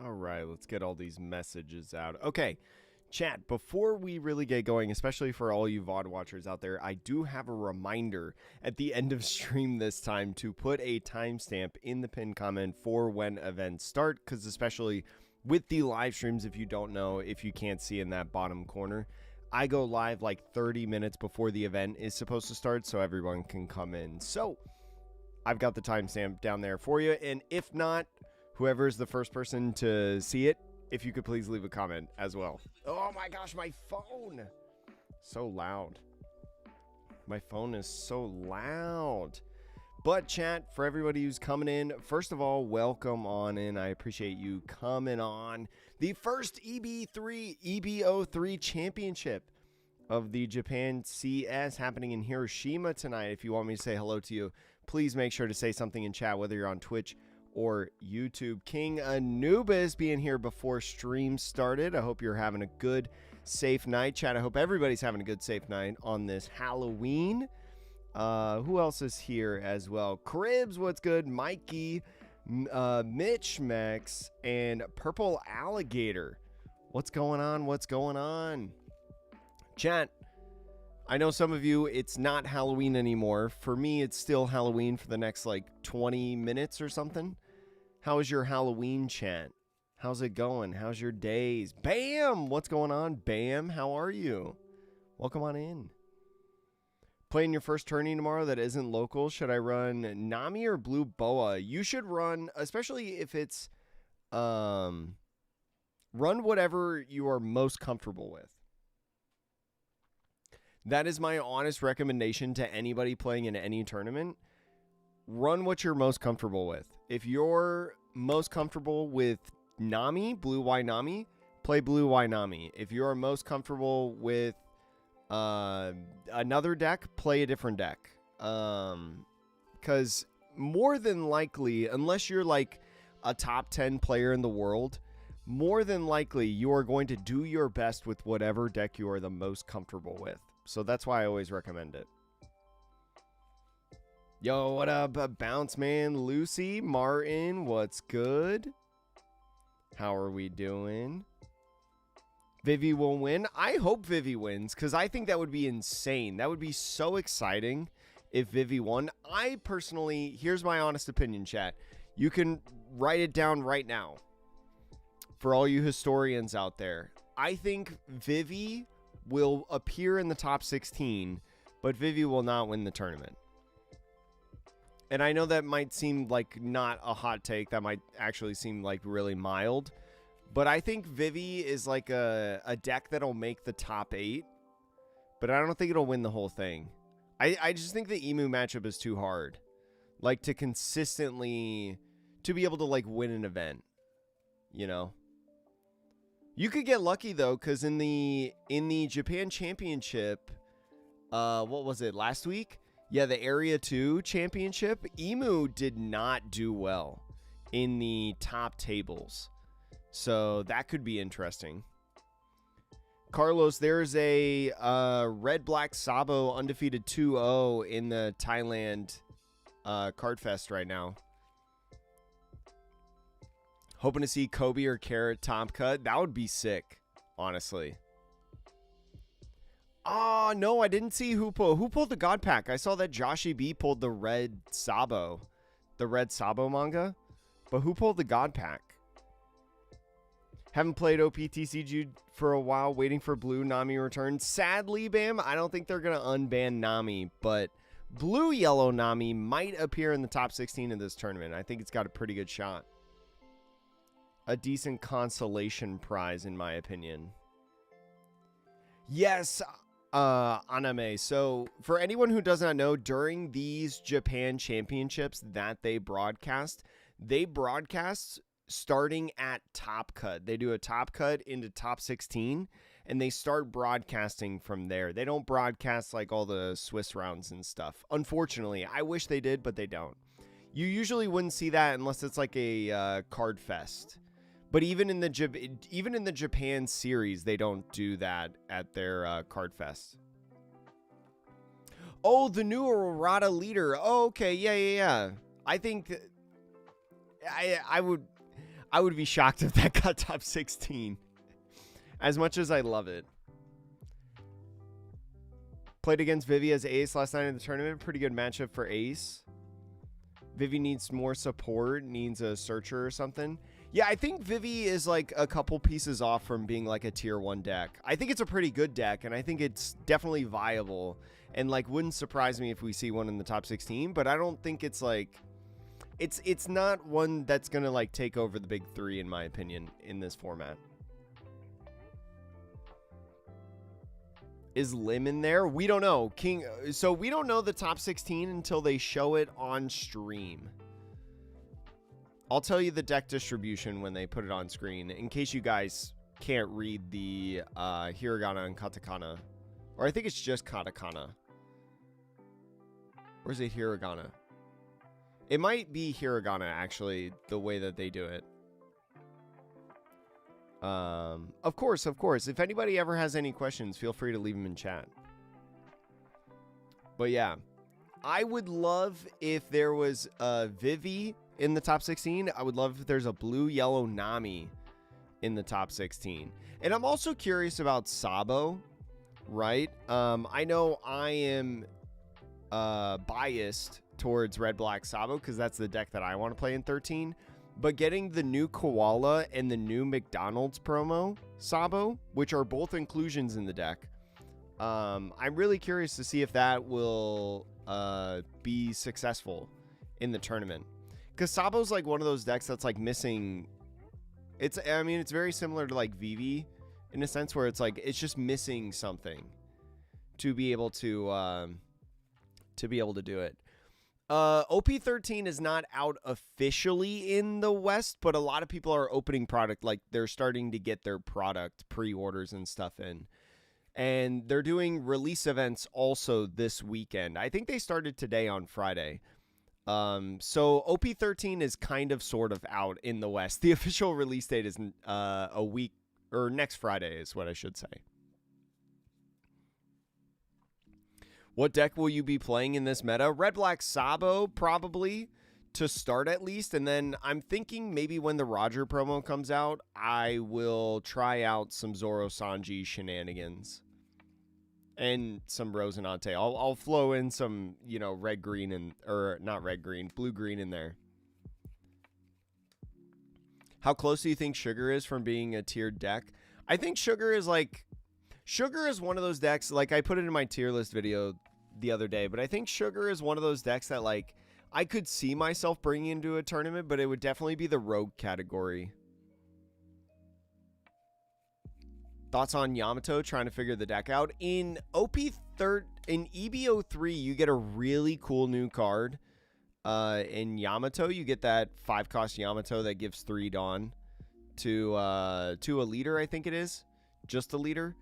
All right, let's get all these messages out. Okay, chat, before we really get going, especially for all you VOD watchers out there, I do have a reminder at the end of stream this time to put a timestamp in the pinned comment for when events start, because especially with the live streams, if you don't know, if you can't see in that bottom corner, I go live like 30 minutes before the event is supposed to start so everyone can come in. So I've got the timestamp down there for you, and if not, whoever's the first person to see it, if you could please leave a comment as well. Oh my gosh, my phone! So loud. My phone is so loud. But chat, for everybody who's coming in, first of all, welcome on in. I appreciate you coming on. The first EB03 championship of the Japan CS happening in Hiroshima tonight. If you want me to say hello to you, please make sure to say something in chat, whether you're on Twitch or YouTube. King Anubis being here before stream started. I hope you're having a good, safe night. Chat, I hope everybody's having a good, safe night on this Halloween. Who else is here as well? Cribs, what's good? Mikey, Mitch Mex, and Purple Alligator. What's going on? What's going on? Chat, I know some of you, it's not Halloween anymore. For me, it's still Halloween for the next like 20 minutes or something. How is your Halloween, chat? How's it going? How's your days? Bam! What's going on? Bam, how are you? Welcome on in. Playing your first tourney tomorrow that isn't local. Should I run Nami or Blue Boa? You should run, especially if it's, run whatever you are most comfortable with. That is my honest recommendation to anybody playing in any tournament. Run what you're most comfortable with. If you're most comfortable with Nami, Blue Y Nami, play Blue Y Nami. If you're most comfortable with another deck, play a different deck. Because more than likely, unless you're like a top 10 player in the world, more than likely you are going to do your best with whatever deck you are the most comfortable with. So that's why I always recommend it. Yo, what up, Bounce Man, Lucy, Martin, what's good? How are we doing? Vivi will win. I hope Vivi wins, because I think that would be insane. That would be so exciting if Vivi won. I personally, here's my honest opinion, chat. You can write it down right now. For all you historians out there, I think Vivi will appear in the top 16, but Vivi will not win the tournament. And I know that might seem like not a hot take. That might actually seem like really mild. But I think Vivi is like a deck that'll make the top 8. But I don't think it'll win the whole thing. I just think the Emu matchup is too hard. Like to consistently, to be able to like win an event. You know? You could get lucky though, because in the Japan Championship, what was it, last week? Yeah, the Area 2 Championship, Emu did not do well in the top tables. So that could be interesting. Carlos, there's a Red-Black Sabo undefeated 2-0 in the Thailand Card Fest right now. Hoping to see Kobe or Carrot top cut. That would be sick, honestly. Oh, no, I didn't see who pulled the God Pack. I saw that Joshi B pulled the Red Sabo. The Red Sabo manga. But who pulled the God Pack? Haven't played OPTCG for a while, waiting for Blue Nami return. Sadly, Bam, I don't think they're going to unban Nami, but Blue Yellow Nami might appear in the top 16 of this tournament. I think it's got a pretty good shot. A decent consolation prize, in my opinion. Yes, anime. So, for anyone who does not know, during these Japan Championships that they broadcast starting at top cut. They do a top cut into top 16, and they start broadcasting from there. They don't broadcast like all the Swiss rounds and stuff. Unfortunately, I wish they did, but they don't. You usually wouldn't see that unless it's like a card fest. But even in the Japan series, they don't do that at their card fest. Oh, the new errata leader. Oh, okay, yeah. I think I I would be shocked if that got top 16. As much as I love it. Played against Vivi as Ace last night in the tournament. Pretty good matchup for Ace. Vivi needs more support, needs a searcher or something. Yeah, I think Vivi is like a couple pieces off from being like a tier 1 deck. I think it's a pretty good deck, and I think it's definitely viable. And like, wouldn't surprise me if we see one in the top 16, but I don't think it's like, it's not one that's gonna like take over the big 3 in my opinion in this format. Is Lim in there? We don't know. So we don't know the top 16 until they show it on stream. I'll tell you the deck distribution when they put it on screen, in case you guys can't read the hiragana and katakana. Or I think it's just katakana. Or is it hiragana? It might be hiragana, actually, the way that they do it. Of course. If anybody ever has any questions, feel free to leave them in chat. But yeah, I would love if there was a Vivi in the top 16. I would love if there's a blue-yellow Nami in the top 16. And I'm also curious about Sabo, right? I know I am biased towards red-black Sabo because that's the deck that I want to play in 13. But getting the new Koala and the new McDonald's promo Sabo, which are both inclusions in the deck, I'm really curious to see if that will be successful in the tournament. Because Sabo's like one of those decks that's like missing. I mean, it's very similar to like Vivi in a sense where it's like it's just missing something to be able to do it. OP13 is not out officially in the West, but a lot of people are opening product. Like they're starting to get their product pre-orders and stuff in. And they're doing release events also this weekend. I think they started today on Friday. So OP13 is kind of sort of out in the West. The official release date is a week or next Friday is what I should say. What deck will you be playing in this meta? Red-Black Sabo, probably, to start at least. And then I'm thinking maybe when the Roger promo comes out, I will try out some Zoro Sanji shenanigans. And some Rosinante. I'll flow in some, you know, red-green and... Or, not red-green, blue-green in there. How close do you think Sugar is from being a tiered deck? I think Sugar is like... Sugar is one of those decks, like I put it in my tier list video the other day, but I think Sugar is one of those decks that like I could see myself bringing into a tournament, but it would definitely be the rogue category. Thoughts on Yamato trying to figure the deck out? In in EB03, you get a really cool new card. In Yamato, you get that 5-cost Yamato that gives 3 Dawn to a leader, I think it is. Just a leader.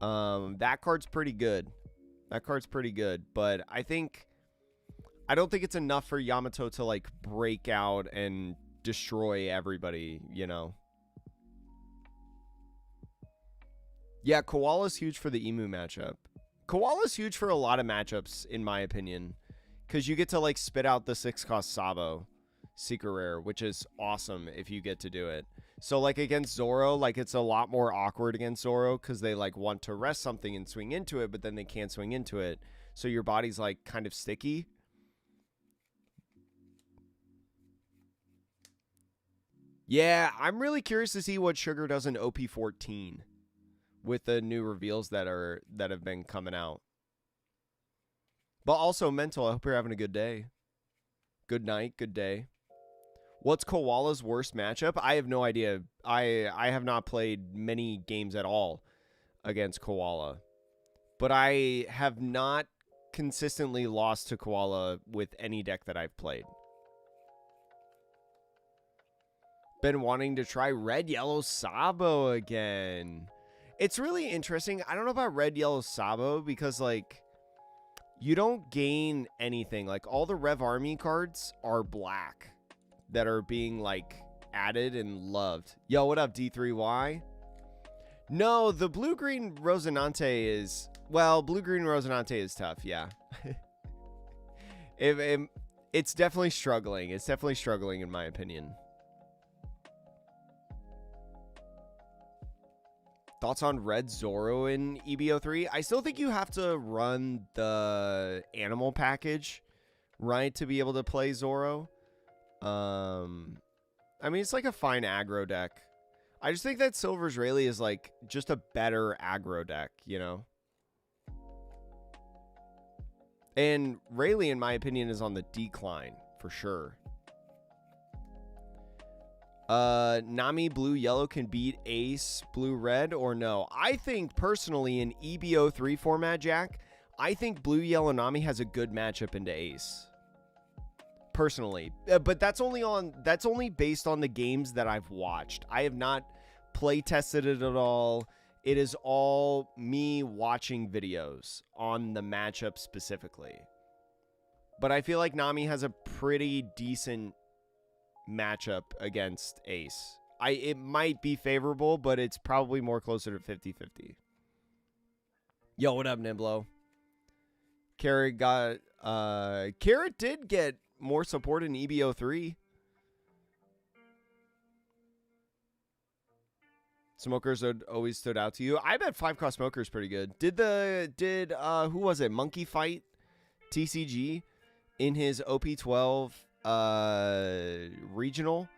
That card's pretty good. But I don't think it's enough for Yamato to like break out and destroy everybody, you know. Yeah, Koala's huge for the Emu matchup. Koala's huge for a lot of matchups, in my opinion, because you get to like spit out the 6-cost Sabo secret rare, which is awesome if you get to do it. So like against Zoro, like it's a lot more awkward against Zoro because they like want to rest something and swing into it, but then they can't swing into it. So your body's like kind of sticky. Yeah, I'm really curious to see what Sugar does in OP14 with the new reveals that have been coming out. But also Mental, I hope you're having a good day. Good night, good day. What's Koala's worst matchup? I have no idea. I have not played many games at all against Koala. But I have not consistently lost to Koala with any deck that I've played. Been wanting to try Red Yellow Sabo again. It's really interesting. I don't know about Red Yellow Sabo because like you don't gain anything. Like all the Rev Army cards are black that are being like added and loved. Yo, what up, D3Y? No, the blue-green Rosinante is... Well, blue-green Rosinante is tough, yeah. It's definitely struggling. It's definitely struggling in my opinion. Thoughts on Red Zoro in EB03? I still think you have to run the animal package, right, to be able to play Zoro. I mean, it's like a fine aggro deck. I just think that Silver's Rayleigh is like just a better aggro deck, you know? And Rayleigh, in my opinion, is on the decline for sure. Nami blue yellow can beat Ace blue red or no? I think personally in EB03 format, Jack, I think blue yellow Nami has a good matchup into Ace. Personally, but that's only based on the games that I've watched. I have not play tested it at all. It is all me watching videos on the matchup specifically. But I feel like Nami has a pretty decent matchup against Ace. It might be favorable, but it's probably more closer to 50-50. Yo, what up, Niblo? Carrot did get more support in EB03. Smokers always stood out to you. I bet 5-cost Smoker's pretty good. Did who was it? Monkey Fight TCG in his OP12 regional,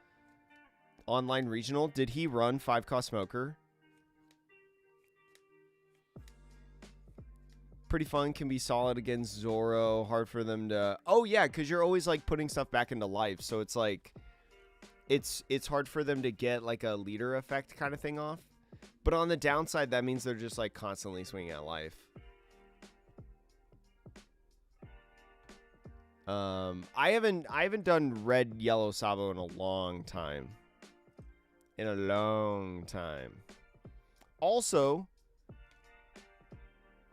online regional, did he run 5-cost Smoker? Pretty fun, can be solid against Zoro. Hard for them to... Oh, yeah, because you're always, like, putting stuff back into life. So it's, like... It's hard for them to get, like, a leader effect kind of thing off. But on the downside, that means they're just, like, constantly swinging at life. I haven't done red, yellow Sabo in a long time. Also...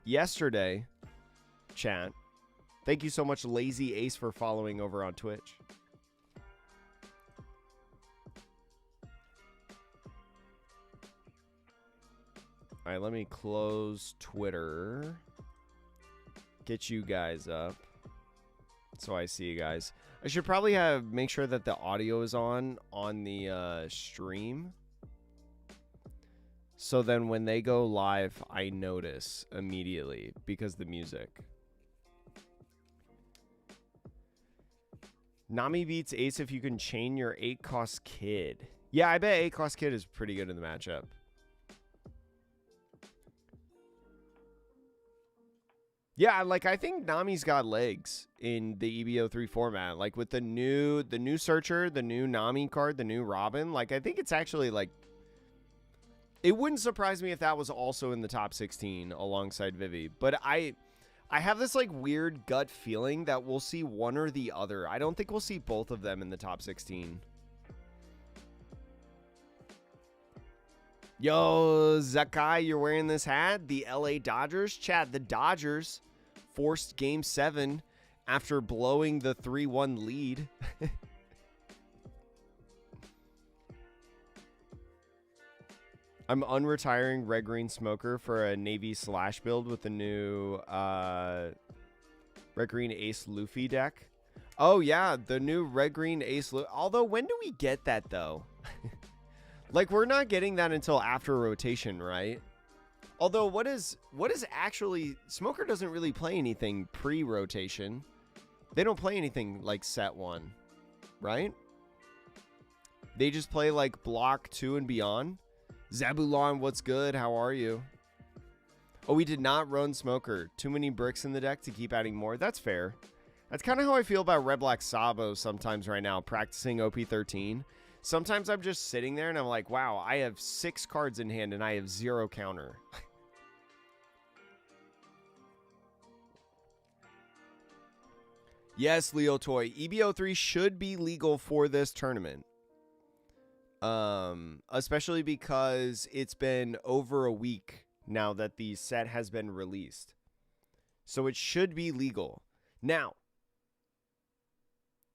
yesterday, chat, thank you so much, Lazy Ace, for following over on Twitch. All right, let me close Twitter. Get you guys up so I see you guys. I should probably make sure that the audio is on the stream. So then when they go live, I notice immediately because the music. Nami beats Ace if you can chain your 8-cost Kid. Yeah, I bet 8-cost Kid is pretty good in the matchup. Yeah, like I think Nami's got legs in the EB03 format. Like with the new Searcher, the new Nami card, the new Robin. Like I think it's actually like... It wouldn't surprise me if that was also in the top 16 alongside Vivi. But I have this like weird gut feeling that we'll see one or the other. I don't think we'll see both of them in the top 16. Yo, Zakai, you're wearing this hat? The LA Dodgers? Chat, the Dodgers forced Game 7 after blowing the 3-1 lead. I'm unretiring Red Green Smoker for a Navy Slash build with the new Red Green Ace Luffy deck. Oh, yeah, the new Red Green Ace Luffy. Although, when do we get that, though? Like, we're not getting that until after rotation, right? Although, what is actually... Smoker doesn't really play anything pre-rotation. They don't play anything like set 1, right? They just play, like, block 2 and beyond. Zabulon, what's good? How are you? Oh, we did not run Smoker. Too many bricks in the deck to keep adding more. That's fair. That's kind of how I feel about Red Black Sabo sometimes right now, practicing OP13. Sometimes I'm just sitting there and I'm like, wow, I have 6 cards in hand and I have 0 counter. Yes, Leo Toy. EB03 should be legal for this tournament. Especially because it's been over a week now that the set has been released. So it should be legal. Now,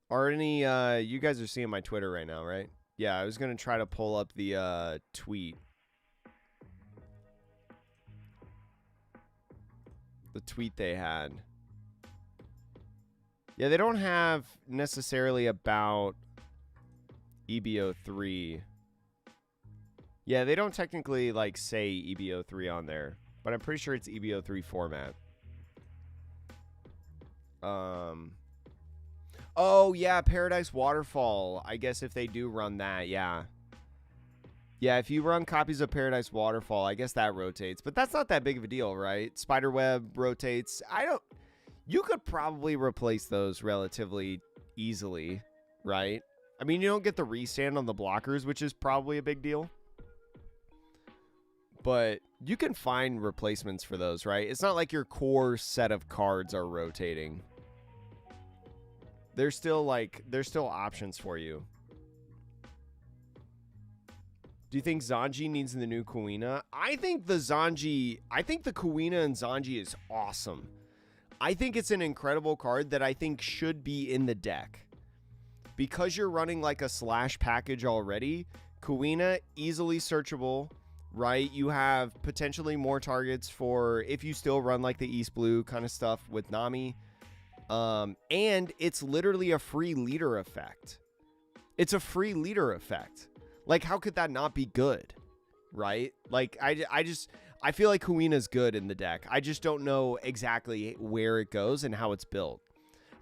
are any, you guys are seeing my Twitter right now, right? Yeah, I was going to try to pull up the, tweet. The tweet they had. Yeah, they don't have necessarily about EB03. Yeah, they don't technically, like, say EB03 on there, but I'm pretty sure it's EB03 format. Oh, yeah, Paradise Waterfall. I guess if they do run that, yeah. Yeah, if you run copies of Paradise Waterfall, I guess that rotates. But that's not that big of a deal, right? Spiderweb rotates. You could probably replace those relatively easily, right? I mean, you don't get the restand on the blockers, which is probably a big deal. But you can find replacements for those, right? It's not like your core set of cards are rotating. There's still options for you. Do you think Zanji needs the new Kuina? I think the Kuina and Zanji is awesome. I think it's an incredible card that I think should be in the deck. Because you're running like a slash package already, Kuina, easily searchable, right? You have potentially more targets for if you still run like the East Blue kind of stuff with Nami. And it's literally a free leader effect. It's a free leader effect. Like, how could that not be good? Right? Like, I feel like Kuina's good in the deck. I just don't know exactly where it goes and how it's built.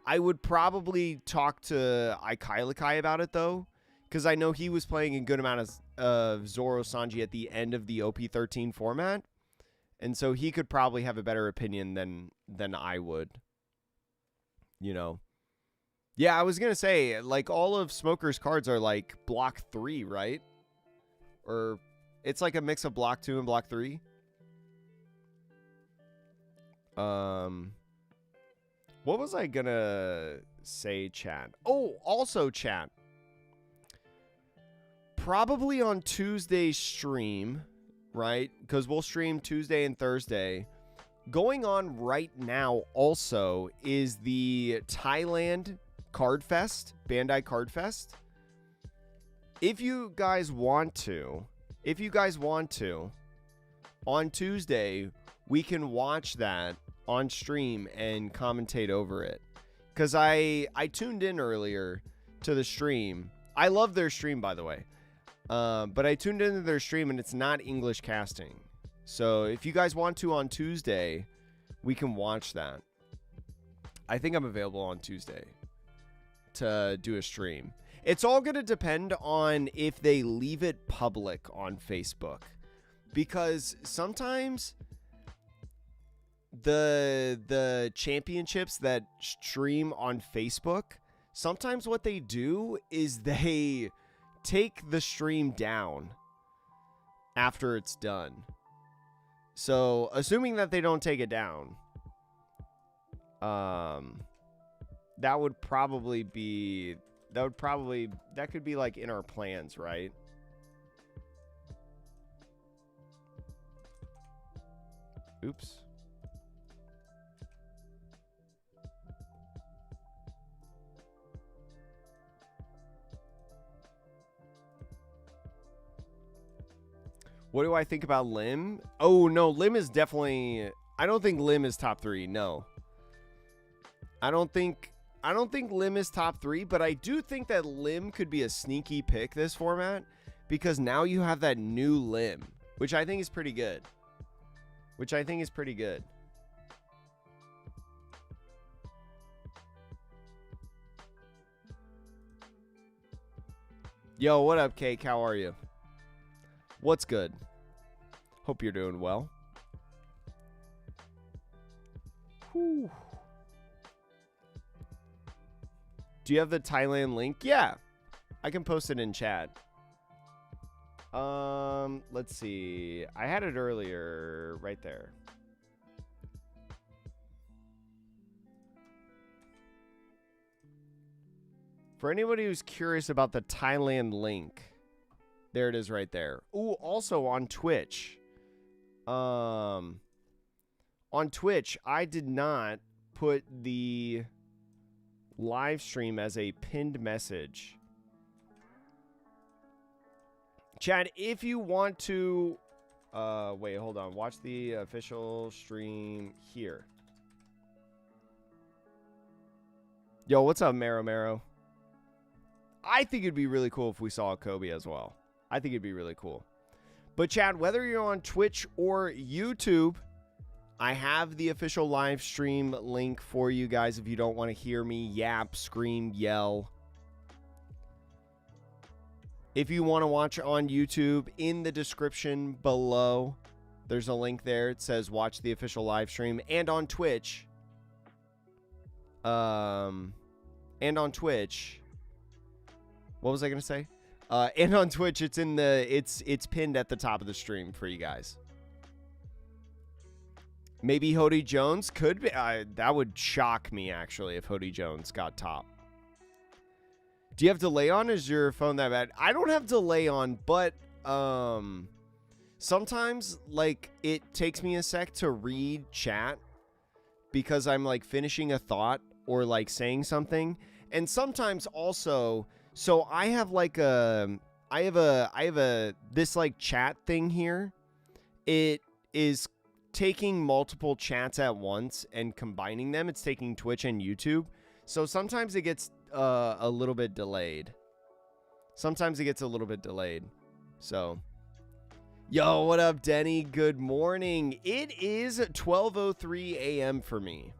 I would probably talk to Ikailakai about it, though, because I know he was playing a good amount of Zoro Sanji at the end of the OP13 format, and so he could probably have a better opinion than I would. You know? Yeah, I was going to say, like, all of Smoker's cards are, like, block 3, right? Or it's like a mix of block 2 and block 3. What was I going to say, chat? Oh, also, chat. Probably on Tuesday's stream, right? Because we'll stream Tuesday and Thursday. Going on right now also is the Thailand Card Fest, Bandai Card Fest. If you guys want to, on Tuesday, we can watch that on stream and commentate over it. Because I tuned in earlier to the stream. I love their stream, by the way. But I tuned into their stream and it's not English casting. So if you guys want to on Tuesday, we can watch that. I think I'm available on Tuesday to do a stream. It's all going to depend on if they leave it public on Facebook. Because sometimes the championships that stream on Facebook, sometimes what they do is they take the stream down after it's done. So, assuming that they don't take it down, that could be like in our plans, right? Oops. What do I think about Lim? Oh, no, Lim is definitely... I don't think Lim is top 3, no. I don't think Lim is top 3, but I do think that Lim could be a sneaky pick this format because now you have that new Lim, which I think is pretty good. Yo, what up, Cake? How are you? What's good? Hope you're doing well. Whew. Do you have the Thailand link? Yeah. I can post it in chat. Let's see. I had it earlier right there. For anybody who's curious about the Thailand link, there it is right there. Ooh, also on Twitch. On Twitch, I did not put the live stream as a pinned message. Chad, if you want to... wait, hold on. Watch the official stream here. Yo, what's up, Maro? I think it'd be really cool if we saw a Kobe as well. I think it'd be really cool. But Chad, whether you're on Twitch or YouTube, I have the official live stream link for you guys if you don't want to hear me yap, scream, yell. If you want to watch on YouTube, in the description below, there's a link there. It says watch the official live stream. And on Twitch, what was I going to say? And on Twitch, it's in the it's pinned at the top of the stream for you guys. Maybe Hody Jones could be. That would shock me, actually, if Hody Jones got top. Do you have delay on? Is your phone that bad? I don't have delay on, but sometimes, like, it takes me a sec to read chat because I'm, like, finishing a thought or, like, saying something. And sometimes also, so I have, like, this, like, chat thing here. It is taking multiple chats at once and combining them. It's taking Twitch and YouTube. So sometimes it gets a little bit delayed. So, yo, what up, Denny? Good morning. It is 12:03 a.m. for me.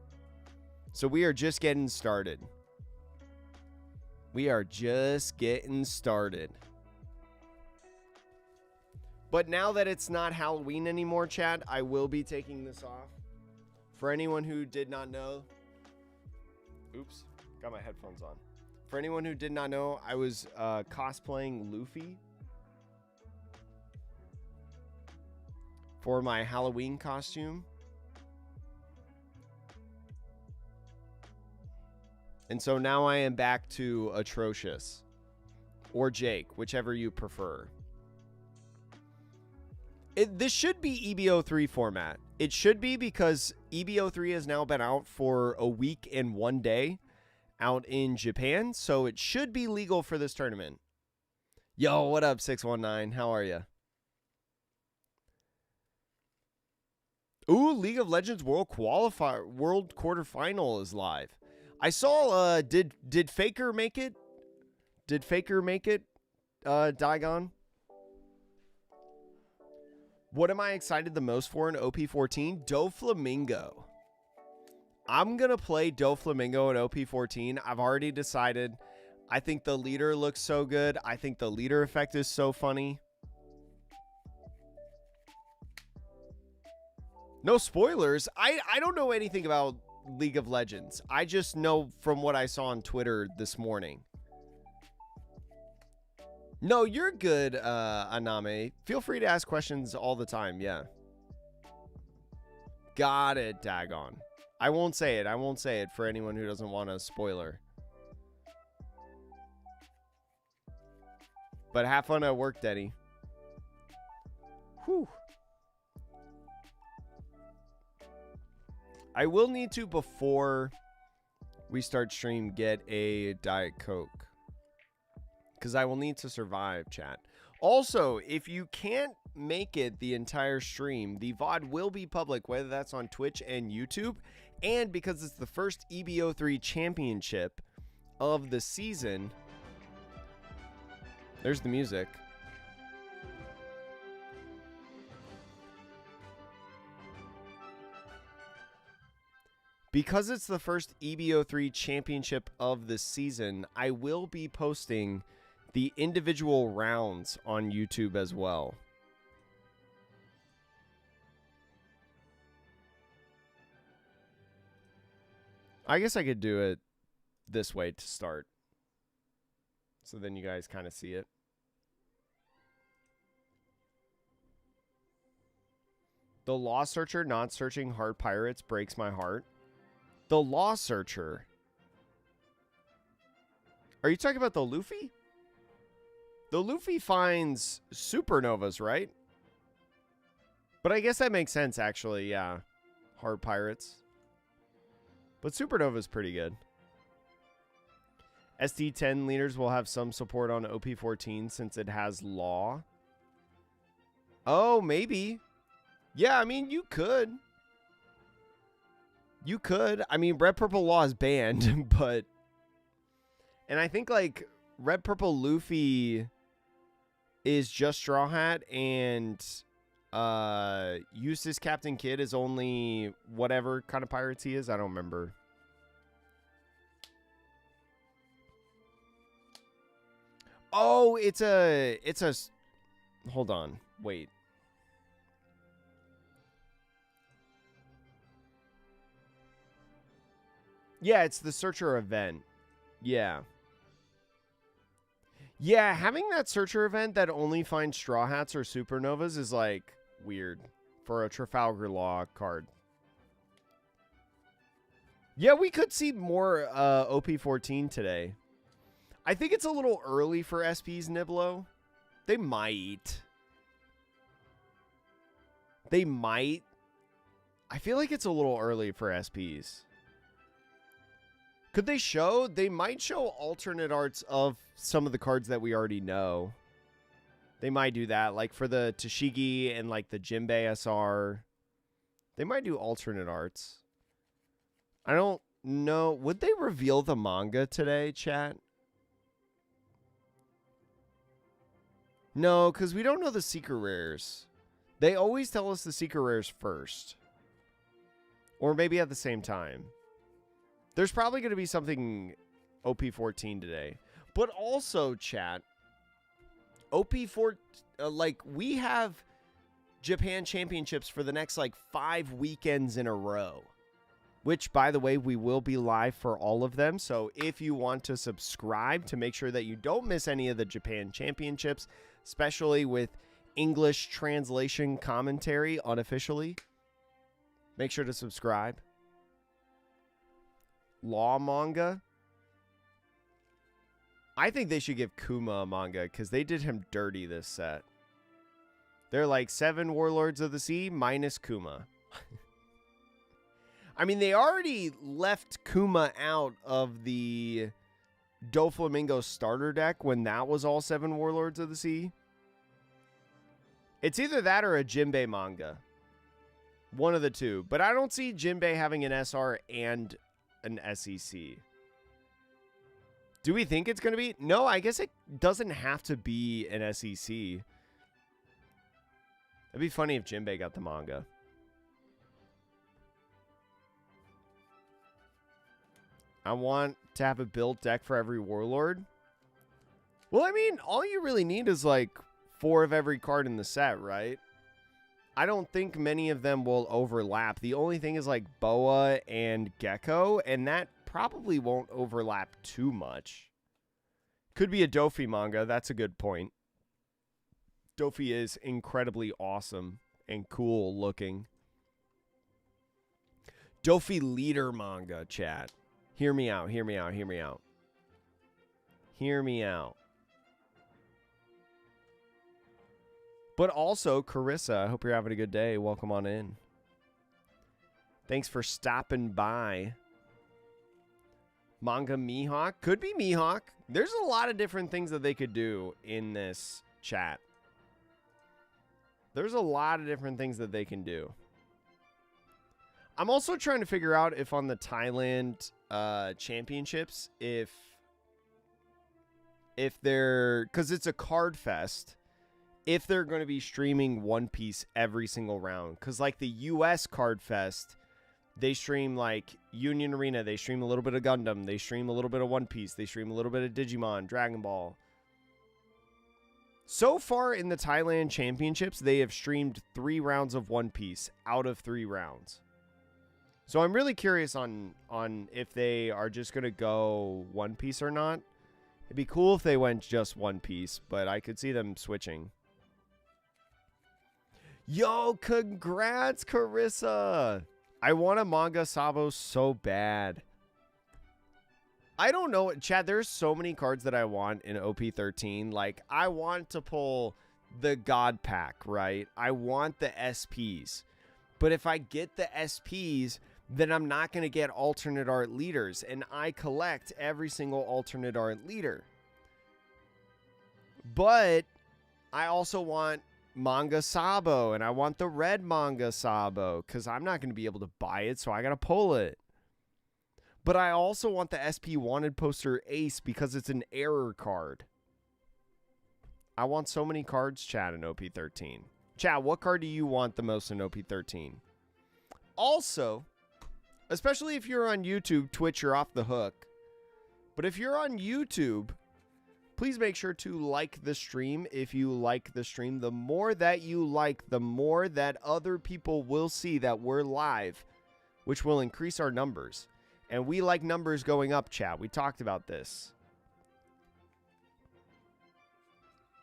So we are just getting started. But now that it's not Halloween anymore, Chad, I will be taking this off. For anyone who did not know. Oops, got my headphones on. For anyone who did not know, I was cosplaying Luffy for my Halloween costume. And so now I am back to Atrocious. Or Jake, whichever you prefer. This should be EB03 format. It should be because EB03 has now been out for a week and 1 day out in Japan. So it should be legal for this tournament. Yo, what up, 619? How are you? Ooh, League of Legends World Quarterfinal is live. I saw, did Faker make it? Daigon? What am I excited the most for in OP14? Doflamingo. I'm going to play Doflamingo in OP14. I've already decided. I think the leader looks so good. I think the leader effect is so funny. No spoilers. I don't know anything about League of Legends. I just know from what I saw on Twitter this morning. No, you're good, Aname. Feel free to ask questions all the time, yeah. Got it, daggone. I won't say it for anyone who doesn't want a spoiler. But have fun at work, Denny. Whew. I will need to, before we start stream, get a Diet Coke. Because I will need to survive, chat. Also, if you can't make it the entire stream, the VOD will be public, whether that's on Twitch and YouTube. And because it's the first EB03 championship of the season, there's the music. Because it's the first EB03 championship of the season, I will be posting the individual rounds on YouTube as well. I guess I could do it this way to start. So then you guys kind of see it. The Law Searcher not searching hard pirates breaks my heart. The Law Searcher. Are you talking about the Luffy? The Luffy finds supernovas, right? But I guess that makes sense, actually, yeah. Hard pirates. But supernova's pretty good. SD10 leaders will have some support on OP14 since it has law. Oh, maybe. Yeah, I mean, you could. You could. I mean, Red Purple Law is banned, but... And I think, like, Red Purple Luffy is just Straw Hat, and Eustace Captain Kidd is only whatever kind of pirates he is. I don't remember. Oh, it's a hold on. Wait. Yeah, it's the Searcher event. Yeah. Yeah, having that Searcher event that only finds Straw Hats or Supernovas is, like, weird for a Trafalgar Law card. Yeah, we could see more OP14 today. I think it's a little early for SP's Niblo. They might. I feel like it's a little early for SPs. Could they show? They might show alternate arts of some of the cards that we already know. They might do that, like for the Tashigi and like the Jinbei SR. They might do alternate arts. I don't know. Would they reveal the manga today, chat? No, because we don't know the secret rares. They always tell us the secret rares first. Or maybe at the same time. There's probably going to be something OP14 today. But also, chat, OP4, like, we have Japan Championships for the next, like, 5 weekends in a row. Which, by the way, we will be live for all of them. So if you want to subscribe to make sure that you don't miss any of the Japan Championships, especially with English translation commentary unofficially, make sure to subscribe. Law manga. I think they should give Kuma a manga because they did him dirty this set. They're like 7 Warlords of the Sea minus Kuma. I mean, they already left Kuma out of the Doflamingo starter deck when that was all 7 Warlords of the Sea. It's either that or a Jinbei manga. One of the two. But I don't see Jinbei having an SR and an SEC. Do we think it's going to be? No, I guess it doesn't have to be an SEC. It'd be funny if Jinbei got the manga. I want to have a built deck for every Warlord. Well, I mean, all you really need is like 4 of every card in the set, right? I don't think many of them will overlap. The only thing is like Boa and Gecko, and that probably won't overlap too much. Could be a Dofi manga. That's a good point. Dofi is incredibly awesome and cool looking. Dofi leader manga, chat. Hear me out, hear me out, hear me out. Hear me out. But also, Carissa, I hope you're having a good day. Welcome on in. Thanks for stopping by. Manga Mihawk. Could be Mihawk. There's a lot of different things that they could do in this chat. There's a lot of different things that they can do. I'm also trying to figure out if on the Thailand championships, if they're, because it's a card fest, if they're going to be streaming One Piece every single round. Because like the US Card Fest, they stream like Union Arena, they stream a little bit of Gundam, they stream a little bit of One Piece, they stream a little bit of Digimon, Dragon Ball. So far in the Thailand Championships, they have streamed 3 rounds of One Piece out of 3 rounds. So I'm really curious on if they are just going to go One Piece or not. It'd be cool if they went just One Piece, but I could see them switching. Yo, congrats, Carissa. I want a manga Sabo so bad. I don't know, Chad, there's so many cards that I want in OP13. Like, I want to pull the God Pack, right? I want the SPs. But if I get the SPs, then I'm not going to get alternate art leaders. And I collect every single alternate art leader. But I also want manga Sabo, and I want the red manga Sabo, because I'm not going to be able to buy it, so I got to pull it. But I also want the SP Wanted poster Ace because it's an error card. I want so many cards, chat, in OP13. Chat, what card do you want the most in OP13? Also, especially if you're on YouTube, Twitch, you're off the hook. But if you're on YouTube, please make sure to like the stream if you like the stream. The more that you like, the more that other people will see that we're live, which will increase our numbers. And we like numbers going up, chat. We talked about this.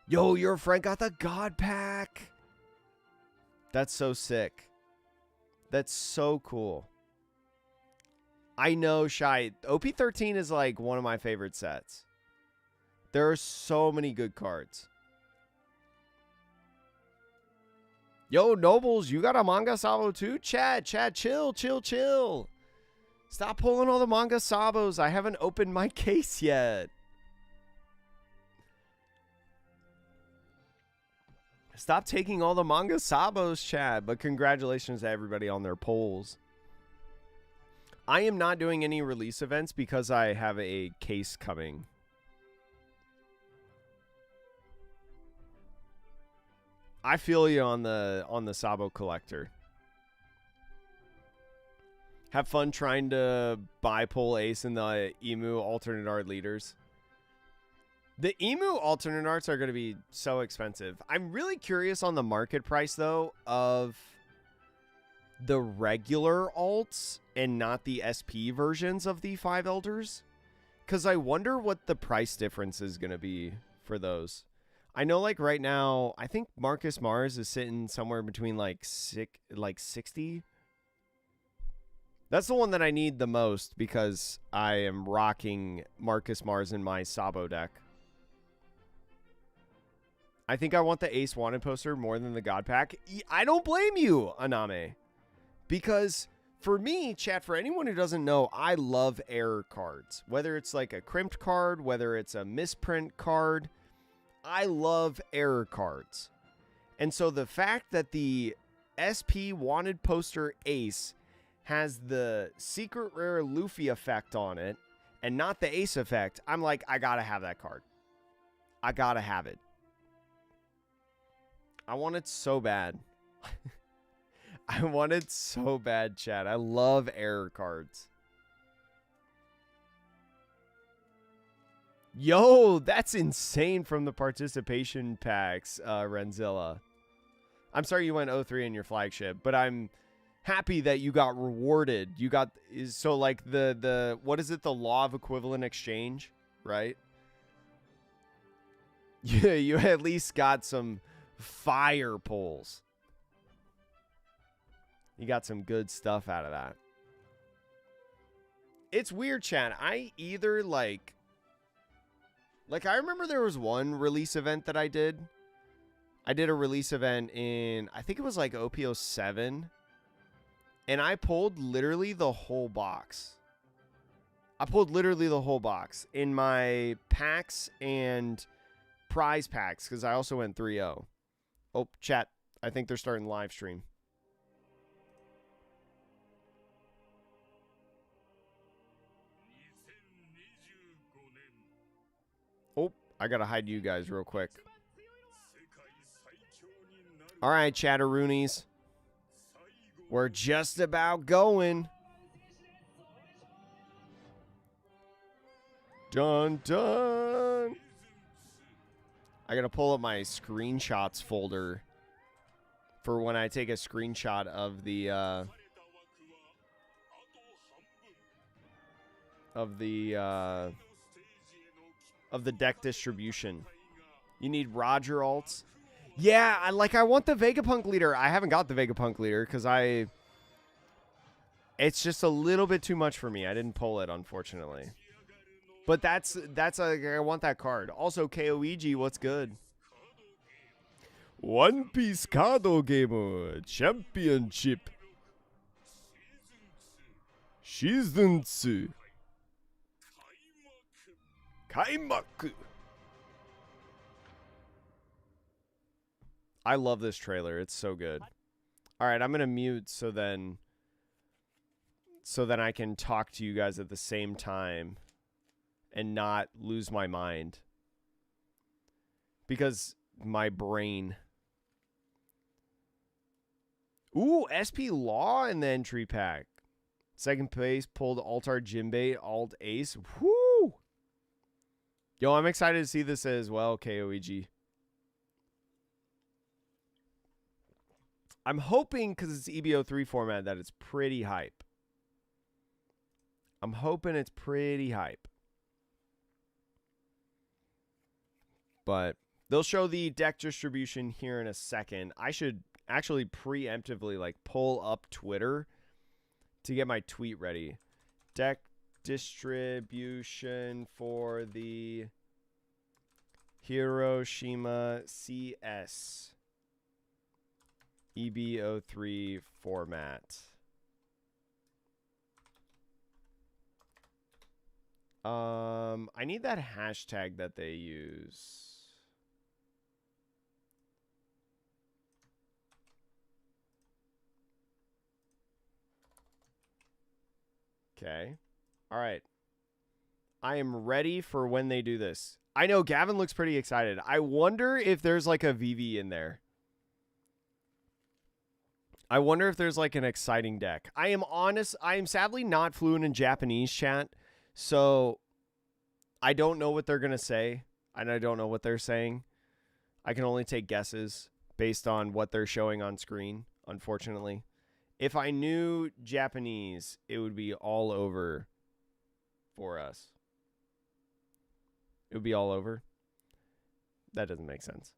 Yo, your friend got the God Pack. That's so sick. That's so cool. I know, Shy. OP13 is like one of my favorite sets. There are so many good cards. Yo, Nobles, you got a Manga Sabo too? Chad, chill. Stop pulling all the Manga Sabos. I haven't opened my case yet. Stop taking all the Manga Sabos, Chad. But congratulations to everybody on their polls. I am not doing any release events because I have a case coming. I feel you on the Sabo collector. Have fun trying to buy pull ace in the Emu alternate art leaders. The Emu alternate arts are going to be so expensive. I'm really curious on the market price, though, of the regular alts and not the SP versions of the 5 Elders. Because I wonder what the price difference is going to be for those. I know, like, right now, I think Marcus Mars is sitting somewhere between, like 60. That's the one that I need the most because I am rocking Marcus Mars in my Sabo deck. I think I want the Ace Wanted poster more than the God Pack. I don't blame you, Aname. Because for me, chat, for anyone who doesn't know, I love error cards. Whether it's like a crimped card, whether it's a misprint card, I love error cards. And so the fact that the SP Wanted poster Ace has the secret rare Luffy effect on it and not the Ace effect, I'm like, I gotta have that card. I gotta have it. I want it so bad. I want it so bad, chat. I love error cards. Yo, that's insane from the participation packs, Renzilla. I'm sorry you went 0-3 in your flagship, but I'm happy that you got rewarded. You got, so like the what is it? The law of equivalent exchange, right? Yeah, you at least got some fire pulls. You got some good stuff out of that. It's weird, chat. I either like I remember there was one release event that I did. I did a release event in, I think it was like OP07. And I pulled literally the whole box. I pulled literally the whole box in my packs and prize packs because I also went 3-0. Oh, chat. I think they're starting live stream. Oh, I gotta hide you guys real quick. All right, chatteroonies. We're just about going. Dun, dun. I gotta pull up my screenshots folder for when I take a screenshot of the deck distribution. You need Roger alts. Yeah, I want the Vegapunk leader. I haven't got the Vegapunk leader because it's just a little bit too much for me. I didn't pull it, unfortunately. But I want that card. Also, KOEG, what's good? One Piece Kado Gamer Championship Season 2 Kaimaku. I love this trailer. It's so good. All right, I'm going to mute so then I can talk to you guys at the same time and not lose my mind. Because my brain. Ooh, SP Law in the entry pack. Second place, pulled Altar Jinbei, Alt Ace. Whoo! Yo, I'm excited to see this as well, KOEG. I'm hoping, because it's EB03 format, that it's pretty hype. I'm hoping it's pretty hype. But they'll show the deck distribution here in a second. I should actually preemptively like pull up Twitter to get my tweet ready. Deck distribution for the Hiroshima CS EB03 format. I need that hashtag that they use. Okay. All right. I am ready for when they do this. I know Gavin looks pretty excited. I wonder if there's like a VV in there. I wonder if there's like an exciting deck. I am honest. I am sadly not fluent in Japanese, chat. So I don't know what they're going to say. And I don't know what they're saying. I can only take guesses based on what they're showing on screen, unfortunately. If I knew Japanese, it would be all over for us. It would be all over. That doesn't make sense.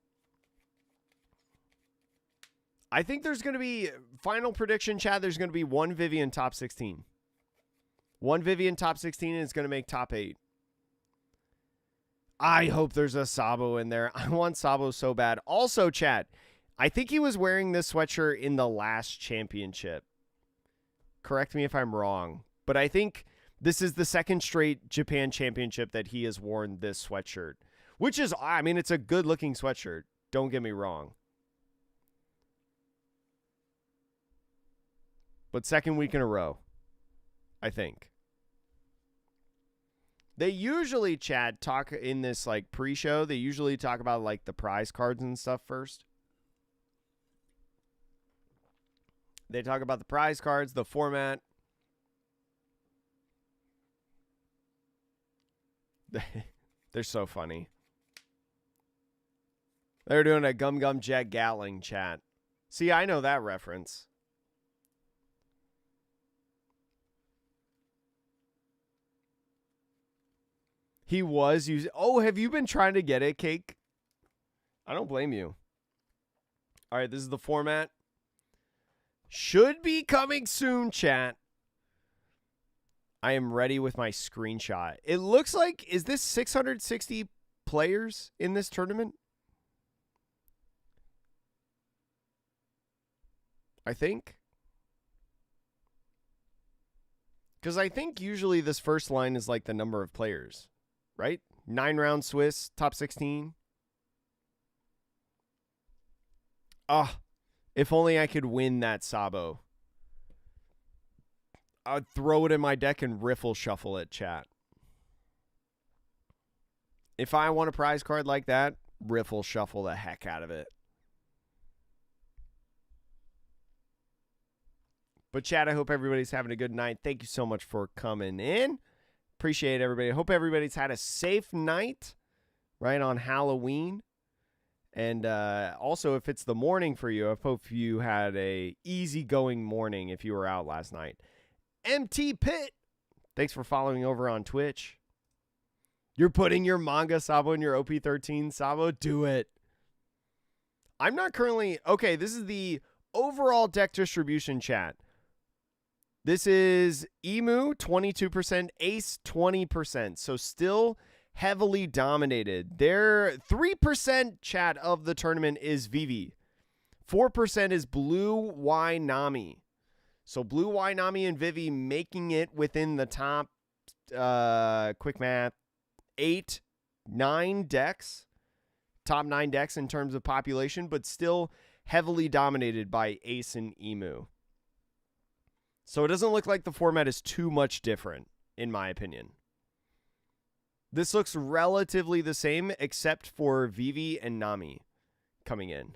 I think there's going to be, final prediction, Chad, there's going to be one Vivian top 16. One Vivian top 16 is going to make top 8. I hope there's a Sabo in there. I want Sabo so bad. Also, Chad, I think he was wearing this sweatshirt in the last championship. Correct me if I'm wrong. But I think this is the second straight Japan championship that he has worn this sweatshirt. Which is, I mean, it's a good-looking sweatshirt. Don't get me wrong. But second week in a row, I think. They usually, Chad, talk in this like pre-show. They usually talk about like the prize cards and stuff first. They talk about the prize cards, the format. They're so funny. They're doing a Gum Gum Jet Gatling chat. See, I know that reference. He was using... Oh, have you been trying to get it, Cake? I don't blame you. All right, this is the format. Should be coming soon, chat. I am ready with my screenshot. It looks like... Is this 660 players in this tournament? I think. Because I think usually this first line is like the number of players. Right? 9-round Swiss, top 16. Ah, if only I could win that Sabo. I'd throw it in my deck and riffle shuffle it, chat. If I want a prize card like that, riffle shuffle the heck out of it. But chat, I hope everybody's having a good night. Thank you so much for coming in. Appreciate everybody. I hope everybody's had a safe night, right, on Halloween. And also, if it's the morning for you, I hope you had a easygoing morning if you were out last night. MT Pit, thanks for following over on Twitch. You're putting your manga Sabo in your OP13 Sabo? Do it. I'm not currently... Okay, this is the overall deck distribution, chat. This is Emu, 22%, Ace, 20%. So still heavily dominated. Their 3% chat of the tournament is Vivi. 4% is Blue Y Nami. So Blue Y Nami and Vivi making it within the top, quick math, 8, 9 decks. Top 9 decks in terms of population, but still heavily dominated by Ace and Emu. So it doesn't look like the format is too much different, in my opinion. This looks relatively the same, except for Vivi and Nami. coming in.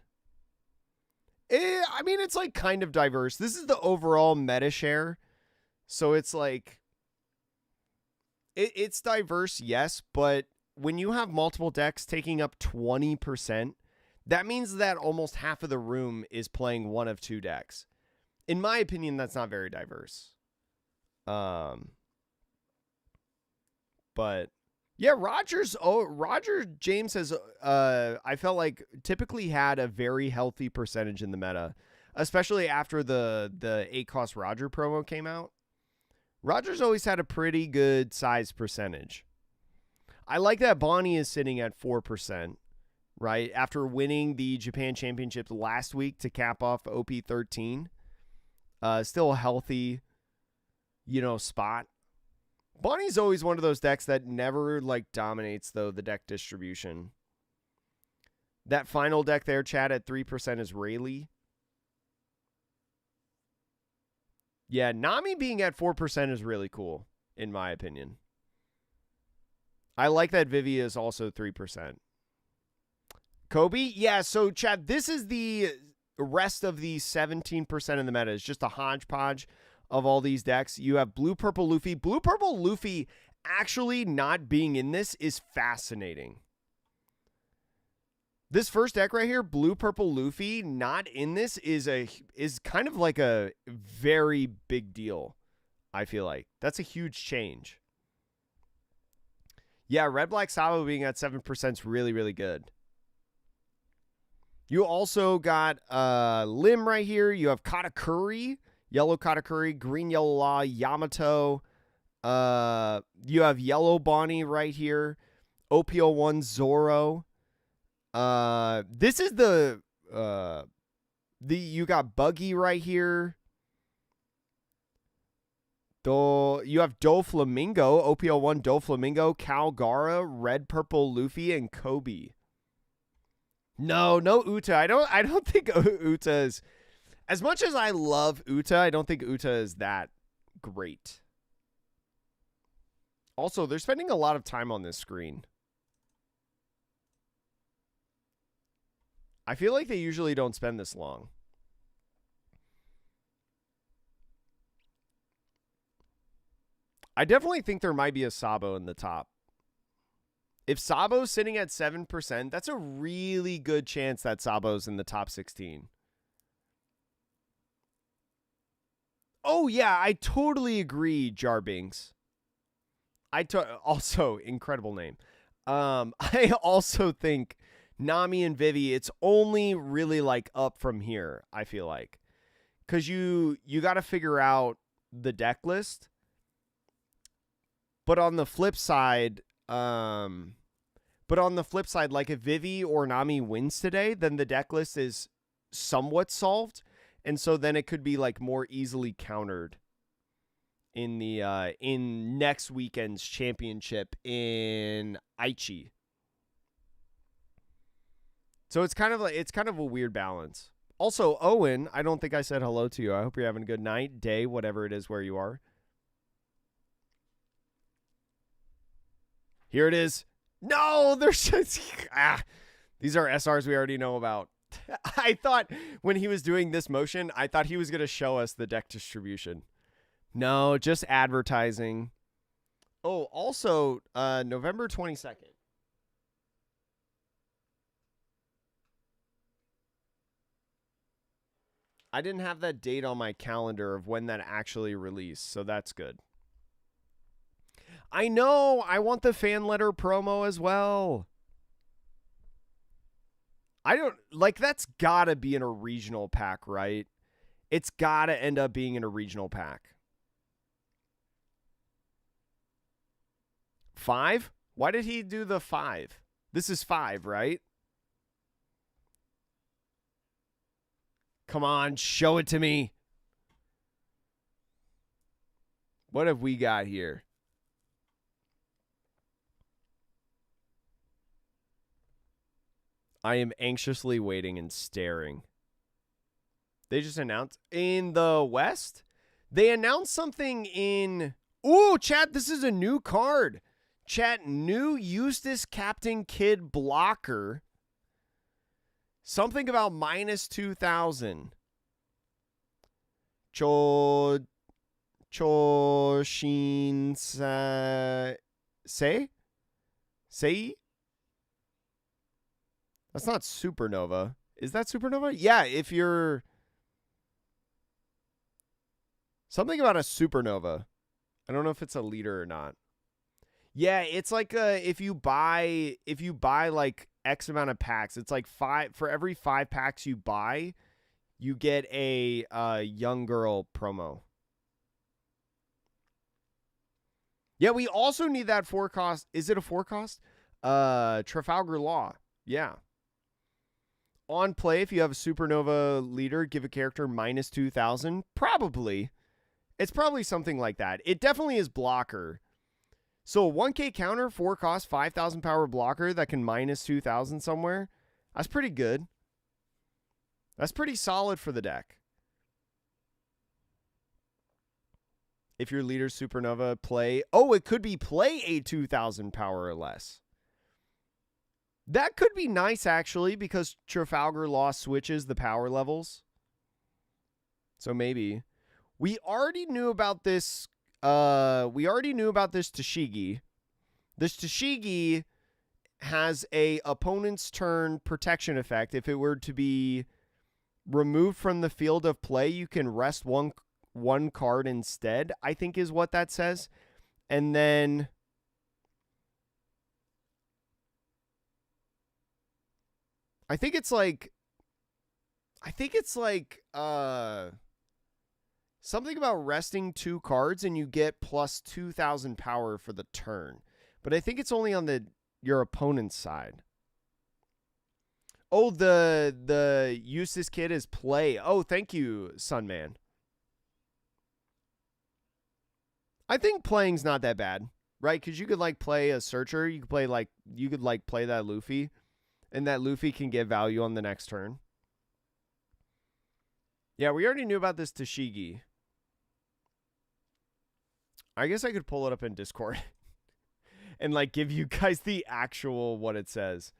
I mean, it's like kind of diverse. This is the overall meta share. So it's like, it's diverse, yes, but when you have multiple decks taking up 20%, that means that almost half of the room is playing one of two decks. In my opinion, that's not very diverse. But yeah, Roger James has, I felt like typically had a very healthy percentage in the meta, especially after the 8-cost Roger promo came out. Roger's always had a pretty good size percentage. I like that Bonnie is sitting at 4%, right? After winning the Japan Championship last week to cap off OP13. Still a healthy, spot. Bonnie's always one of those decks that never, dominates, though, the deck distribution. That final deck there, chat, at 3% is Rayleigh. Yeah, Nami being at 4% is really cool, in my opinion. I like that Vivi is also 3%. Kobe? Yeah, so, chat, this is the rest of the 17% in the meta. It's just a hodgepodge of all these decks. You have Blue Purple Luffy. Blue Purple Luffy actually not being in this is fascinating. This first deck right here, Blue Purple Luffy, not in this is kind of like a very big deal, I feel like. That's a huge change. Yeah, Red Black Sabo being at 7% is really, really good. You also got Lim right here. You have Katakuri, Yellow Katakuri, Green Yellow Law, Yamato. You have Yellow Bonnie right here. OPO1 Zoro. This is you got Buggy right here. You have Doflamingo, OPO1 Doflamingo, Calgara, Red Purple Luffy, and Kobe. No Uta. I don't think Uta is, as much as I love Uta, I don't think Uta is that great. Also, they're spending a lot of time on this screen. I feel like they usually don't spend this long. I definitely think there might be a Sabo in the top. If Sabo's sitting at 7%, that's a really good chance that Sabo's in the top 16. Oh, yeah, I totally agree, Jarbinks. Also, incredible name. I also think Nami and Vivi, it's only really up from here, I feel like. Because you got to figure out the deck list. But on the flip side, if Vivi or Nami wins today, then the deck list is somewhat solved. And so then it could be more easily countered in the in next weekend's championship in Aichi. So it's kind of a weird balance. Also, Owen, I don't think I said hello to you. I hope you're having a good night, day, whatever it is where you are. Here it is. No, there's just these are SRs we already know about. I thought when he was doing this motion, I thought he was going to show us the deck distribution. No, just advertising. Oh, also, November 22nd. I didn't have that date on my calendar of when that actually released, so that's good. I know, I want the fan letter promo as well. I don't, that's gotta be in a regional pack, right? It's gotta end up being in a regional pack. 5? Why did he do the 5? This is 5, right? Come on, show it to me. What have we got here? I am anxiously waiting and staring. They just announced in the West? They announced something in... Ooh, chat, this is a new card. Chat, new Eustace Captain Kidd blocker. Something about minus 2,000. Choshin say? That's not supernova. Is that supernova? Yeah, if you're... Something about a supernova. I don't know if it's a leader or not. Yeah, it's like if you buy like X amount of packs, it's like 5 for every 5 packs you buy, you get a young girl promo. Yeah, we also need that 4 cost. Is it a 4 cost? Trafalgar Law. Yeah. On play, if you have a supernova leader, give a character minus 2,000. Probably. It's probably something like that. It definitely is blocker. So a 1K counter, 4 cost, 5,000 power blocker that can minus 2,000 somewhere. That's pretty good. That's pretty solid for the deck. If your leader's supernova play... Oh, it could be play a 2,000 power or less. That could be nice, actually, because Trafalgar Law switches the power levels. So maybe. We already knew about this. We already knew about this Tashigi. This Tashigi has a opponent's turn protection effect. If it were to be removed from the field of play, you can rest one card instead, I think is what that says. And then... I think it's like something about resting 2 cards and you get plus 2,000 power for the turn. But I think it's only on your opponent's side. Oh, the Eustace kid is play. Oh, thank you, Sunman. I think playing's not that bad, right? Because you could like play a searcher, you could play play that Luffy. And that Luffy can get value on the next turn. Yeah, we already knew about this Tashigi. I guess I could pull it up in Discord. And like give you guys the actual what it says.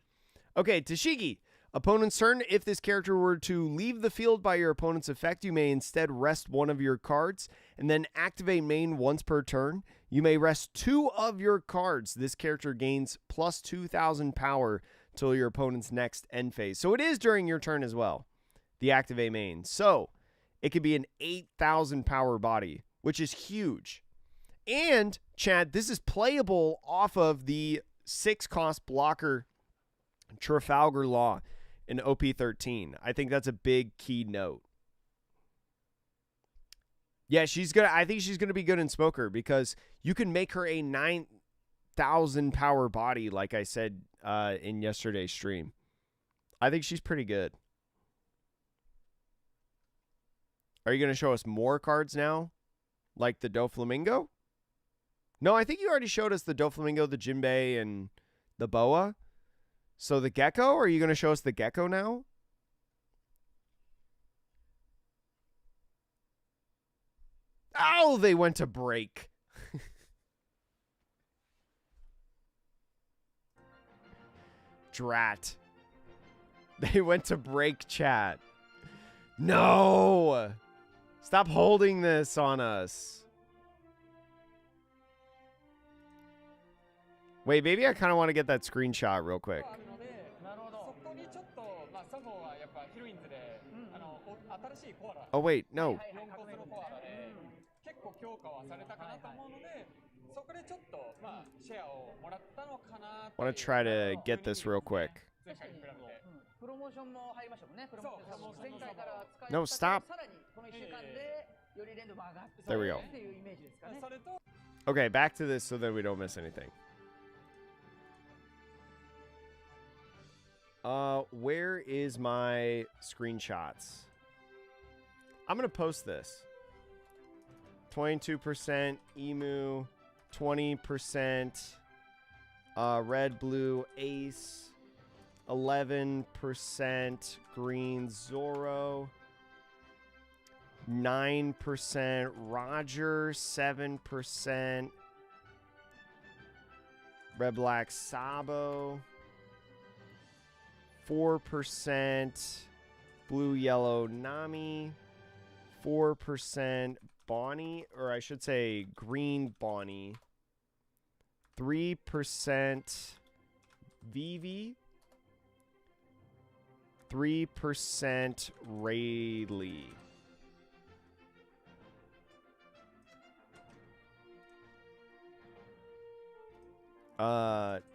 Okay, Tashigi. Opponent's turn. If this character were to leave the field by your opponent's effect, you may instead rest 1 of your cards. And then activate main once per turn. You may rest 2 of your cards. This character gains plus 2,000 power till your opponent's next end phase. So it is during your turn as well, the activate main. So it could be an 8,000 power body, which is huge. And, Chad, this is playable off of the 6 cost blocker Trafalgar Law in OP13. I think that's a big key note. Yeah, I think she's gonna be good in Smoker because you can make her a 9,000 power body, like I said in yesterday's stream. I think she's pretty good. Are you going to show us more cards now? Like the Doflamingo? No, I think you already showed us the Doflamingo, the Jinbei, and the Boa. So the Gecko? Are you going to show us the Gecko now? Oh, they went to break. Drat. They went to break, chat. No! Stop holding this on us. Wait, maybe I kind of want to get that screenshot real quick. Oh, wait, no. I want to try to get this real quick. No, stop. There we go. Okay, back to this so that we don't miss anything. Where is my screenshots? I'm going to post this. 22% Emu, 20% red, blue, ace, 11% green, Zoro, 9% Roger, 7% red, black, Sabo, 4% blue yellow Nami, 4% Bonnie, or I should say green Bonnie, 3% Vivi, 3% Rayleigh.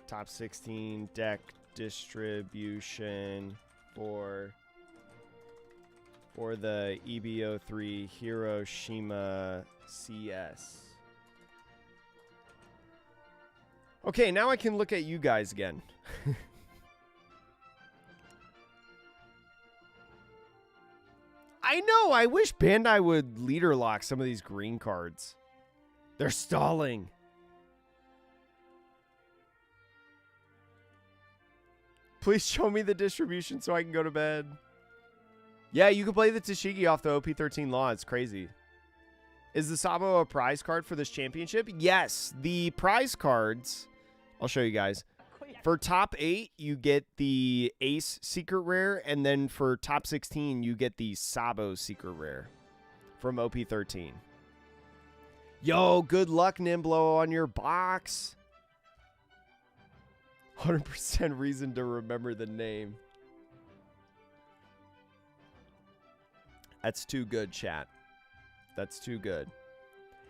Top 16 deck distribution for the EB03 Hiroshima CS. Okay, now I can look at you guys again. I know, I wish Bandai would leader lock some of these green cards. They're stalling. Please show me the distribution so I can go to bed. Yeah, you can play the Tashigi off the OP13 law. It's crazy. Is the Sabo a prize card for this championship? Yes. The prize cards, I'll show you guys. For top 8, you get the Ace Secret Rare. And then for top 16, you get the Sabo Secret Rare from OP13. Yo, good luck, Nimblo, on your box. 100% reason to remember the name. That's too good, chat. That's too good.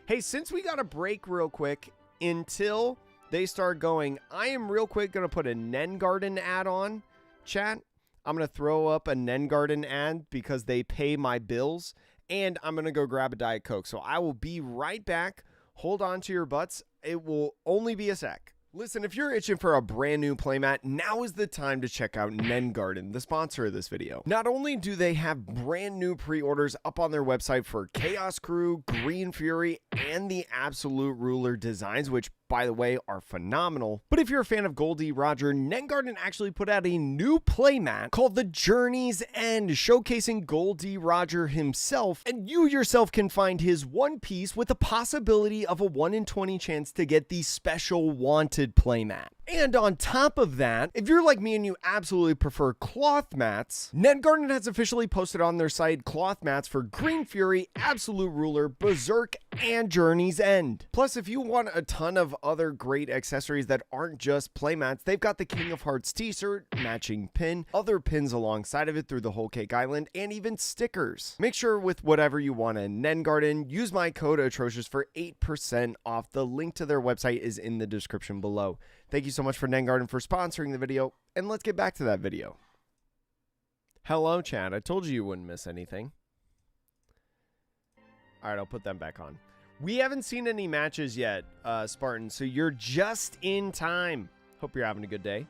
Hey, since we got a break real quick until they start going, I am real quick going to put a Nen Garden ad on, chat. I'm going to throw up a Nen Garden ad because they pay my bills, and I'm going to go grab a Diet Coke. So I will be right back. Hold on to your butts. It will only be a sec. Listen, if you're itching for a brand new playmat, now is the time to check out Nen Garden, the sponsor of this video. Not only do they have brand new pre-orders up on their website for Chaos Crew, Green Fury, and the Absolute Ruler designs, which, by the way, are phenomenal. But if you're a fan of Goldie Roger, Nen Garden actually put out a new playmat called The Journey's End, showcasing Goldie Roger himself, and you yourself can find his one piece with the possibility of a 1 in 20 chance to get the special wanted playmat. And on top of that, if you're like me and you absolutely prefer cloth mats, Nen Garden has officially posted on their site cloth mats for Green Fury, Absolute Ruler, Berserk, and Journey's End. Plus, if you want a ton of other great accessories that aren't just playmats, they've got the King of Hearts t-shirt, matching pin, other pins alongside of it through the Whole Cake Island, and even stickers. Make sure with whatever you want in Nen Garden, use my code Atrocious for 8% off. The link to their website is in the description below. Thank you so much for Nen Garden for sponsoring the video, and let's get back to that video. Hello, chat. I told you wouldn't miss anything. All right, I'll put them back on. We haven't seen any matches yet, Spartan, so you're just in time. Hope you're having a good day.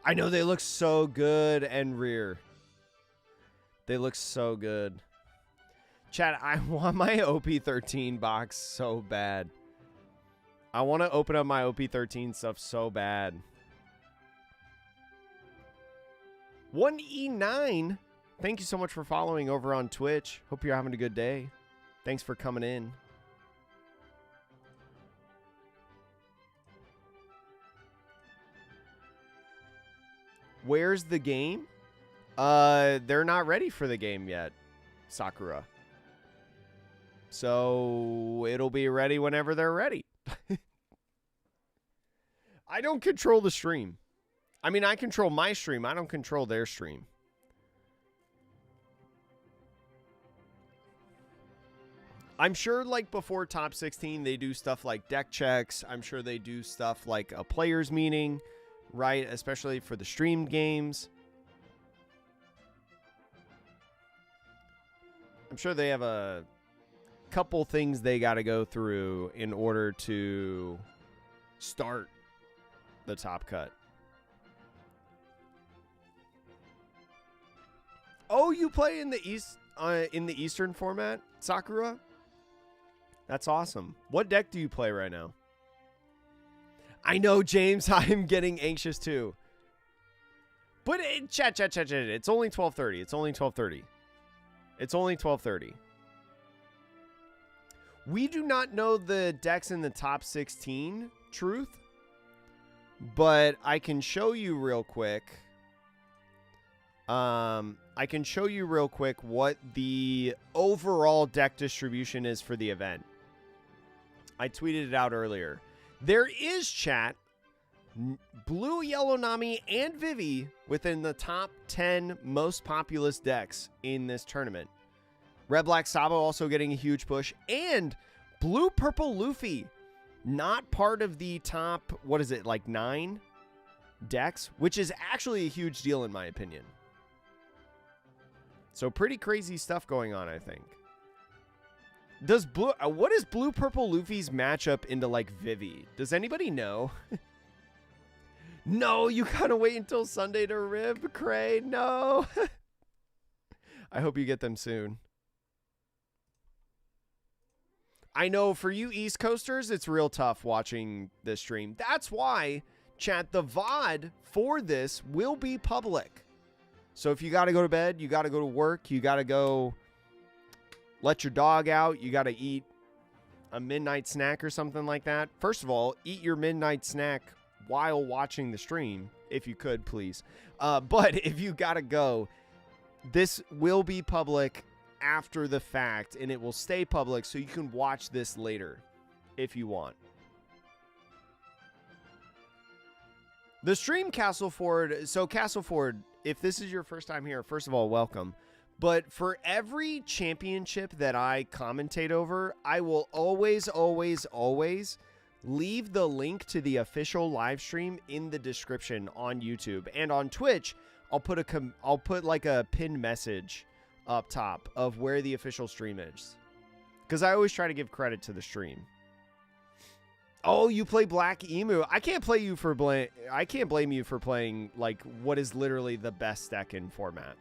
I know they look so good, and rear. They look so good. Chat, I want my OP13 box so bad. I want to open up my OP13 stuff so bad. 1E9. Thank you so much for following over on Twitch. Hope you're having a good day. Thanks for coming in. Where's the game? They're not ready for the game yet, Sakura. So it'll be ready whenever they're ready. I don't control the stream. I mean, I control my stream. I don't control their stream. I'm sure, like, before top 16, they do stuff like deck checks. I'm sure they do stuff like a players meeting, right? Especially for the streamed games. I'm sure they have a couple things they got to go through in order to start the top cut. Oh, you play in the Eastern format, Sakura? That's awesome. What deck do you play right now? I know, James. I'm getting anxious too. But chat. It's only 12:30. It's only 12:30. It's only 12:30. We do not know the decks in the top 16, truth. But I can show you real quick I can show you real quick what the overall deck distribution is for the event. I tweeted it out earlier. There is, chat, Blue, Yellow, Nami, and Vivi within the top 10 most populous decks in this tournament. Red, Black, Sabo also getting a huge push. And Blue, Purple, Luffy, not part of the top, what is it, like 9 decks? Which is actually a huge deal in my opinion. So pretty crazy stuff going on, I think. Does Blue, what is Blue, Purple, Luffy's matchup into like Vivi? Does anybody know? No, you gotta wait until Sunday to rib, Cray. No. I hope you get them soon. I know for you East Coasters, it's real tough watching this stream. That's why, chat, the VOD for this will be public. So if you gotta go to bed, you gotta go to work, you gotta go let your dog out, you gotta eat a midnight snack or something like that. First of all, eat your midnight snack while watching the stream, if you could, please. But if you gotta go, this will be public after the fact, and it will stay public so you can watch this later if you want. The stream Castleford, so Castleford, if this is your first time here, first of all, welcome. But for every championship that I commentate over, I will always, always, always leave the link to the official live stream in the description on YouTube. And on Twitch, I'll put like a pinned message up top of where the official stream is. Because I always try to give credit to the stream. Oh, you play Black Emu. I can't blame you for playing like what is literally the best deck in format.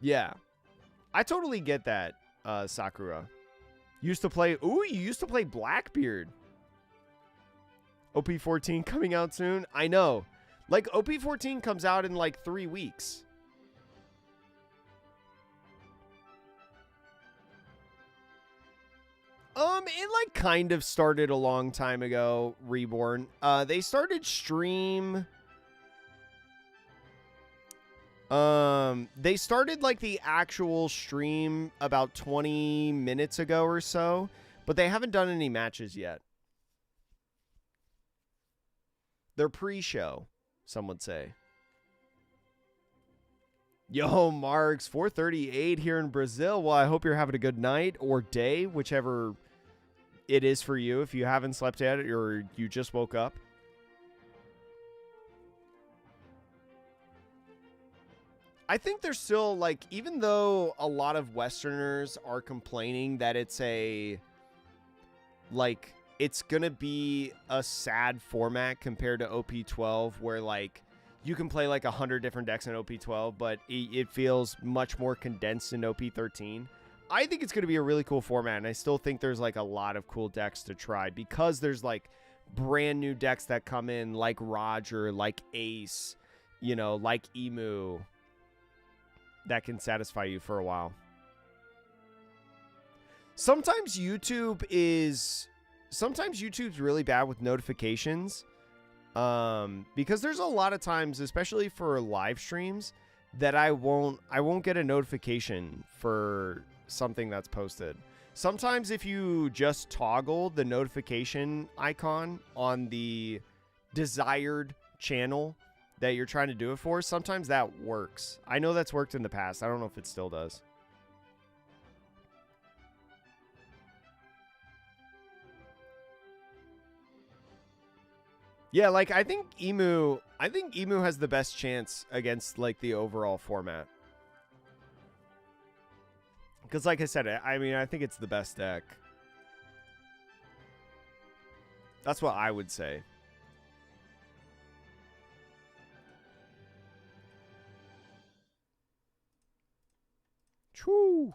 Yeah. I totally get that, Sakura. Used to play... Ooh, you used to play Blackbeard. OP14 coming out soon? I know. Like, OP14 comes out in, like, 3 weeks. It, like, kind of started a long time ago, Reborn. They started stream... They started like the actual stream about 20 minutes ago or so, but they haven't done any matches yet. They're pre-show, some would say. Yo, Marks, 4:38 here in Brazil. Well, I hope you're having a good night or day, whichever it is for you. If you haven't slept yet or you just woke up. I think there's still, like, even though a lot of Westerners are complaining that it's it's gonna be a sad format compared to OP12, where, like, you can play, like, 100 different decks in OP12, but it feels much more condensed in OP13. I think it's gonna be a really cool format, and I still think there's, like, a lot of cool decks to try, because there's, like, brand new decks that come in, like Roger, like Ace, you know, like Emu, that can satisfy you for a while. Sometimes YouTube's really bad with notifications, because there's a lot of times, especially for live streams, that I won't get a notification for something that's posted. Sometimes if you just toggle the notification icon on the desired channel that you're trying to do it for, sometimes that works. I know that's worked in the past. I don't know if it still does. Yeah, like, I think Emu has the best chance against, like, the overall format. Because, like I said, I mean, I think it's the best deck. That's what I would say. Choo.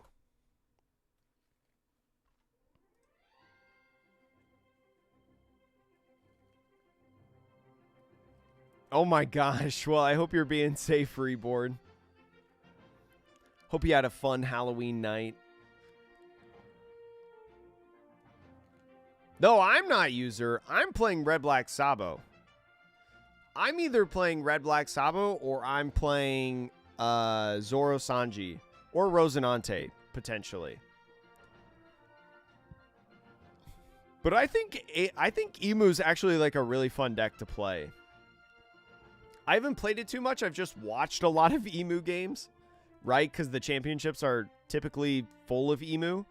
Oh my gosh. Well, I hope you're being safe, Reborn. Hope you had a fun Halloween night. No, I'm not user. I'm playing Red Black Sabo. I'm either playing Red Black Sabo or I'm playing Zoro Sanji or Rosinante, potentially. But I think Emu's actually like a really fun deck to play. I haven't played it too much. I've just watched a lot of Emu games, right? Because the championships are typically full of Emu.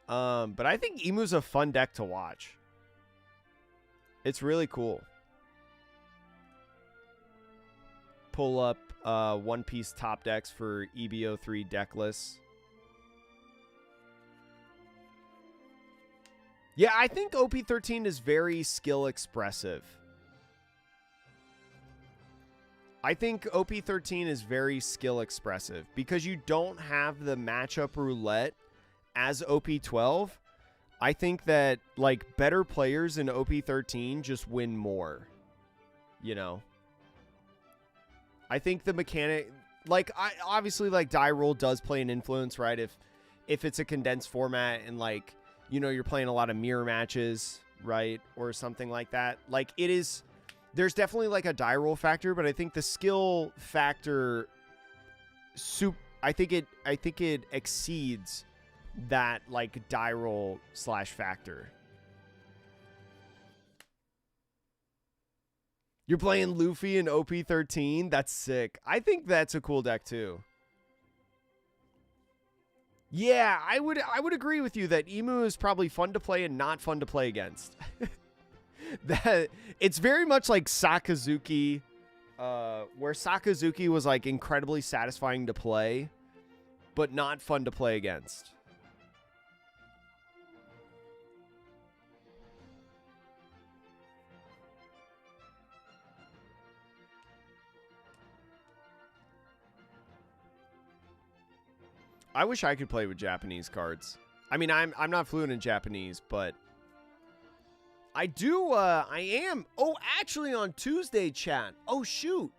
But I think Emu's a fun deck to watch. It's really cool. Pull up One Piece top decks for EB03 deck lists. Yeah, I think OP13 is very skill expressive. I think OP13 is very skill expressive because you don't have the matchup roulette as OP12. I think that like better players in OP13 just win more. You know? I think the mechanic, like, obviously, like, die roll does play an influence, right? If it's a condensed format and, like, you know, you're playing a lot of mirror matches, right? Or something like that. Like, it is, there's definitely, like, a die roll factor, but I think the skill factor, I think it exceeds that, like, die roll / factor. You're playing Luffy in OP13? That's sick. I think that's a cool deck too. Yeah, I would agree with you that Emu is probably fun to play and not fun to play against. That it's very much like Sakazuki, where Sakazuki was like incredibly satisfying to play, but not fun to play against. I wish I could play with Japanese cards. I mean, I'm not fluent in Japanese, but I do. I am. Oh, actually, on Tuesday, chat. Oh, shoot.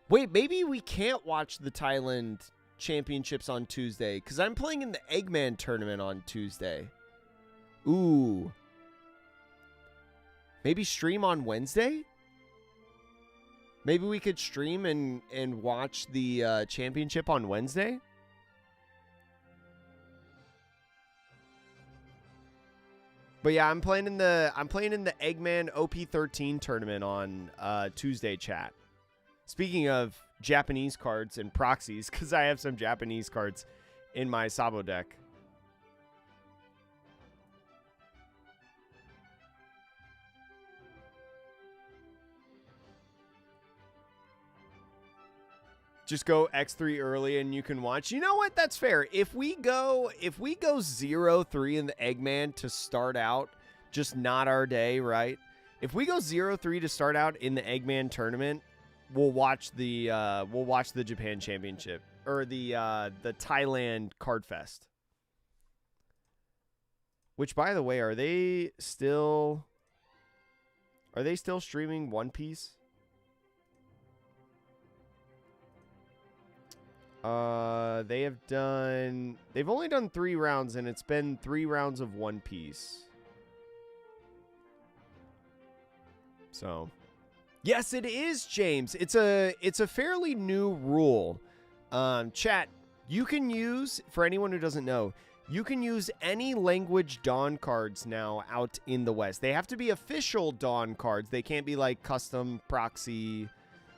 Wait, maybe we can't watch the Thailand championships on Tuesday because I'm playing in the Eggman tournament on Tuesday. Ooh. Maybe stream on Wednesday? Maybe we could stream and watch the championship on Wednesday? But yeah, I'm playing in the Eggman OP13 tournament on Tuesday, chat. Speaking of Japanese cards and proxies, because I have some Japanese cards in my Sabo deck. Just go X3 early and you can watch. You know what? That's fair. If we go 0-3 in the Eggman to start out, just not our day, right? If we go 0-3 to start out in the Eggman tournament, we'll watch the Japan Championship or the Thailand Card Fest. Which, by the way, are they still streaming One Piece? They've only done 3 rounds, and it's been 3 rounds of One Piece. So, yes, it is, James. It's a fairly new rule. Chat, you can use, for anyone who doesn't know, you can use any language Dawn cards now out in the West. They have to be official Dawn cards. They can't be like custom proxy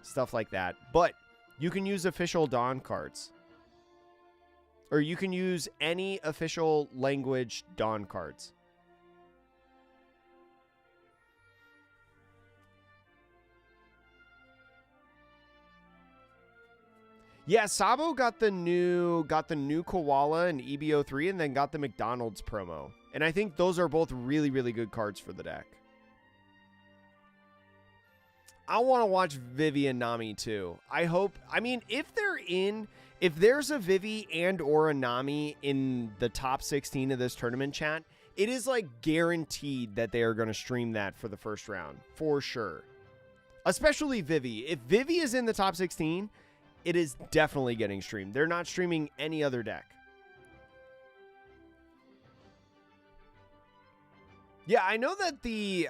stuff like that. But you can use official Dawn cards. Or you can use any official language Dawn cards. Yeah, Sabo got the new Koala and EB03 and then got the McDonald's promo. And I think those are both really, really good cards for the deck. I want to watch Vivi and Nami too. If there's a Vivi and or a Nami in the top 16 of this tournament, chat, it is like guaranteed that they are going to stream that for the first round. For sure. Especially Vivi. If Vivi is in the top 16, it is definitely getting streamed. They're not streaming any other deck. Yeah, I know that the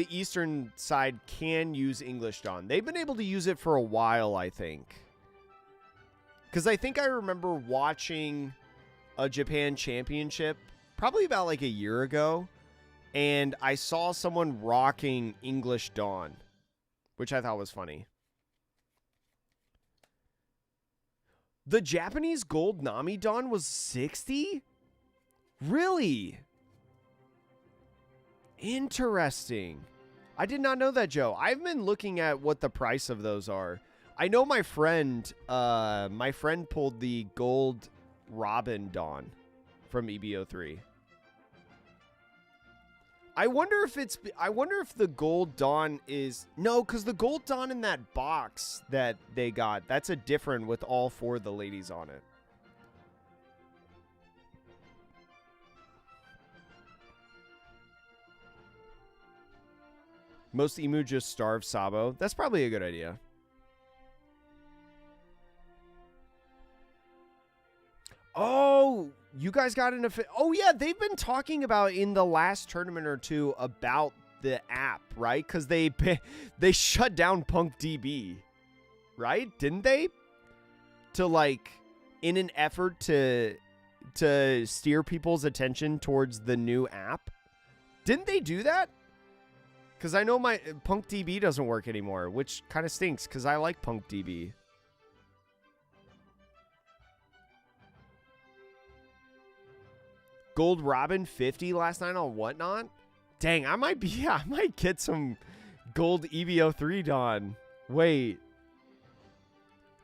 Eastern side can use English Dawn. They've been able to use it for a while, I think. Because I think I remember watching a Japan Championship probably about like a year ago, and I saw someone rocking English Dawn, which I thought was funny. The Japanese Gold Nami Dawn was 60? Really? Interesting. I did not know that, Joe. I've been looking at what the price of those are. I know my friend pulled the Gold Robin Dawn from EB03. I wonder if the Gold Dawn is... No, because the Gold Dawn in that box that they got, that's a different with all 4 of the ladies on it. Most emu just starve Sabo. That's probably a good idea. Oh, you guys got an... Oh, yeah, they've been talking about in the last tournament or two about the app, right? Because they shut down Punk DB, right? Didn't they? To, like, in an effort to steer people's attention towards the new app. Didn't they do that? Because I know my Punk DB doesn't work anymore, which kind of stinks because I like Punk DB. Gold Robin 50 last night on Whatnot? Dang, I might get some Gold EB03 Dawn. Wait.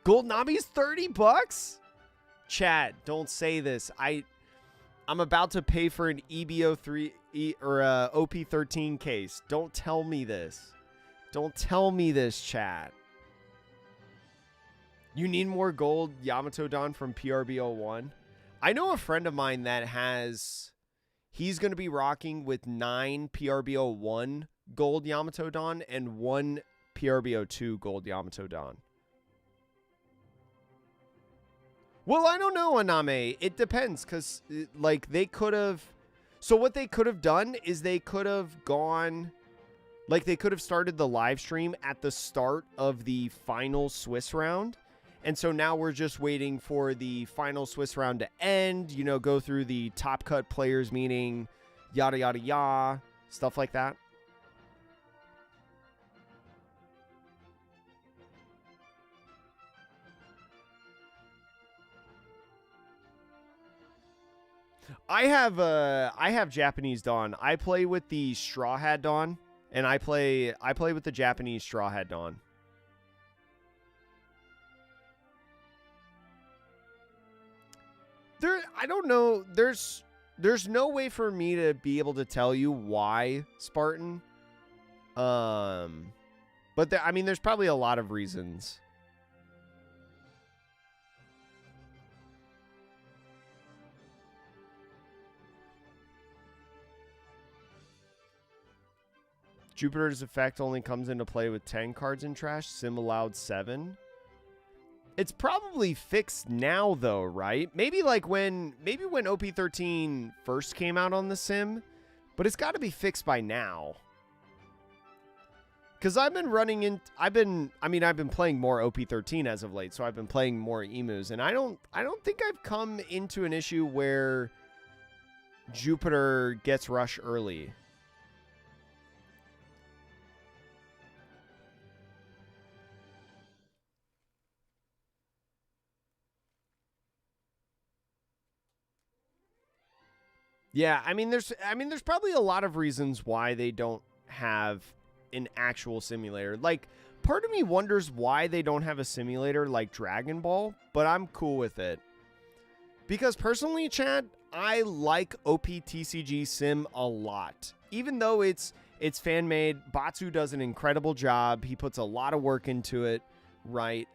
Gold Nami's $30? Chat, don't say this. I'm about to pay for an EB03 or a OP13 case. Don't tell me this. Don't tell me this, chat. You need more gold Yamato Dawn from PRB01? I know a friend of mine that he's going to be rocking with 9 PRB01 gold Yamato Dawn and 1 PRB02 gold Yamato Dawn. Well, I don't know, Aname. It depends, because, like, they could have... So what they could have done is they could have gone... Like, they could have started the live stream at the start of the final Swiss round. And so now we're just waiting for the final Swiss round to end, you know, go through the top cut players meeting, yada, yada, yada, stuff like that. I have Japanese Dawn. I play with the Straw Hat Dawn, and I play with the Japanese Straw Hat Dawn. I don't know. There's no way for me to be able to tell you why, Spartan. But I mean, there's probably a lot of reasons. Jupiter's effect only comes into play with 10 cards in trash. Sim allowed 7. It's probably fixed now, though, right? Maybe when OP13 first came out on the sim, but it's got to be fixed by now. Because I've been playing more OP13 as of late, so I've been playing more emus, and I don't think I've come into an issue where Jupiter gets rush early. Yeah, I mean there's probably a lot of reasons why they don't have an actual simulator. Like, part of me wonders why they don't have a simulator like Dragon Ball, but I'm cool with it. Because personally, Chad, I like OPTCG Sim a lot. Even though it's fan-made, Batsu does an incredible job. He puts a lot of work into it, right?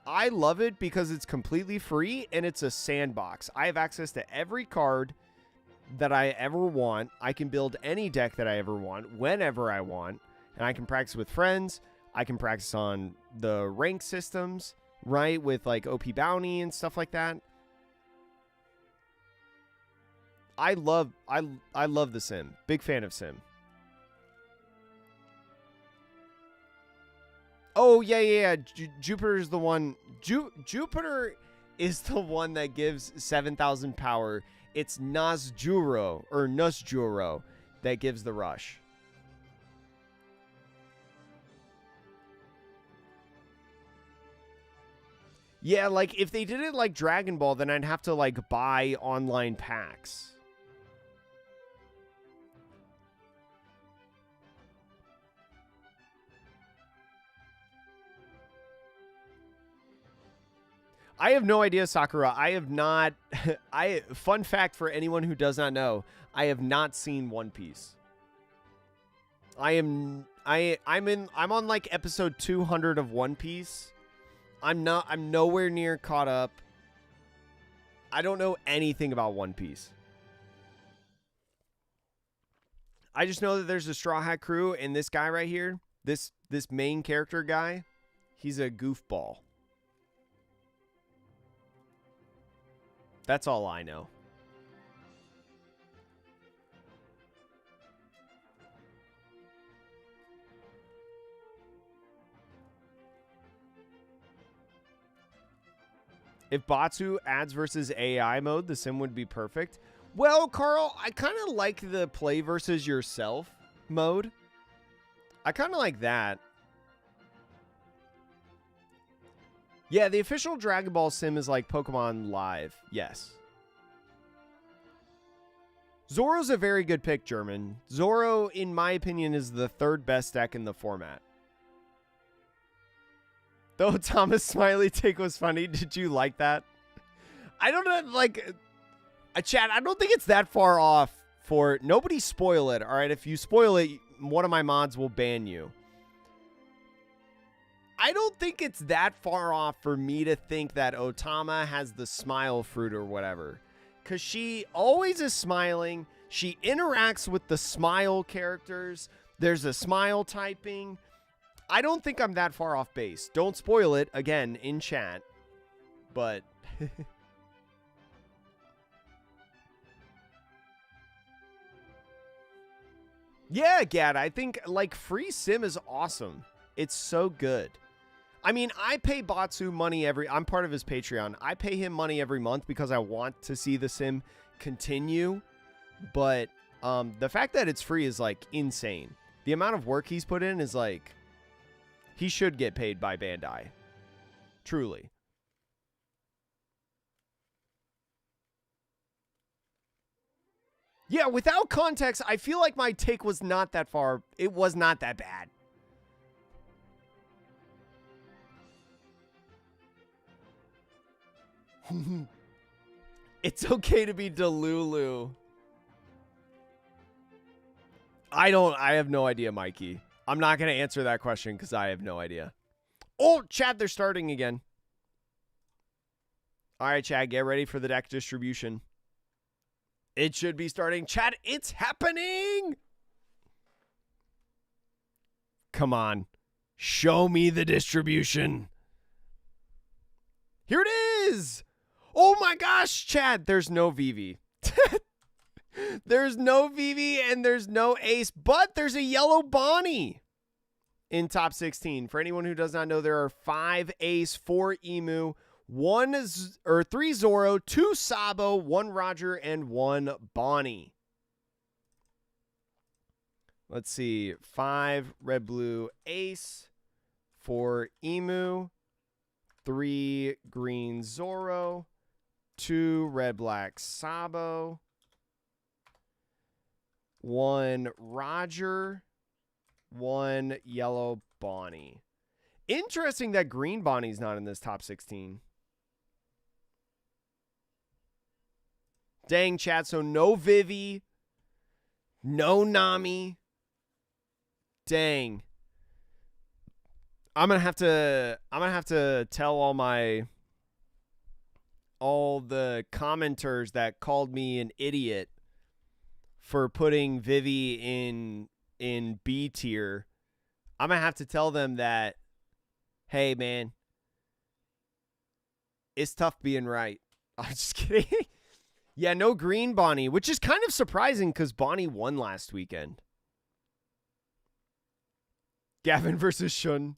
I love it because it's completely free and it's a sandbox. I have access to every card that I ever want. I can build any deck that I ever want, whenever I want, and I can practice with friends. I can practice on the rank systems, right, with like OP Bounty and stuff like that. I love the Sim. Big fan of Sim. Oh yeah. Jupiter's the one. Jupiter is the one that gives 7,000 power. It's Nusjuro that gives the rush. Yeah, like if they did it like Dragon Ball, then I'd have to like buy online packs. I have no idea, Sakura. I have not. Fun fact for anyone who does not know, I have not seen One Piece. I'm on like episode 200 of One Piece. I'm nowhere near caught up. I don't know anything about One Piece. I just know that there's a Straw Hat crew, and this guy right here, this main character guy, he's a goofball. That's all I know. If Batsu adds versus AI mode, the sim would be perfect. Well, Carl, I kind of like the play versus yourself mode. I kind of like that. Yeah, the official Dragon Ball sim is like Pokemon Live. Yes. Zoro's a very good pick, German. Zoro, in my opinion, is the third best deck in the format. Though Thomas Smiley take was funny. Did you like that? I don't know, like... chat, I don't think it's that far off for... Nobody spoil it, alright? If you spoil it, one of my mods will ban you. I don't think it's that far off for me to think that Otama has the smile fruit or whatever. Because she always is smiling. She interacts with the smile characters. There's a smile typing. I don't think I'm that far off base. Don't spoil it, again, in chat. But... yeah, Gad, I think, like, free sim is awesome. It's so good. I mean, I pay Batsu money I'm part of his Patreon. I pay him money every month because I want to see the sim continue. But the fact that it's free is, like, insane. The amount of work he's put in is, like... He should get paid by Bandai. Truly. Yeah, without context, I feel like my take was not that far. It was not that bad. It's okay to be Delulu. I have no idea, Mikey. I'm not going to answer that question because I have no idea. Oh, Chad, they're starting again. All right, Chad, get ready for the deck distribution. It should be starting. Chad, it's happening. Come on. Show me the distribution. Here it is. Oh my gosh, Chad, there's no Vivi. There's no Vivi and there's no Ace, but there's a yellow Bonnie in top 16. For anyone who does not know, there are 5 Ace, 4 Emu, 3 Zoro, 2 Sabo, 1 Roger, and 1 Bonnie. Let's see. 5 Red Blue Ace, 4 Emu, 3 Green Zoro, 2 Red Black Sabo, 1 Roger, 1 Yellow Bonnie. Interesting that Green Bonnie's not in this top 16. Dang, chat. So no Vivi, no Nami. Dang. I'm gonna have to tell all the commenters that called me an idiot for putting Vivi in B tier. I'm gonna have to tell them that, hey man, it's tough being right. I'm just kidding. Yeah, no green Bonnie, which is kind of surprising because Bonnie won last weekend. Gavin versus Shun.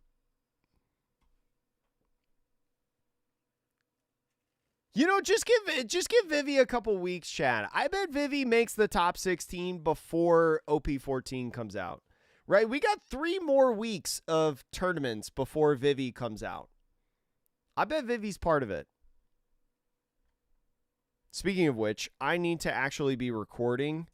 You know, just give Vivi a couple weeks, Chad. I bet Vivi makes the top 16 before OP14 comes out. Right? We got 3 more weeks of tournaments before Vivi comes out. I bet Vivi's part of it. Speaking of which, I need to actually be recording.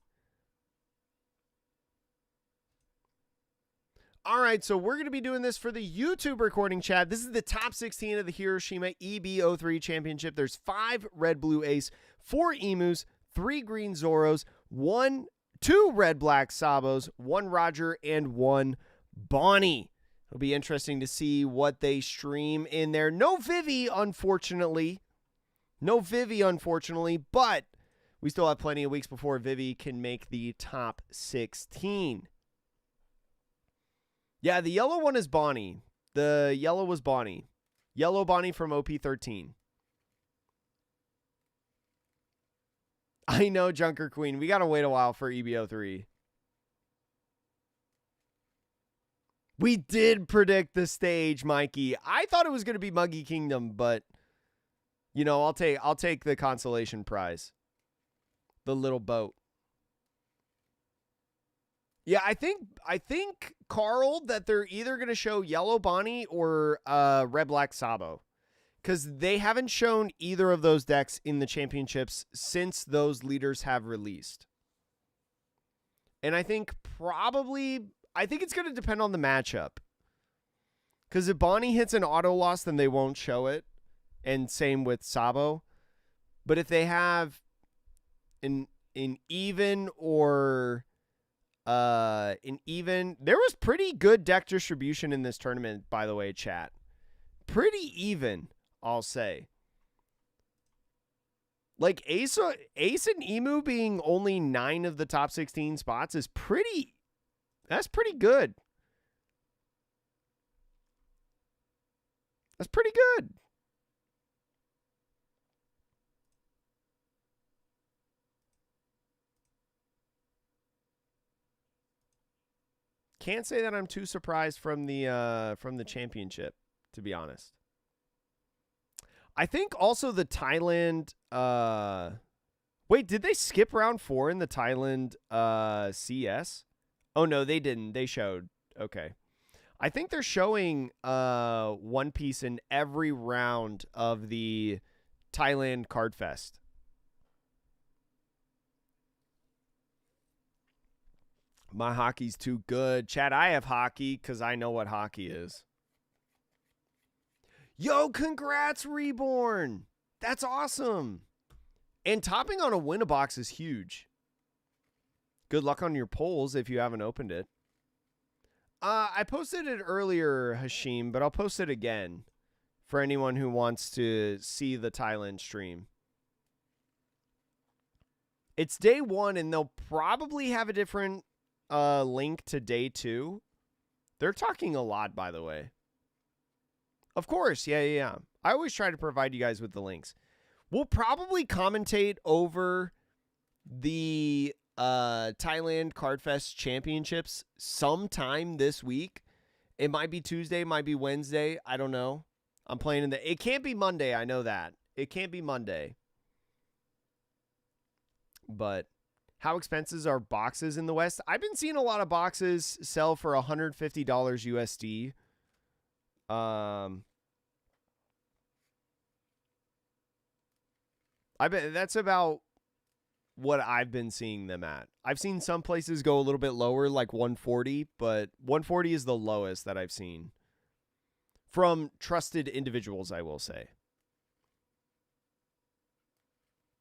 All right, so we're going to be doing this for the YouTube recording, Chad. This is the top 16 of the Hiroshima EB03 Championship. There's 5 red, blue ace, 4 emus, 3 green Zoros, 2 red, black Sabos, 1 Roger, and 1 Bonnie. It'll be interesting to see what they stream in there. No Vivi, unfortunately. No Vivi, unfortunately, but we still have plenty of weeks before Vivi can make the top 16. Yeah, the yellow one is Bonnie. The yellow was Bonnie. Yellow Bonnie from OP13. I know, Junker Queen. We got to wait a while for EB03. We did predict the stage, Mikey. I thought it was going to be Muggy Kingdom, but you know, I'll take the consolation prize. The little boat. Yeah, I think Carl, that they're either going to show Yellow Bonnie or Red Black Sabo, because they haven't shown either of those decks in the championships since those leaders have released. And I think it's going to depend on the matchup, because if Bonnie hits an auto loss, then they won't show it, and same with Sabo. But if they have an even or there was pretty good deck distribution in this tournament, by the way, chat. Pretty even, I'll say. Like Ace and Emu being only 9 of the top 16 spots is that's pretty good. That's pretty good. Can't say that I'm too surprised from the championship, to be honest. I think also the Thailand wait, did they skip round 4 in the Thailand CS? Oh no, they didn't. They showed. Okay. I think they're showing One Piece in every round of the Thailand Card Fest. My hockey's too good. Chad, I have hockey because I know what hockey is. Yo, congrats, Reborn. That's awesome. And topping on a win-a-box is huge. Good luck on your polls if you haven't opened it. I posted it earlier, Hashim, but I'll post it again for anyone who wants to see the Thailand stream. It's day 1, and they'll probably have a different link to day 2. They're talking a lot, by the way. Of course, yeah. I always try to provide you guys with the links. We'll probably commentate over the Thailand Cardfest Championships sometime this week. It might be Tuesday, might be Wednesday. I don't know. I'm playing in the... It can't be Monday, I know that. It can't be Monday. But how expensive are boxes in the West? I've been seeing a lot of boxes sell for $150 USD. I bet that's about what I've been seeing them at. I've seen some places go a little bit lower, like 140, but 140 is the lowest that I've seen from trusted individuals, I will say.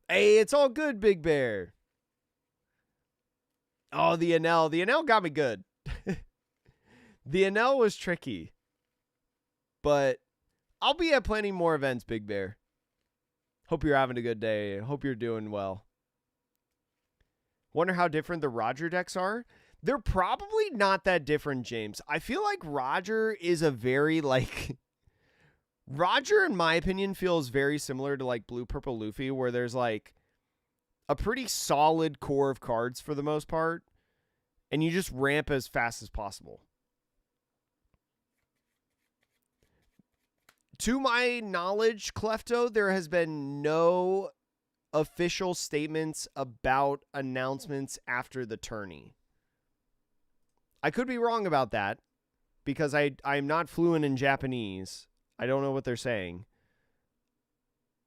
Hey, it's all good, Big Bear. Oh, the Enel. The Enel got me good. The Enel was tricky. But I'll be at plenty more events, Big Bear. Hope you're having a good day. Hope you're doing well. Wonder how different the Roger decks are? They're probably not that different, James. I feel like Roger is a very, like... Roger, in my opinion, feels very similar to, like, Blue Purple Luffy, where there's, like, a pretty solid core of cards for the most part, and you just ramp as fast as possible. To my knowledge, Clefto, there has been no official statements about announcements after the tourney. I could be wrong about that because I'm not fluent in Japanese. I don't know what they're saying.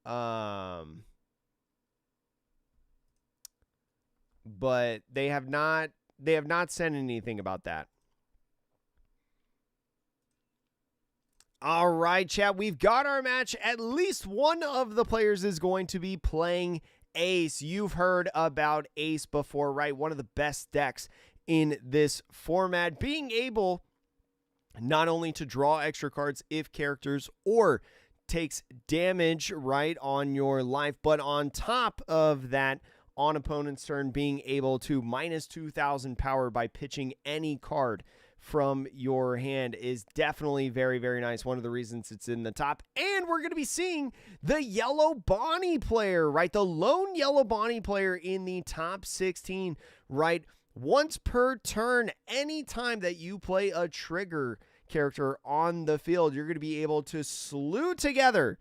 But they have not said anything about that. All right, chat, we've got our match. At least one of the players is going to be playing Ace. You've heard about Ace before, right? One of the best decks in this format, being able not only to draw extra cards if characters or takes damage, right, on your life, but on top of that, on opponent's turn, being able to minus 2,000 power by pitching any card from your hand is definitely very, very nice. One of the reasons it's in the top. And we're going to be seeing the yellow Bonnie player, right? The lone yellow Bonnie player in the top 16, right? Once per turn, anytime that you play a trigger character on the field, you're going to be able to slew together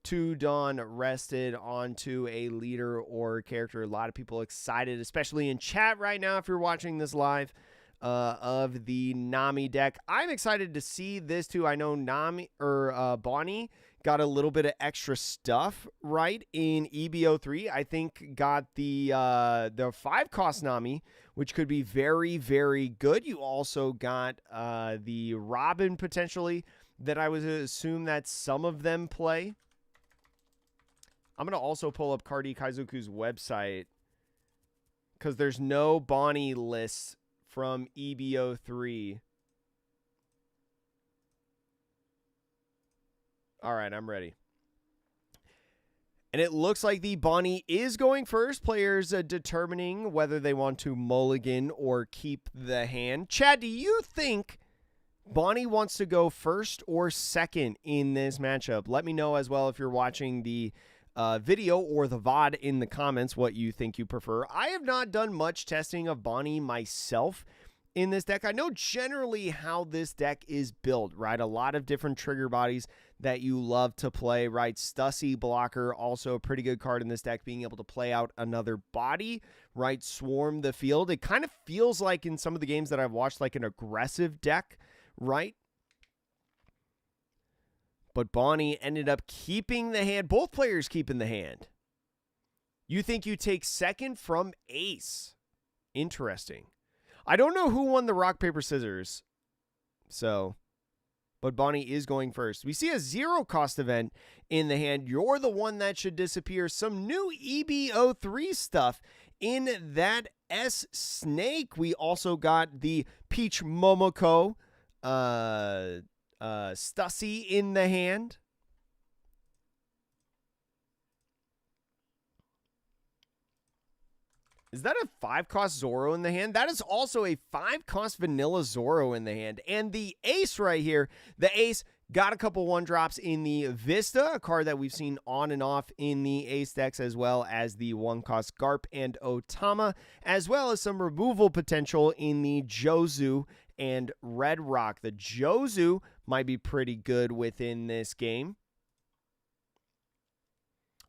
2 Dawn rested onto a leader or character. A lot of people excited, especially in chat right now if you're watching this live, of the Nami deck. I'm excited to see this too. I know Bonnie got a little bit of extra stuff, right, in EB03. I think got the 5-cost Nami, which could be very, very good. You also got the Robin potentially that I would assume that some of them play. I'm going to also pull up Cardi Kaizoku's website because there's no Bonnie lists from EB03. All right, I'm ready. And it looks like the Bonnie is going first. Players determining whether they want to mulligan or keep the hand. Chad, do you think Bonnie wants to go first or second in this matchup? Let me know as well if you're watching the video or the VOD in the comments what you think you prefer. I have not done much testing of Bonnie myself in this deck. I know generally how this deck is built, right? A lot of different trigger bodies that you love to play, right? Stussy blocker, also a pretty good card in this deck, being able to play out another body, right? Swarm the field. It kind of feels like in some of the games that I've watched like an aggressive deck, right? But Bonnie ended up keeping the hand. Both players keeping the hand. You think you take second from Ace. Interesting. I don't know who won the rock, paper, scissors. But Bonnie is going first. We see a 0-cost event in the hand. You're the one that should disappear. Some new EB03 stuff in that S Snake. We also got the Peach Momoko Stussy in the hand. Is that a 5-cost Zoro in the hand? That is also a 5-cost vanilla Zoro in the hand. And the Ace right here, the Ace got a couple 1-drops in the Vista, a card that we've seen on and off in the Ace decks, as well as the 1-cost Garp and Otama, as well as some removal potential in the Jozu and Red Rock. The Jozu might be pretty good within this game.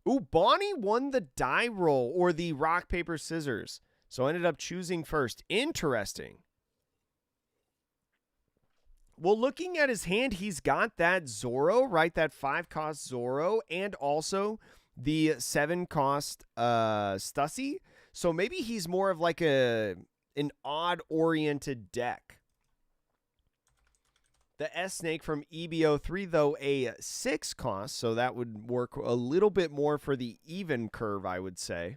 Ooh, Bonnie won the die roll, or the rock, paper, scissors. So ended up choosing first. Interesting. Well, looking at his hand, he's got that Zoro, right? That 5-cost Zoro, and also the 7-cost Stussy. So maybe he's more of like an odd-oriented deck. The S Snake from EB03, though, a 6-cost, so that would work a little bit more for the even curve, I would say.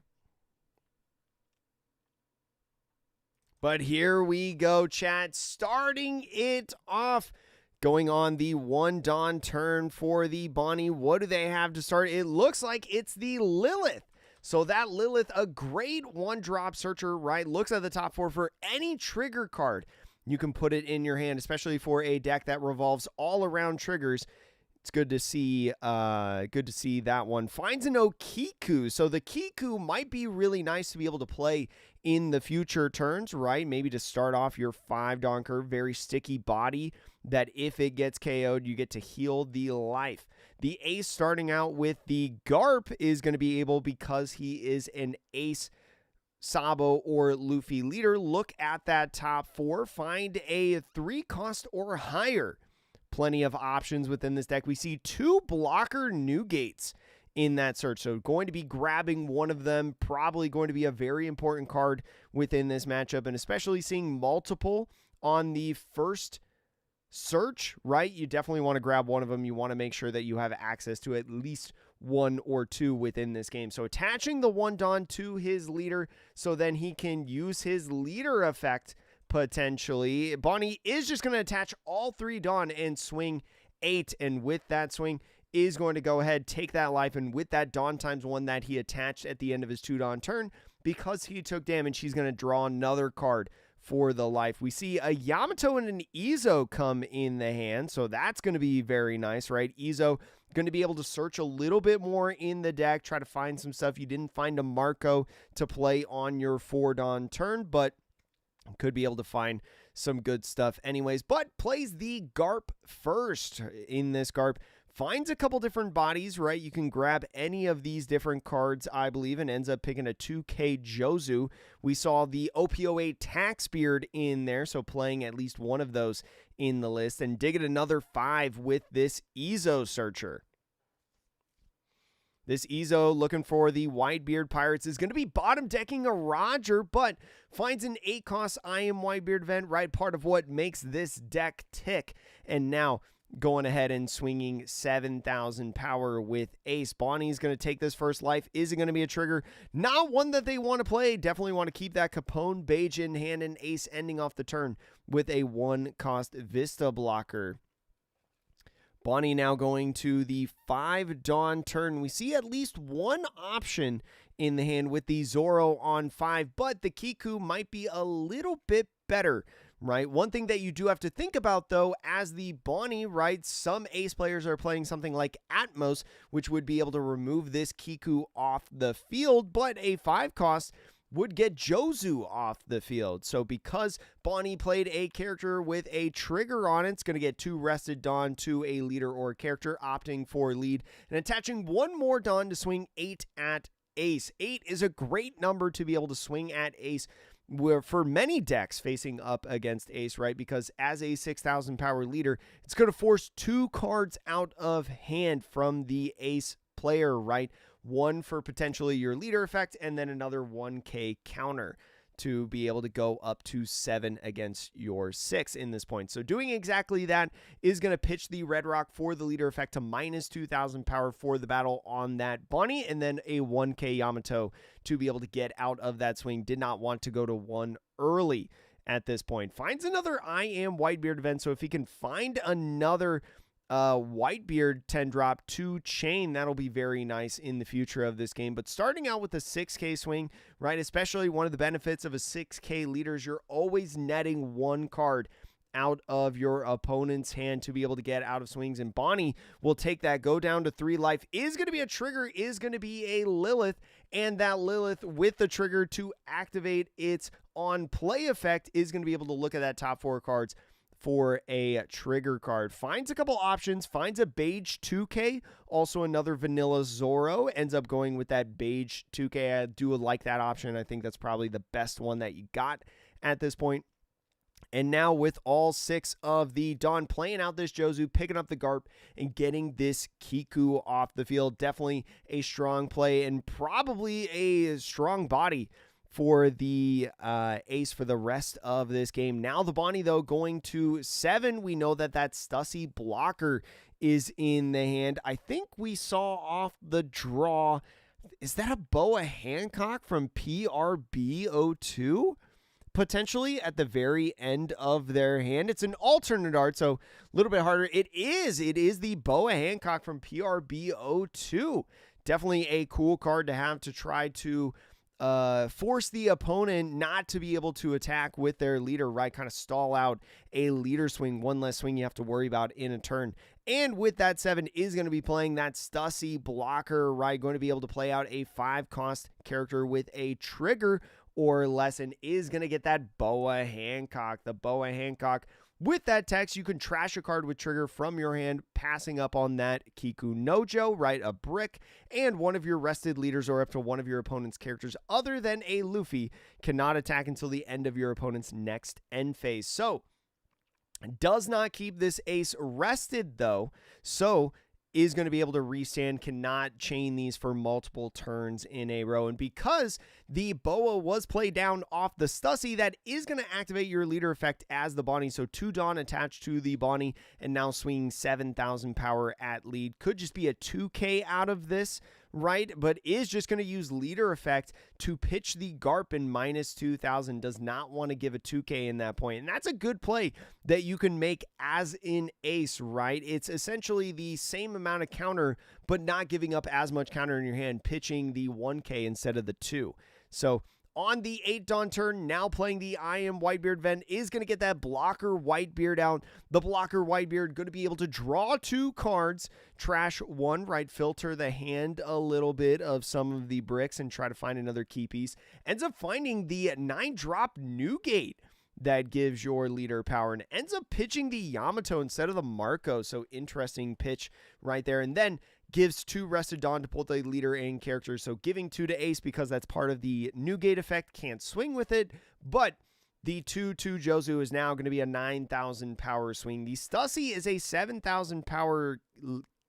But here we go, chat, starting it off, going on the 1 Dawn turn for the Bonnie. What do they have to start? It looks like it's the Lilith. So that Lilith, a great 1-drop searcher, right? Looks at the top 4 for any trigger card. You can put it in your hand, especially for a deck that revolves all around triggers. It's good to see that one. Finds an Okiku. So the Kiku might be really nice to be able to play in the future turns, right? Maybe to start off your 5 Dawn curve, very sticky body that if it gets KO'd, you get to heal the life. The ace starting out with the Garp is going to be able, because he is an ace Sabo or Luffy leader, look at that top 4, find a 3 cost or higher. Plenty of options within this deck. We see 2 blocker Newgates in that search, so going to be grabbing one of them, probably going to be a very important card within this matchup, and especially seeing multiple on the first search, right? You definitely want to grab one of them. You want to make sure that you have access to at least 1 or 2 within this game. So attaching the 1 Dawn to his leader so then he can use his leader effect potentially. Bonnie is just going to attach all 3 Dawn and swing 8, and with that swing is going to go ahead, take that life, and with that Dawn times 1 that he attached at the end of his 2 Dawn turn, because he took damage, he's going to draw another card for the life. We see a Yamato and an Izo come in the hand, so that's going to be very nice, right? Izo going to be able to search a little bit more in the deck, try to find some stuff. You didn't find a Marco to play on your 4 Dawn turn, but could be able to find some good stuff anyways. But plays the Garp first. In this Garp, finds a couple different bodies, right? You can grab any of these different cards, I believe, and ends up picking a 2K Jozu. We saw the OPO8 Taxbeard in there, so playing at least one of those in the list, and digging another 5 with this Izo Searcher. This Izo, looking for the Whitebeard Pirates, is going to be bottom decking a Roger, but finds an 8 cost I Am Whitebeard event, right? Part of what makes this deck tick. And now going ahead and swinging 7,000 power with Ace. Bonnie's going to take this first life. Is it going to be a trigger? Not one that they want to play. Definitely want to keep that Capone Beige in hand, and Ace ending off the turn with a 1 cost Vista blocker. Bonnie now going to the 5 Dawn turn. We see at least one option in the hand with the Zoro on 5, but the Kiku might be a little bit better, right? One thing that you do have to think about, though, as the Bonnie, right, some ace players are playing something like Atmos, which would be able to remove this Kiku off the field, but a 5 cost would get Jozu off the field. So because Bonnie played a character with a trigger on it, it's going to get 2 rested Dawn to a leader or character, opting for lead, and attaching 1 more Dawn to swing 8 at Ace. 8 is a great number to be able to swing at Ace for many decks facing up against Ace, right? Because as a 6,000 power leader, it's going to force 2 cards out of hand from the Ace player, right? 1 for potentially your leader effect, and then another 1K counter to be able to go up to 7 against your 6 in this point. So doing exactly that is going to pitch the Red Rock for the leader effect to minus 2,000 power for the battle on that Bonnie, and then a 1K Yamato to be able to get out of that swing. Did not want to go to 1 early at this point. Finds another I Am Whitebeard event, so if he can find another Whitebeard 10 drop to chain, that'll be very nice in the future of this game. But starting out with a 6K swing, right, especially one of the benefits of a 6K leader is you're always netting 1 card out of your opponent's hand to be able to get out of swings, and Bonnie will take that, go down to 3 life. Is going to be a trigger, is going to be a Lilith, and that Lilith with the trigger to activate its on play effect is going to be able to look at that top 4 cards for a trigger card. Finds a couple options, finds a Beige 2K, also another vanilla Zoro, ends up going with that Beige 2K. I do like that option. I think that's probably the best one that you got at this point. And now with all 6 of the Dawn, playing out this Jozu, picking up the Garp, and getting this Kiku off the field. Definitely a strong play, and probably a strong body for the Ace for the rest of this game. Now the Bonnie, though, going to 7. We know that that Stussy blocker is in the hand. I think we saw off the draw. Is that a Boa Hancock from PRB02? Potentially at the very end of their hand. It's an alternate art, so a little bit harder. It is the Boa Hancock from PRB02. Definitely a cool card to have to try to force the opponent not to be able to attack with their leader, right? Kind of stall out a leader swing, one less swing you have to worry about in a turn. And with that 7 is going to be playing that Stussy blocker, right? Going to be able to play out a 5-cost character with a trigger or less, and is going to get that Boa Hancock. The Boa Hancock, with that text, you can trash a card with trigger from your hand, passing up on that Kiku Nojo, right? A brick, and one of your rested leaders or up to one of your opponent's characters other than a Luffy cannot attack until the end of your opponent's next end phase. So, does not keep this ace rested though, so is going to be able to restand, cannot chain these for multiple turns in a row. And because the Boa was played down off the Stussy, that is going to activate your leader effect as the Bonnie. So 2 Dawn attached to the Bonnie and now swinging 7,000 power at lead. Could just be a 2K out of this, right? But is just going to use leader effect to pitch the Garp in minus 2,000. Does not want to give a 2K in that point. And that's a good play that you can make as an ace, right? It's essentially the same amount of counter, but not giving up as much counter in your hand, pitching the 1K instead of the 2. So on the 8 Dawn turn, now playing the I Am Whitebeard Ven, is going to get that blocker Whitebeard out. The blocker Whitebeard going to be able to draw 2 cards, trash 1, right? Filter the hand a little bit of some of the bricks and try to find another key piece. Ends up finding the 9-drop Newgate that gives your leader power and ends up pitching the Yamato instead of the Marco. So interesting pitch right there. And then gives 2 Rested Dawn to pull the leader and character. So giving 2 to Ace because that's part of the Newgate effect. Can't swing with it, but the 2/2 Jozu is now going to be a 9,000 power swing. The Stussy is a 7,000 power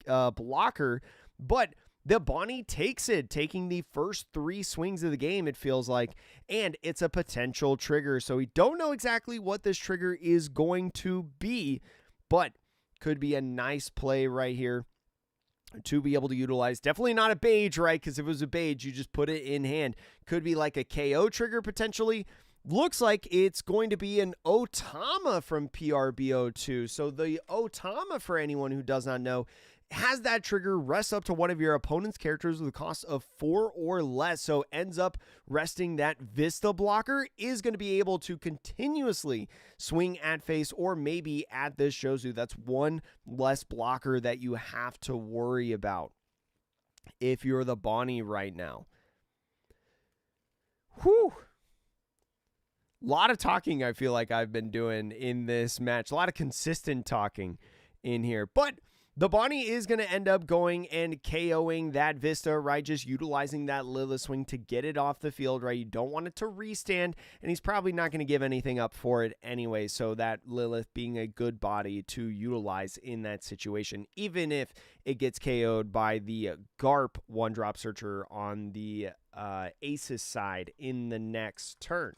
blocker, but the Bonnie takes it, taking the first 3 swings of the game, it feels like, and it's a potential trigger. So we don't know exactly what this trigger is going to be, but could be a nice play right here to be able to utilize. Definitely not a Beige, right? Because if it was a Beige, you just put it in hand. Could be like a KO trigger potentially. Looks like it's going to be an Otama from PRBO2. So the Otama, for anyone who does not know, has that trigger, rests up to one of your opponent's characters with a cost of 4 or less. So ends up resting that Vista blocker, is going to be able to continuously swing at face or maybe at this Jozu. That's 1 less blocker that you have to worry about if you're the Bonnie right now. Whew. A lot of talking I feel like I've been doing in this match. A lot of consistent talking in here. But the Bonnie is going to end up going and KOing that Vista, right? Just utilizing that Lilith swing to get it off the field, right? You don't want it to restand, and he's probably not going to give anything up for it anyway, so that Lilith being a good body to utilize in that situation, even if it gets KO'd by the Garp 1-drop searcher on the Aces side in the next turn.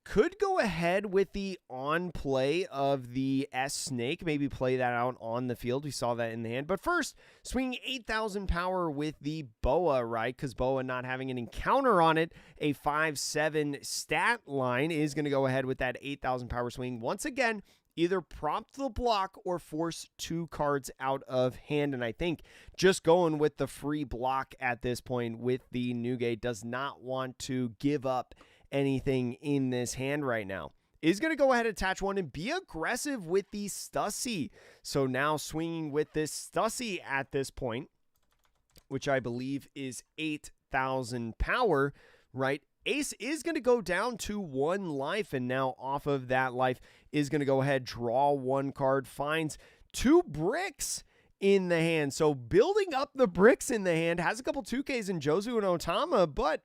Could go ahead with the on play of the S Snake, maybe play that out on the field. We saw that in the hand. But first, swinging 8,000 power with the Boa, right? Because Boa not having an encounter on it, a 5/7 stat line is going to go ahead with that 8,000 power swing. Once again, either prompt the block or force 2 cards out of hand. And I think just going with the free block at this point with the Newgate, does not want to give up anything in this hand right now. Is going to go ahead and attach 1 and be aggressive with the Stussy. So now swinging with this Stussy at this point, which I believe is 8,000 power, right? Ace is going to go down to 1 life, and now off of that life is going to go ahead, draw 1 card, finds 2 bricks in the hand. So building up the bricks in the hand, has a couple 2Ks in Jozu and Otama, but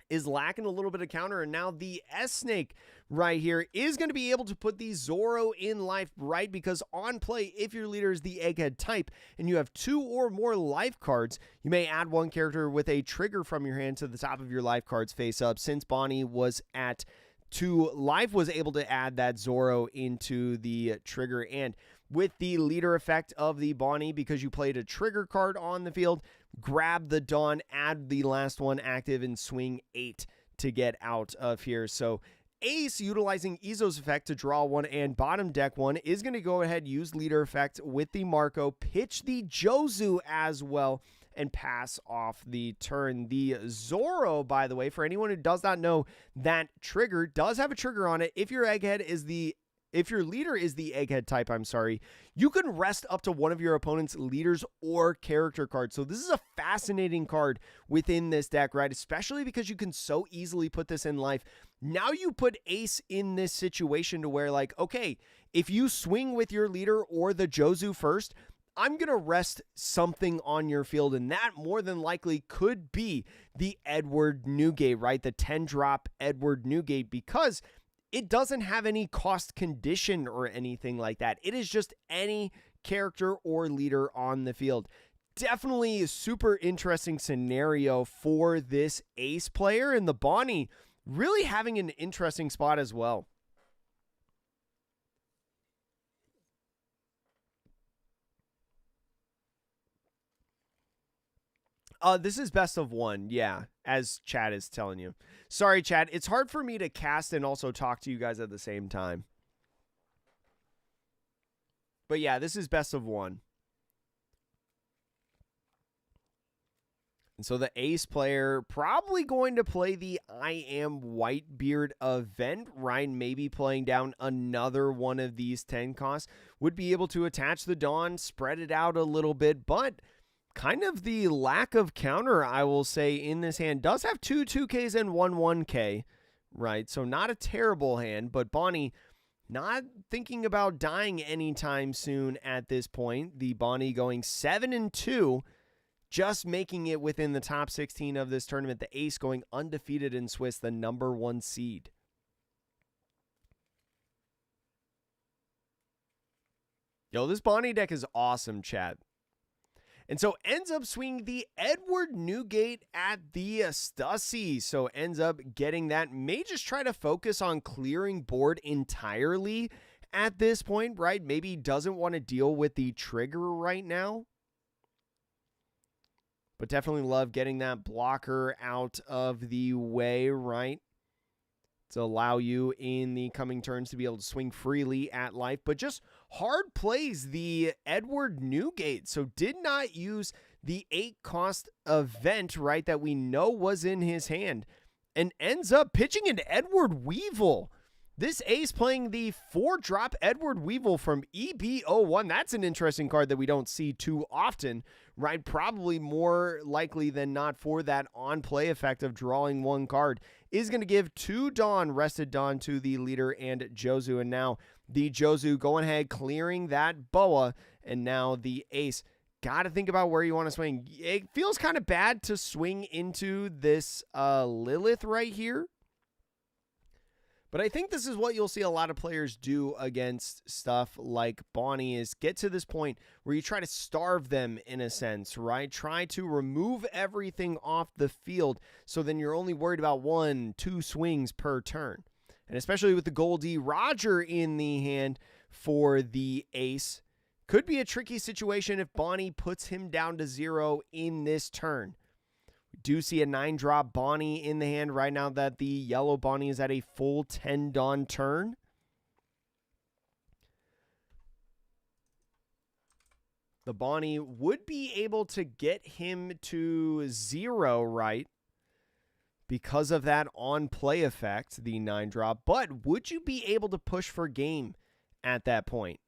is lacking a little bit of counter. And now the S-Snake right here is going to be able to put the Zoro in life, right? Because on play, if your leader is the Egghead type and you have 2 or more life cards, you may add 1 character with a trigger from your hand to the top of your life cards face up. Since Bonnie was at 2 life, was able to add that Zoro into the trigger. And with the leader effect of the Bonnie, because you played a trigger card on the field, grab the Dawn, add the last one active, and swing 8 to get out of here. So Ace, utilizing Izo's effect to draw 1 and bottom deck 1, is going to go ahead, use leader effect with the Marco, pitch the Jozu as well, and pass off the turn. The Zoro, by the way, for anyone who does not know, that trigger does have a trigger on it. If your leader is the egghead type, you can rest up to one of your opponent's leaders or character cards. So this is a fascinating card within this deck, right? Especially because you can so easily put this in life. Now you put Ace in this situation to where, like, okay, if you swing with your leader or the Jozu first, I'm going to rest something on your field, and that more than likely could be the Edward Newgate, right? The 10-drop Edward Newgate, because it doesn't have any cost condition or anything like that. It is just any character or leader on the field. Definitely a super interesting scenario for this Ace player, and the Bonnie really having an interesting spot as well. This is best of one, yeah, as Chad is telling you. Sorry, Chad, it's hard for me to cast and also talk to you guys at the same time. But yeah, this is best of one. And so the Ace player probably going to play the I Am Whitebeard event, right? Maybe playing down another one of these 10 costs. Would be able to attach the Dawn, spread it out a little bit, but kind of the lack of counter, I will say, in this hand. Does have 2 2Ks and 1 1K, right? So not a terrible hand, but Bonnie not thinking about dying anytime soon at this point. The Bonnie going 7-2, just making it within the top 16 of this tournament. The Ace going undefeated in Swiss, the #1 seed. Yo, this Bonnie deck is awesome, chat. And so ends up swinging the Edward Newgate at the Stussy. So ends up getting that. May just try to focus on clearing board entirely at this point, right? Maybe doesn't want to deal with the trigger right now. But definitely love getting that blocker out of the way, right? To allow you in the coming turns to be able to swing freely at life. But just hard plays the Edward Newgate. So did not use the 8-cost event, right, that we know was in his hand. And ends up pitching an Edward Weevil. This Ace playing the 4-drop Edward Weevil from EB03. That's an interesting card that we don't see too often, right? Probably more likely than not for that on-play effect of drawing one card. Is going to give 2 Dawn, rested Dawn to the leader and Jozu. And now the Jozu going ahead, clearing that Boa. And now the Ace. Got to think about where you want to swing. It feels kind of bad to swing into this Lilith right here. But I think this is what you'll see a lot of players do against stuff like Bonnie, is get to this point where you try to starve them in a sense, right? Try to remove everything off the field so then you're only worried about 1-2 swings per turn. And especially with the Goldie Roger in the hand for the Ace, could be a tricky situation if Bonnie puts him down to 0 in this turn. Do see a 9-drop Bonnie in the hand right now that the yellow Bonnie is at a full 10 Dawn turn. The Bonnie would be able to get him to 0, right? Because of that on-play effect, the 9-drop. But would you be able to push for game at that point?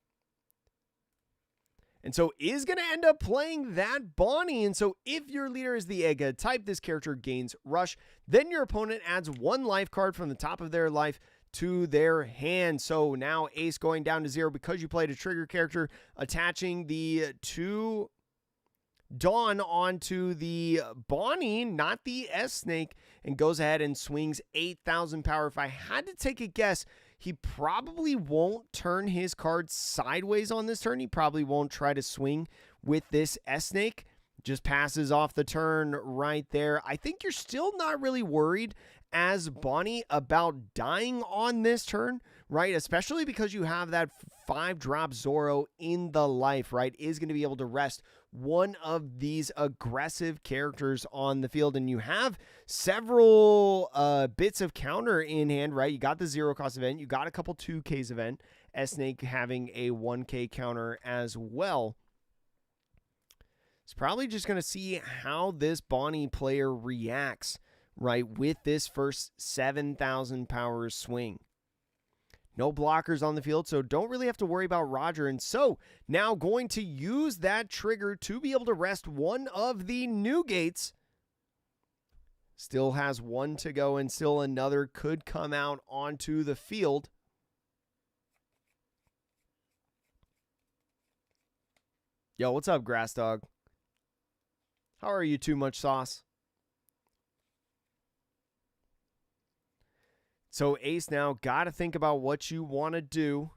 And so is going to end up playing that Bonnie. And so if your leader is the Egghead type, this character gains Rush. Then your opponent adds 1 life card from the top of their life to their hand. So now Ace going down to 0 because you played a trigger character, attaching the 2 Dawn onto the Bonnie, not the S-Snake, and goes ahead and swings 8,000 power. If I had to take a guess, he probably won't turn his card sideways on this turn. He probably won't try to swing with this S-Snake. Just passes off the turn right there. I think you're still not really worried as Bonnie about dying on this turn, right? Especially because you have that 5-drop Zoro in the life, right? Is going to be able to rest one of these aggressive characters on the field. And you have several bits of counter in hand, right? You got the 0-cost event. You got a couple 2Ks event. S-Snake having a 1K counter as well. It's probably just going to see how this Bonnie player reacts, right, with this first 7,000 power swing. No blockers on the field, so don't really have to worry about Roger. And so now going to use that trigger to be able to rest one of the new gates. Still has one to go, and still another could come out onto the field. Yo, what's up, Grass Dog? How are you, Too Much Sauce? So Ace now got to think about what you want to do.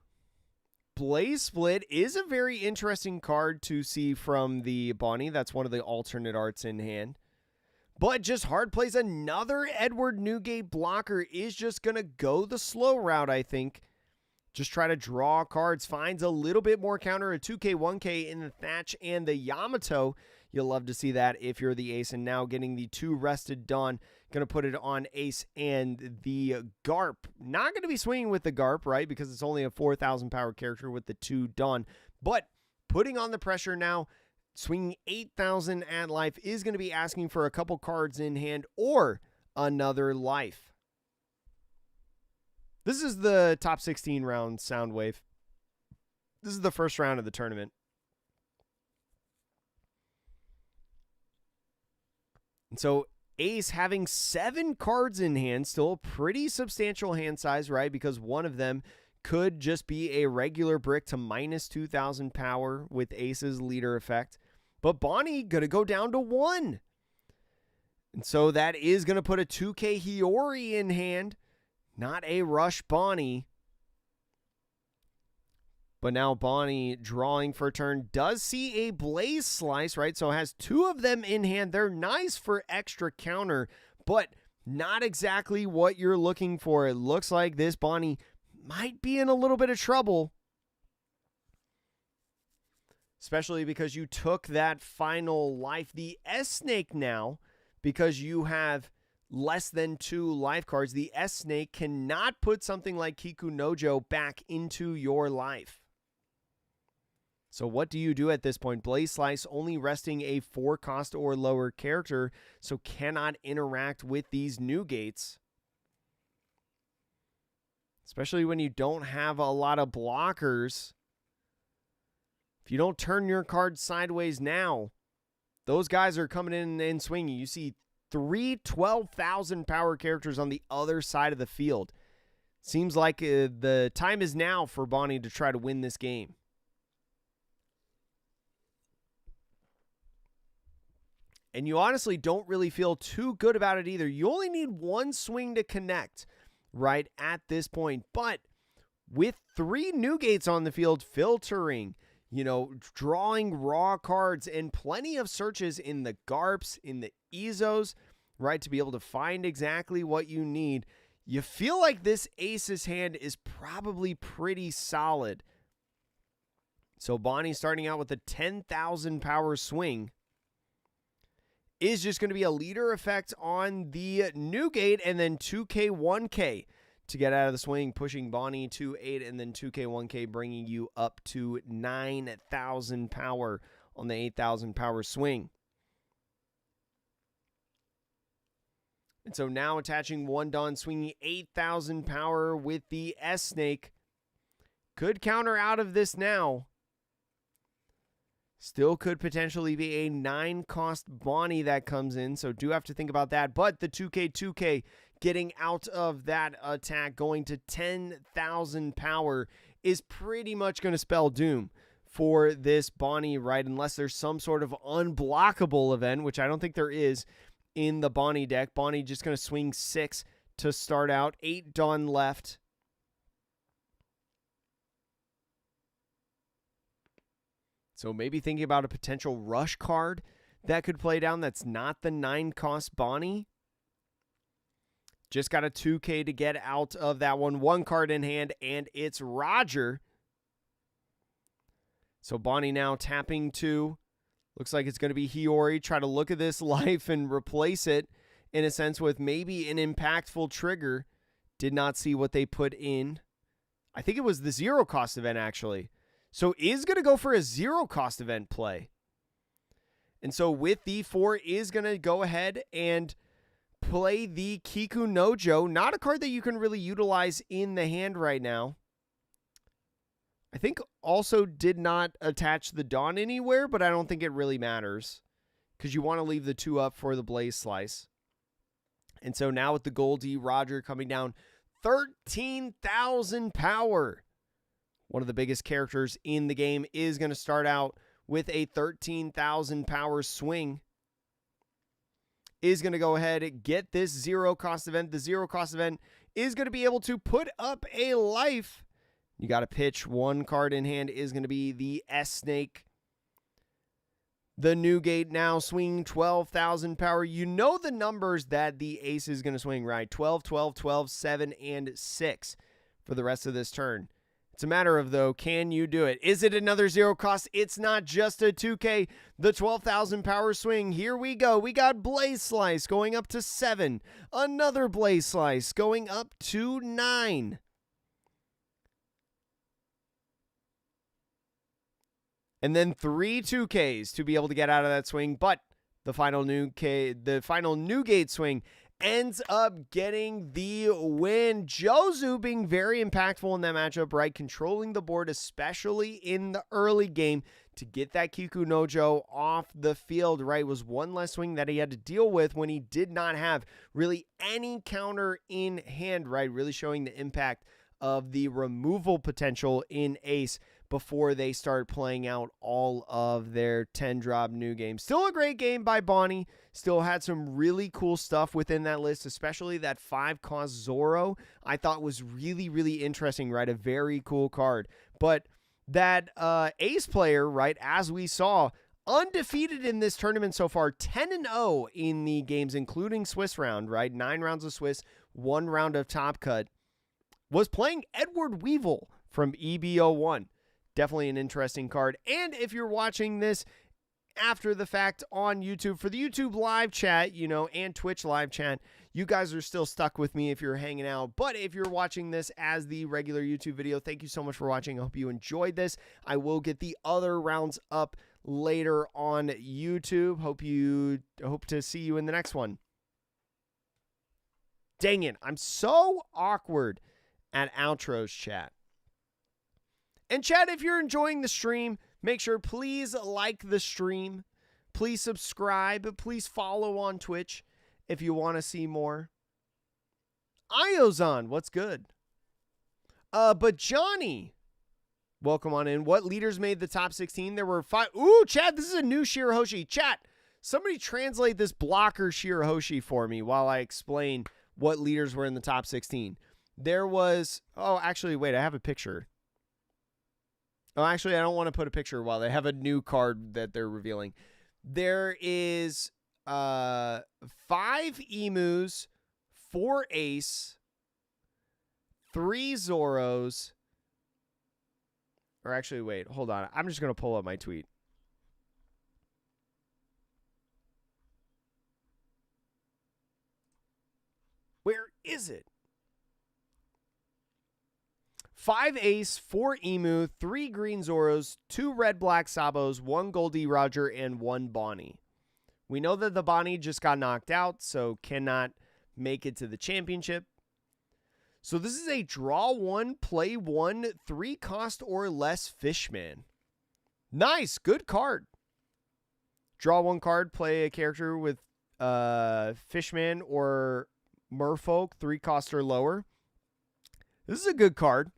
Blaze Split is a very interesting card to see from the Bonnie. That's one of the alternate arts in hand. But just hard plays another Edward Newgate blocker is just going to go the slow route, I think. Just try to draw cards. Finds a little bit more counter, a 2K, 1K in the Thatch and the Yamato. You'll love to see that if you're the Ace. And now getting the 2 Rested Dawn. Going to put it on Ace and the Garp. Not going to be swinging with the Garp, right? Because it's only a 4,000 power character with the 2 Dawn. But putting on the pressure now. Swinging 8,000 at life is going to be asking for a couple cards in hand or another life. This is the top 16 round Soundwave. This is the first round of the tournament. And so Ace having 7 cards in hand, still a pretty substantial hand size, right? Because one of them could just be a regular brick to minus 2,000 power with Ace's leader effect. But Bonnie going to go down to 1. And so that is going to put a 2K Hiyori in hand. Not a Rush Bonnie. But now Bonnie drawing for a turn does see a Blaze Slice, right? So has 2 of them in hand. They're nice for extra counter, but not exactly what you're looking for. It looks like this Bonnie might be in a little bit of trouble. Especially because you took that final life. The S-Snake now, because you have less than 2 life cards, the S-Snake cannot put something like Kiku Nojo back into your life. So what do you do at this point? Blaze Slice only resting a 4 cost or lower character, so cannot interact with these new gates. Especially when you don't have a lot of blockers. If you don't turn your card sideways now, those guys are coming in and swinging. You see 3 12,000 power characters on the other side of the field. Seems like the time is now for Bonnie to try to win this game. And you honestly don't really feel too good about it either. You only need 1 swing to connect, right, at this point. But with 3 new gates on the field, filtering, you know, drawing raw cards and plenty of searches in the Garps, in the Ezos, right, to be able to find exactly what you need. You feel like this Ace's hand is probably pretty solid. So Bonnie starting out with a 10,000 power swing is just going to be a leader effect on the new gate and then 2K, 1K. To get out of the swing, pushing Bonnie to 8, and then 2K, 1K, bringing you up to 9,000 power on the 8,000 power swing. And so now attaching 1 Dawn, swinging 8,000 power with the S-Snake. Could counter out of this now. Still could potentially be a 9 cost Bonnie that comes in, so do have to think about that. But the 2K, 2K, getting out of that attack, going to 10,000 power is pretty much going to spell doom for this Bonnie, right? Unless there's some sort of unblockable event, which I don't think there is in the Bonnie deck. Bonnie just going to swing 6 to start out. 8 Dawn left. So maybe thinking about a potential rush card that could play down that's not the 9 cost Bonnie. Just got a 2K to get out of that one. 1 card in hand, and it's Roger. So Bonnie now tapping 2. Looks like it's going to be Hiyori. Try to look at this life and replace it, in a sense, with maybe an impactful trigger. Did not see what they put in. I think it was the 0 cost event, actually. So is going to go for a 0 cost event play. And so with the 4 is going to go ahead and play the Kiku Nojo. Not a card that you can really utilize in the hand right now. I think also did not attach the Dawn anywhere, but I don't think it really matters because you want to leave the 2 up for the Blaze Slice. And so now with the Goldie Roger coming down 13,000 power. One of the biggest characters in the game is going to start out with a 13,000 power swing. Is going to go ahead and get this 0 cost event. The 0 cost event is going to be able to put up a life. You got to pitch 1 card in hand is going to be the S-Snake. The Newgate now swinging 12,000 power. You know the numbers that the ace is going to swing, right? 12, 12, 12, 7, and 6 for the rest of this turn. It's a matter of, though, can you do it? Is it another 0 cost? It's not just a 2K. The 12,000 power swing. Here we go. We got Blaze Slice going up to 7. Another Blaze Slice going up to 9. And then 3 2Ks to be able to get out of that swing. But the final Newgate swing ends up getting the win. Jozu being very impactful in that matchup, right? Controlling the board, especially in the early game, to get that Kiku Nojo off the field, right? Was one less swing that he had to deal with when he did not have really any counter in hand, right? Really showing the impact of the removal potential in ace before they start playing out all of their 10-drop new games. Still a great game by Bonnie. Still had some really cool stuff within that list, especially that 5-cost Zoro I thought was really, really interesting, right? A very cool card. But that ace player, right, as we saw, undefeated in this tournament so far, 10-0 in the games, including Swiss round, right? 9 rounds of Swiss, 1 round of Top Cut. Was playing Edward Weevil from EB01. Definitely an interesting card. And if you're watching this after the fact on YouTube, for the YouTube live chat, you know, and Twitch live chat, you guys are still stuck with me if you're hanging out. But if you're watching this as the regular YouTube video, thank you so much for watching. I hope you enjoyed this. I will get the other rounds up later on YouTube. Hope to see you in the next one. Dang it, I'm so awkward at outros, chat. And chat, if you're enjoying the stream, make sure please like the stream. Please subscribe. Please follow on Twitch if you want to see more. Iozon, what's good? But Johnny, welcome on in. What leaders made the top 16? There were 5. Ooh, chat, this is a new Shirahoshi. Chat, somebody translate this blocker Shirahoshi for me while I explain what leaders were in the top 16. There was, oh, actually, wait, I have a picture. Oh, actually, I don't want to put a picture while they have a new card that they're revealing. There is 5 Emus, 4 Ace, 3 Zoros. Or actually, wait, hold on. I'm just going to pull up my tweet. Where is it? 5 Ace, 4 Emu, 3 Green Zoros, 2 Red Black Sabos, 1 Goldie Roger, and 1 Bonnie. We know that the Bonnie just got knocked out, so cannot make it to the championship. So this is a draw 1, play 1, 3 cost or less Fishman. Nice, good card. Draw 1 card, play a character with Fishman or Merfolk, 3 cost or lower. This is a good card.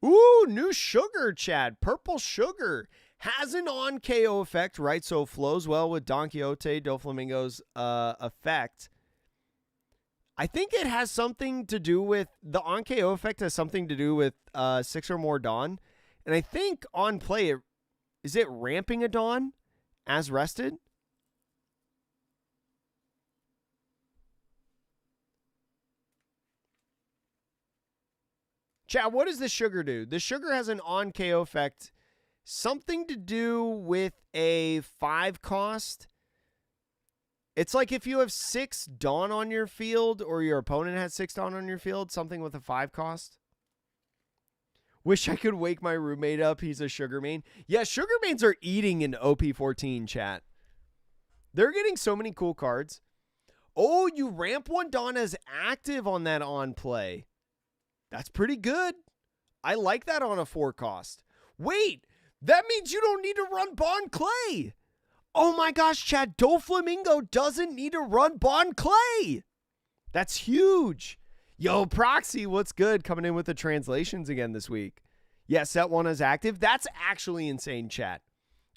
Ooh, new sugar, Chad. Purple sugar has an on KO effect, right? So it flows well with Don Quixote, Doflamingo's effect. I think it has something to do with, the on KO effect has something to do with 6 or more Dawn. And I think on play, is it ramping a Dawn as rested? Chat, what does the sugar do? The sugar has an on KO effect. Something to do with a 5 cost. It's like if you have 6 Dawn on your field or your opponent has 6 Dawn on your field, something with a 5 cost. Wish I could wake my roommate up. He's a sugar main. Yeah, sugar mains are eating in OP14, chat. They're getting so many cool cards. Oh, you ramp one Dawn as active on that on play. That's pretty good. I like that on a 4 cost. Wait, that means you don't need to run Bond Clay. Oh my gosh, chat. Doflamingo doesn't need to run Bond Clay. That's huge. Yo, Proxy, what's good? Coming in with the translations again this week. Yeah, set 1 as active. That's actually insane, chat.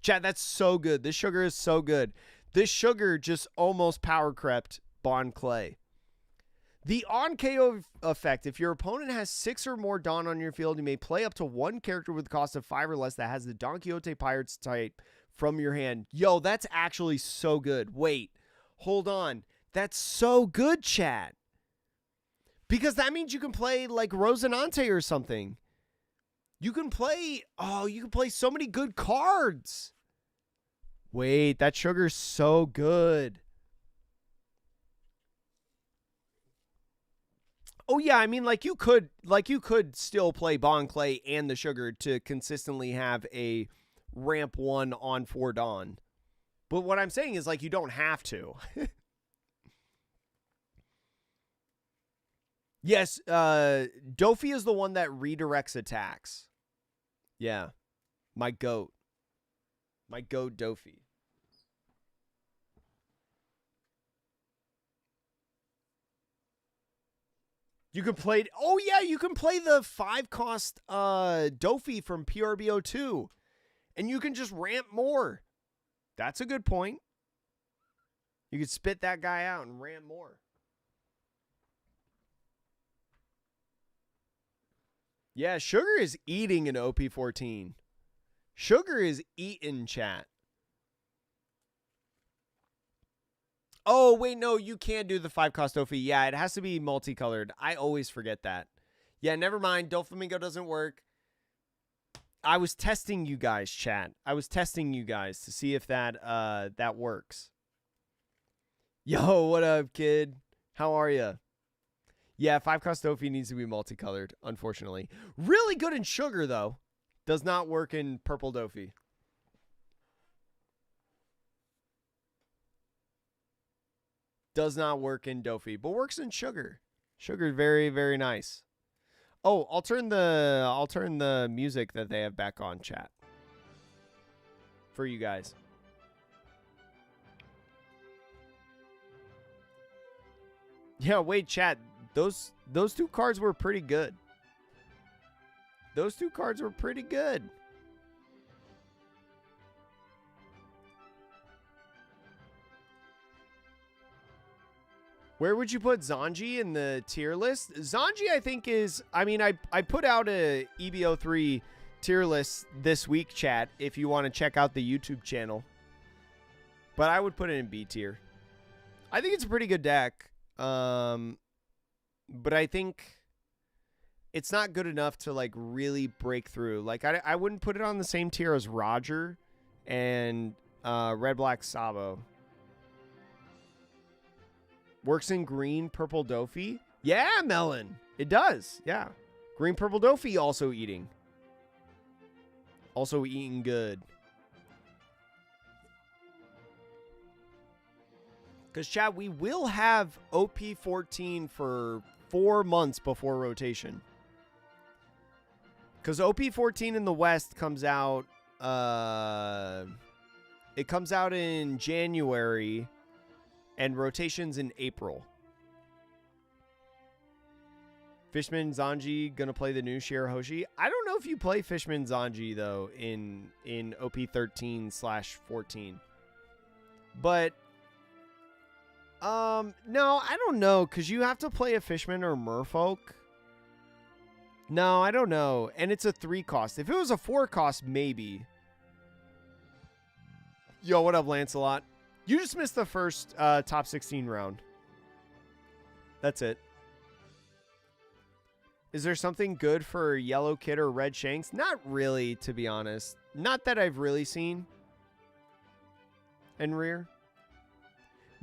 Chat, that's so good. This sugar is so good. This sugar just almost power crept Bond Clay. The on KO effect, if your opponent has 6 or more Dawn on your field, you may play up to 1 character with a cost of 5 or less that has the Don Quixote Pirates type from your hand. Yo, that's actually so good. Wait, hold on. That's so good, chat. Because that means you can play like Rosinante or something. You can play so many good cards. Wait, that sugar's so good. Oh yeah, I mean like you could still play Bond Clay and the sugar to consistently have a ramp 1 on 4 Dawn. But what I'm saying is like you don't have to. Yes, Dofi is the one that redirects attacks. Yeah. My goat. My goat Dofi. You can play... Oh, yeah, you can play the 5-cost Dofi from PRBO2. And you can just ramp more. That's a good point. You could spit that guy out and ramp more. Yeah, sugar is eating in OP14. Sugar is eating, chat. Oh, wait, no, you can't do the 5-cost Dofi. Yeah, it has to be multicolored. I always forget that. Yeah, never mind. Doflamingo doesn't work. I was testing you guys, chat. I was testing you guys to see if that works. Yo, what up, kid? How are you? Yeah, 5-cost Dofi needs to be multicolored, unfortunately. Really good in sugar, though. Does not work in purple Dofi. Does not work in Dofi, but works in sugar. Sugar, very, very nice. Oh, I'll turn the music that they have back on, chat. For you guys. Yeah, wait, chat. Those 2 cards were pretty good. Those 2 cards were pretty good. Where would you put Zanji in the tier list? Zanji, I think, is... I mean, I put out a EB03 tier list this week, chat, if you want to check out the YouTube channel. But I would put it in B tier. I think it's a pretty good deck. But I think it's not good enough to, like, really break through. Like, I wouldn't put it on the same tier as Roger and Red Black Sabo. Works in green, purple Dofi. Yeah, Melon. It does. Yeah. Green, purple Dofi also eating. Also eating good. Because, chat, we will have OP14 for 4 months before rotation. Because OP14 in the West comes out... it comes out in January... and rotations in April. Fishman Zanji gonna play the new Shirahoshi. I don't know if you play Fishman Zanji though in OP13/14. But no, I don't know, because you have to play a Fishman or Merfolk. No, I don't know. And it's a 3 cost. If it was a 4 cost, maybe. Yo, what up, Lancelot? You just missed the first top 16 round. That's it. Is there something good for Yellow Kid or Red Shanks? Not really, to be honest. Not that I've really seen. And rear.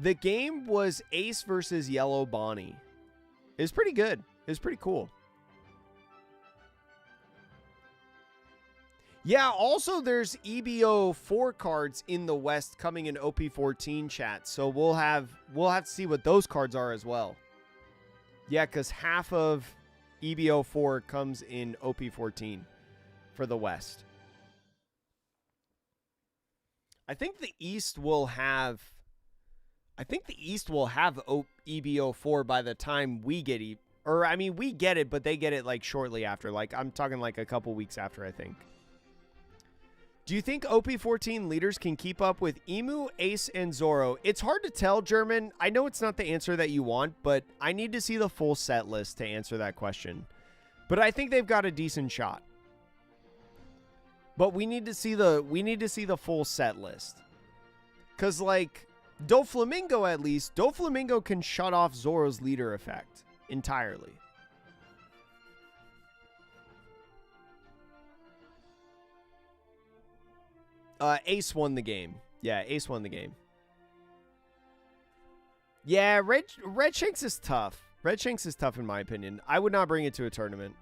The game was Ace versus Yellow Bonnie. It was pretty good. It was pretty cool. Yeah, also there's EB04 cards in the West coming in OP14 chat. So we'll have to see what those cards are as well. Yeah, cuz half of EB04 comes in OP14 for the West. I think the East will have EB04 by the time we get we get it, but they get it like shortly after. Like I'm talking like a couple weeks after, I think. Do you think OP14 leaders can keep up with Emu, Ace, and Zoro? It's hard to tell, German. I know it's not the answer that you want, but I need to see the full set list to answer that question. But I think they've got a decent shot. But we need to see the full set list. Cause like Doflamingo at least, Doflamingo can shut off Zoro's leader effect entirely. Ace won the game. Yeah, Ace won the game. Yeah, Red Shanks is tough. Red Shanks is tough in my opinion. I would not bring it to a tournament.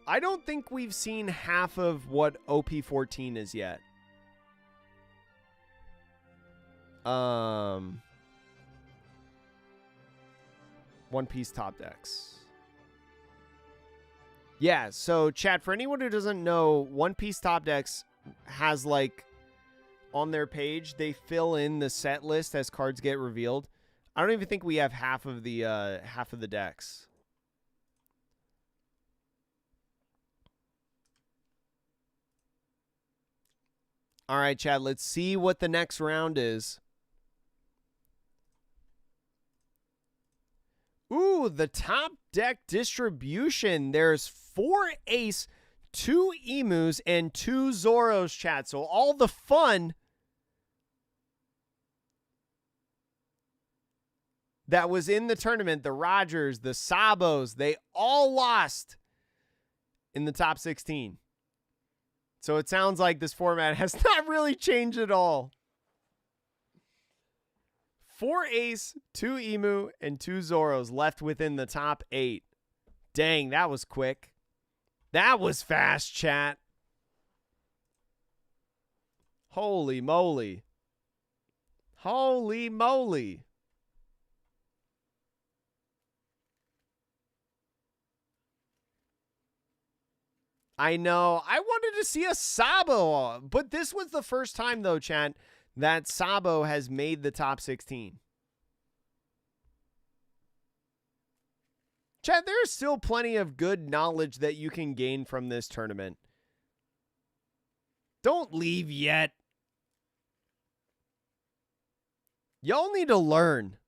I don't think we've seen half of what OP14 is yet. One Piece top decks. Yeah, so chat, for anyone who doesn't know, One Piece top decks has like on their page, they fill in the set list as cards get revealed. I don't even think we have half of the decks. All right, chat, let's see what the next round is. Ooh, the top deck distribution. There's 4 Ace, 2 Emus, and 2 Zoros, chat. So all the fun that was in the tournament, the Rogers, the Sabos, they all lost in the top 16. So it sounds like this format has not really changed at all. 4 Ace, 2 Emu, and 2 Zoros left within the top 8. Dang, that was quick. That was fast, chat. Holy moly. Holy moly. I know. I wanted to see a Sabo, but this was the first time, though, chat, that Sabo has made the top 16. Chat, there's still plenty of good knowledge that you can gain from this tournament. Don't leave yet. Y'all need to learn.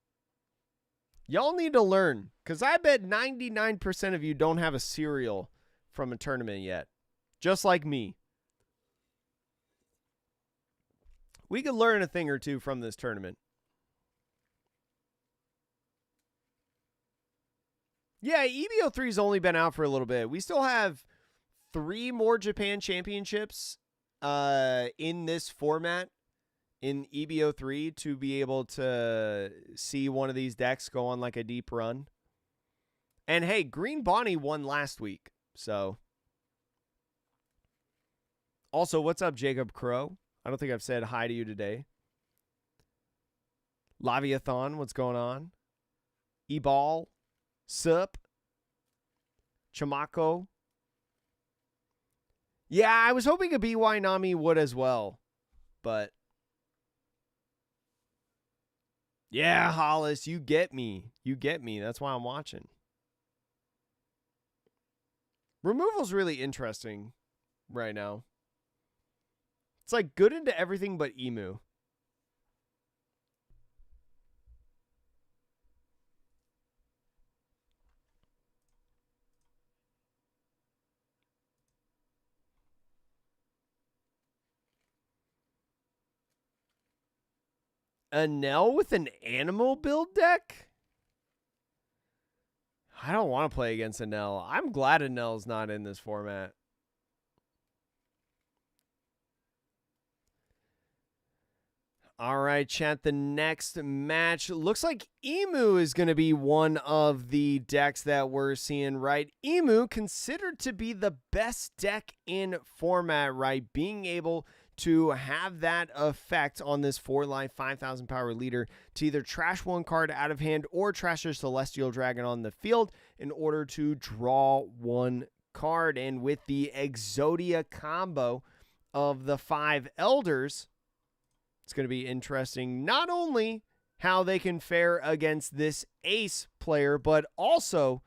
Y'all need to learn, because I bet 99% of you don't have a cereal from a tournament yet. Just like me. We could learn a thing or two from this tournament. Yeah, EB03's only been out for a little bit. We still have 3 more Japan championships in this format in EB03 to be able to see one of these decks go on like a deep run. And hey, Green Bonnie won last week. So, also, what's up, Jacob Crow? I don't think I've said hi to you today. Laviathon, what's going on? Eball, Sup, Chamako. Yeah, I was hoping a BY Nami would as well, but yeah, Hollis, you get me. You get me. That's why I'm watching. Removal's really interesting right now. It's like good into everything but Emu. Anel with an animal build deck? I don't want to play against Anel. I'm glad Anel's not in this format. All right, chat. The next match looks like Emu is going to be one of the decks that we're seeing, right? Emu considered to be the best deck in format, right? Being able to have that effect on this 4-life, 5,000 power leader to either trash one card out of hand or trash a Celestial Dragon on the field in order to draw one card. And with the Exodia combo of the 5 Elders, it's going to be interesting not only how they can fare against this ace player, but also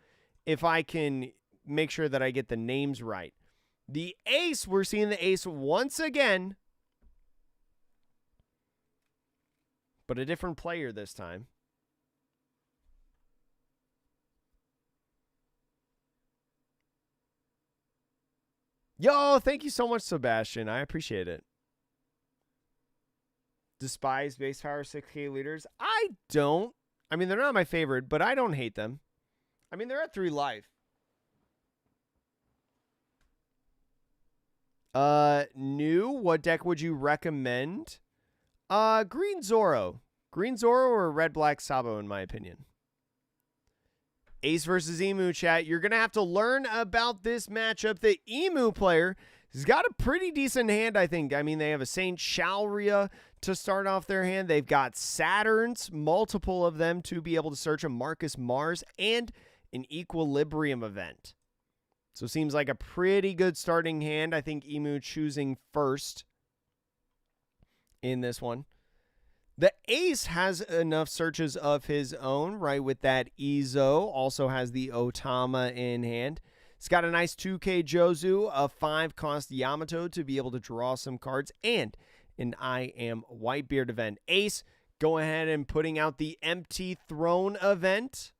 if I can make sure that I get the names right. The ace, we're seeing the ace once again, but a different player this time. Yo, thank you so much, Sebastian. I appreciate it. Despise base power 6K leaders? I don't. I mean, they're not my favorite, but I don't hate them. I mean, they're at 3 life. New, what deck would you recommend? Green Zoro. Green Zoro or Red Black Sabo, in my opinion. Ace versus Emu, chat. You're going to have to learn about this matchup. The Emu player has got a pretty decent hand, I think. I mean, they have a Saint Shalria to start off their hand. They've got Saturns, multiple of them, to be able to search a Marcus Mars and an Equilibrium event. So seems like a pretty good starting hand. I think Emu choosing first in this one. The ace has enough searches of his own, right, with that Izo. Also has the Otama in hand. It's got a nice 2K Jozu, a 5-cost Yamato to be able to draw some cards, and an I Am Whitebeard event. Ace, go ahead and putting out the Empty Throne event.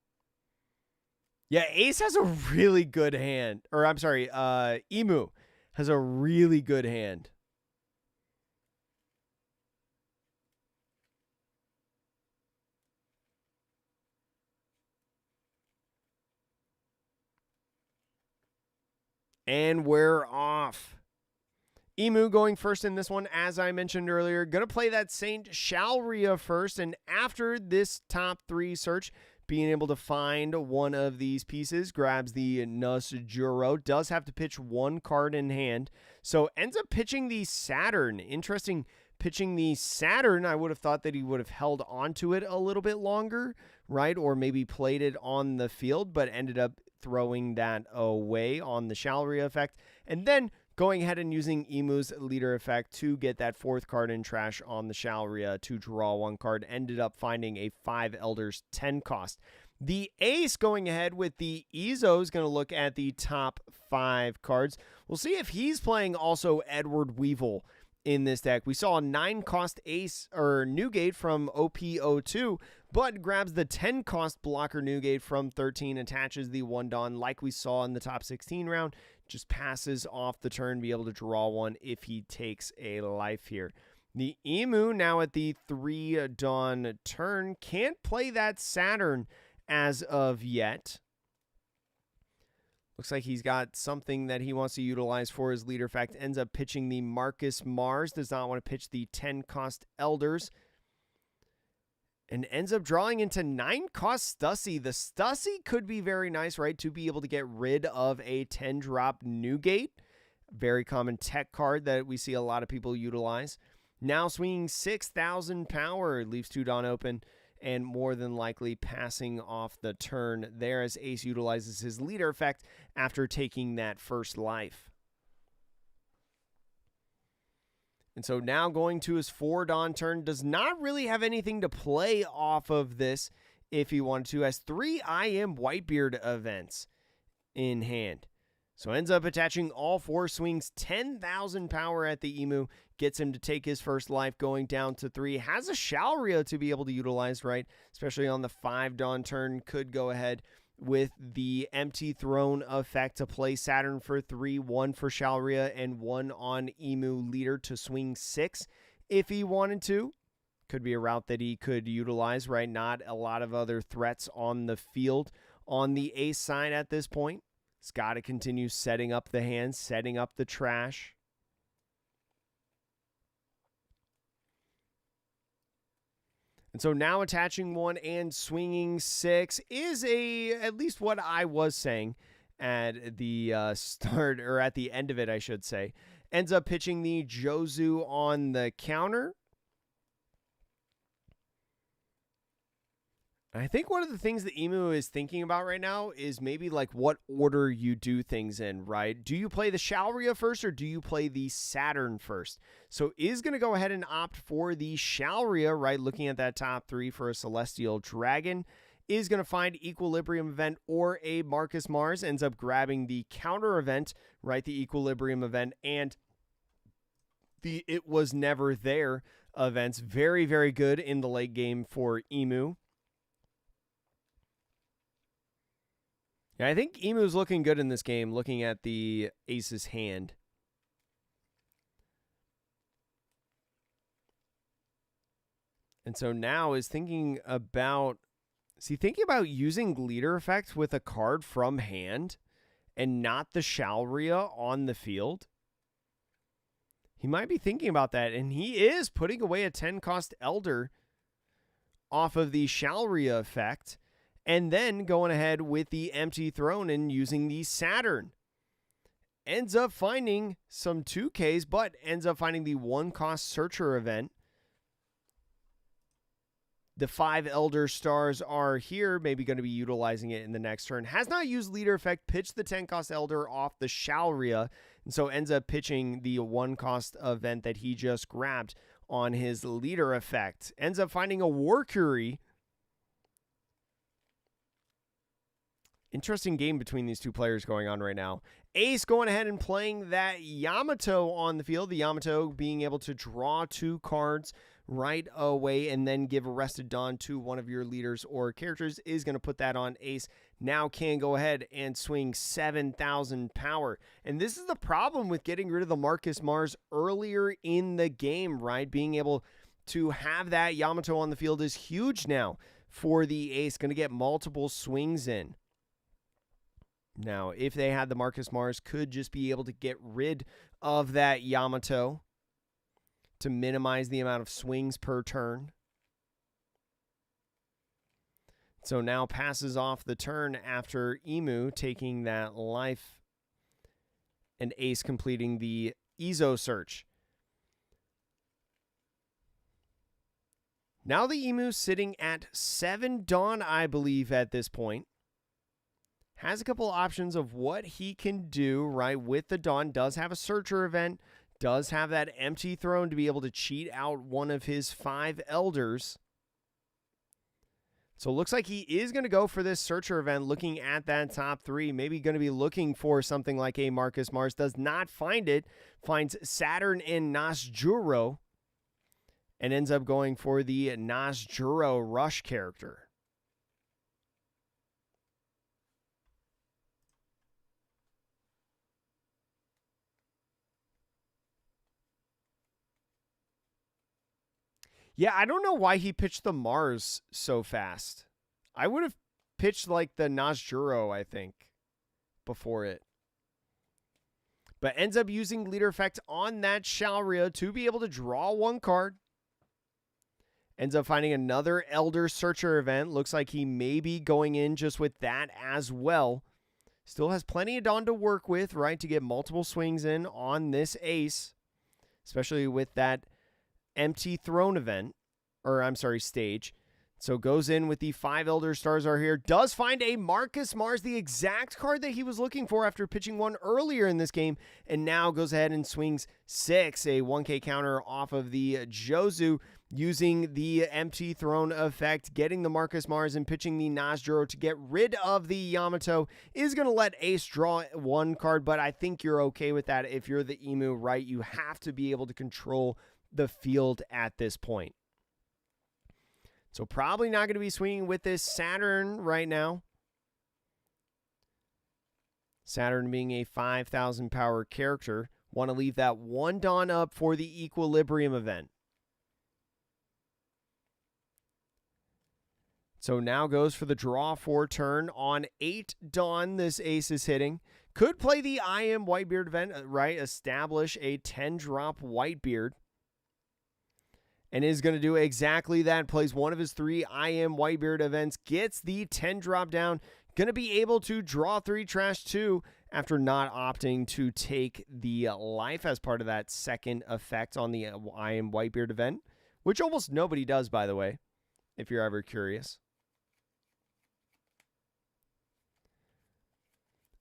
Yeah, Ace has a really good hand. Or, I'm sorry, Emu has a really good hand. And we're off. Emu going first in this one, as I mentioned earlier. Going to play that Saint Shalria first, and after this top 3 search, being able to find one of these pieces, grabs the Nusjuro, does have to pitch 1 card in hand, so ends up pitching the Saturn. Interesting, pitching the Saturn. I would have thought that he would have held onto it a little bit longer, right, or maybe played it on the field, but ended up throwing that away on the Shalria effect, and then going ahead and using Emu's leader effect to get that 4th card in trash on the Shalria to draw 1 card. Ended up finding a 5 Elders 10 cost. The ace going ahead with the Izo is going to look at the top 5 cards. We'll see if he's playing also Edward Weevil in this deck. We saw a 9-cost ace or Newgate from OP02, but grabs the 10-cost blocker Newgate from 13, attaches the 1 Dawn like we saw in the top 16 round, just passes off the turn, be able to draw 1 if he takes a life here. The Emu now at the 3 Dawn turn, can't play that Saturn as of yet. Looks like he's got something that he wants to utilize for his leader effect. Ends up pitching the Marcus Mars. Does not want to pitch the 10-cost Elders. And ends up drawing into 9-cost Stussy. The Stussy could be very nice, right? To be able to get rid of a 10-drop Newgate. Very common tech card that we see a lot of people utilize. Now swinging 6,000 power. Leaves 2 Dawn open. And more than likely passing off the turn there as Ace utilizes his leader effect after taking that first life. And so now going to his 4 Dawn turn, does not really have anything to play off of this if he wanted to. Has 3 I Am Whitebeard events in hand. So ends up attaching all 4, swings 10,000 power at the Emu, gets him to take his first life, going down to 3. Has a Shalria to be able to utilize, right? Especially on the 5 Dawn turn. Could go ahead with the Empty Throne effect to play Saturn for 3, 1 for Shalria, and 1 on Emu leader to swing 6 if he wanted to. Could be a route that he could utilize, right? Not a lot of other threats on the field on the ace side at this point. It's got to continue setting up the hands, setting up the trash. And so now attaching 1 and swinging 6 is at least what I was saying at the start, or at the end of it, I should say. Ends up pitching the Jozu on the counter. I think one of the things that Emu is thinking about right now is maybe like what order you do things in, right? Do you play the Shalria first or do you play the Saturn first? So is going to go ahead and opt for the Shalria, right? Looking at that top 3 for a Celestial Dragon. Is going to find Equilibrium event or a Marcus Mars. Ends up grabbing the counter event, right? The Equilibrium event and the It Was Never There events. Very, very good in the late game for Emu. Yeah, I think Emu's looking good in this game, looking at the Ace's hand. And so now is thinking about using Leader Effect with a card from hand and not the Shalria on the field. He might be thinking about that, and he is putting away a 10-cost Elder off of the Shalria effect. And then going ahead with the Empty Throne and using the Saturn. Ends up finding some 2Ks, but ends up finding the 1-cost Searcher event. The 5 Elder Stars are here, maybe going to be utilizing it in the next turn. Has not used Leader Effect, pitched the 10-cost Elder off the Shalria, and so ends up pitching the 1-cost event that he just grabbed on his Leader Effect. Ends up finding a Warcury. Interesting game between these two players going on right now. Ace going ahead and playing that Yamato on the field. The Yamato being able to draw 2 cards right away and then give Arrested Dawn to one of your leaders or characters is going to put that on Ace. Now can go ahead and swing 7,000 power. And this is the problem with getting rid of the Marcus Mars earlier in the game, right? Being able to have that Yamato on the field is huge now for the Ace. Going to get multiple swings in. Now, if they had the Marcus Mars, could just be able to get rid of that Yamato to minimize the amount of swings per turn. So now passes off the turn after Emu taking that life and Ace completing the Ezo search. Now the Emu's sitting at 7 Dawn, I believe, at this point. Has a couple options of what he can do, right, with the Dawn. Does have a Searcher event. Does have that Empty Throne to be able to cheat out one of his 5 Elders. So it looks like he is going to go for this Searcher event, looking at that top 3. Maybe going to be looking for something like a Marcus Mars. Does not find it. Finds Saturn and Nasjuro. And ends up going for the Nasjuro Rush character. Yeah, I don't know why he pitched the Mars so fast. I would have pitched like the Nasjuro, I think, before it. But ends up using Leader Effect on that Shalria to be able to draw 1 card. Ends up finding another Elder Searcher event. Looks like he may be going in just with that as well. Still has plenty of Dawn to work with, right, to get multiple swings in on this Ace. Especially with that Empty Throne event, or I'm sorry, stage. So goes in with the 5 Elder Stars are here. Does find a Marcus Mars, the exact card that he was looking for after pitching 1 earlier in this game. And now goes ahead and swings 6, a 1K counter off of the Jozu, using the Empty Throne effect, getting the Marcus Mars and pitching the Nasjuro to get rid of the Yamato. Is going to let Ace draw 1 card, but I think you're okay with that if you're the Emu, right? You have to be able to control the field at this point. So probably not going to be swinging with this Saturn right now. Saturn being a 5,000 power character. Want to leave that 1 Dawn up for the Equilibrium event. So now goes for the draw 4 turn on 8 Dawn. This Ace is hitting. Could play the I Am Whitebeard event, right? Establish a 10-drop Whitebeard. and is going to do exactly that. Plays one of his 3 I Am Whitebeard events, gets the 10 drop down, going to be able to draw 3 trash 2 after not opting to take the life as part of that second effect on the I Am Whitebeard event, which almost nobody does, by the way, if you're ever curious.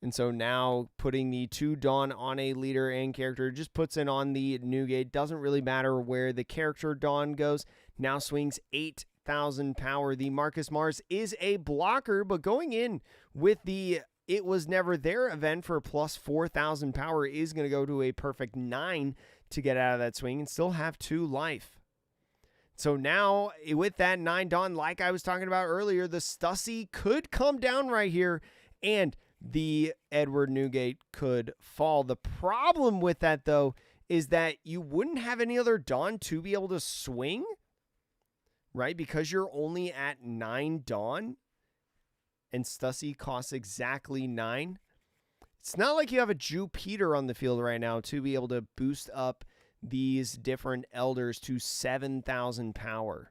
And so now putting the 2 Dawn on a leader and character just puts it on the Newgate. Doesn't really matter where the character Dawn goes. Now swings 8,000 power. The Marcus Mars is a blocker, but going in with the It Was Never There event for plus 4,000 power is going to go to a perfect 9 to get out of that swing and still have 2 life. So now with that 9 Dawn, like I was talking about earlier, the Stussy could come down right here and the Edward Newgate could fall. The problem with that, though, is that you wouldn't have any other Dawn to be able to swing, right? Because you're only at 9 Dawn, and Stussy costs exactly 9. It's not like you have a Jupiter on the field right now to be able to boost up these different elders to 7,000 power.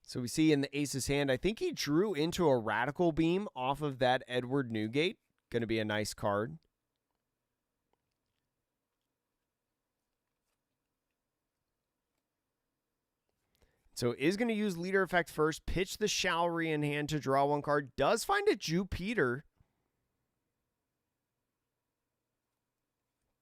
So we see in the Ace's hand, I think he drew into a Radical Beam off of that Edward Newgate. Going to be a nice card. So is going to use leader effect first, pitch the Showery in hand to draw 1 card. Does find a Jupiter,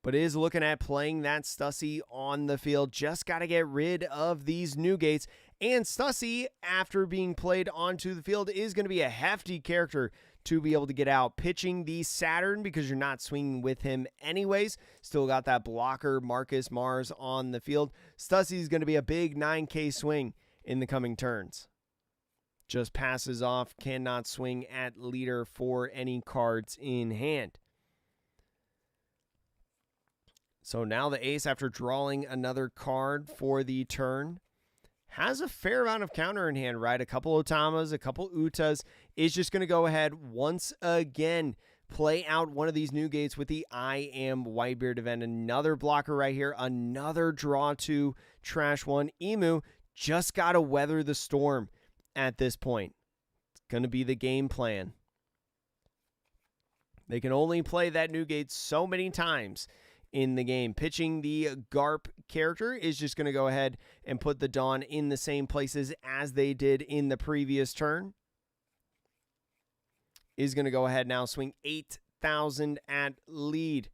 but is looking at playing that Stussy on the field. Just got to get rid of these Newgates. And Stussy, after being played onto the field, is going to be a hefty character to be able to get out. Pitching the Saturn because you're not swinging with him anyways. Still got that blocker Marcus Mars on the field. Stussy is going to be a big 9K swing in the coming turns. Just passes off, cannot swing at leader for any cards in hand. So now the Ace, after drawing another card for the turn, has a fair amount of counter in hand, right? A couple Otamas, a couple Utas, is just going to go ahead once again, play out one of these Newgates with the I Am Whitebeard event. Another blocker right here, another draw to trash 1. Emu just got to weather the storm at this point. It's going to be the game plan. They can only play that Newgate so many times in the game. Pitching the Garp character is just going to go ahead and put the Dawn in the same places as they did in the previous turn. Is going to go ahead now, swing 8,000 at lead.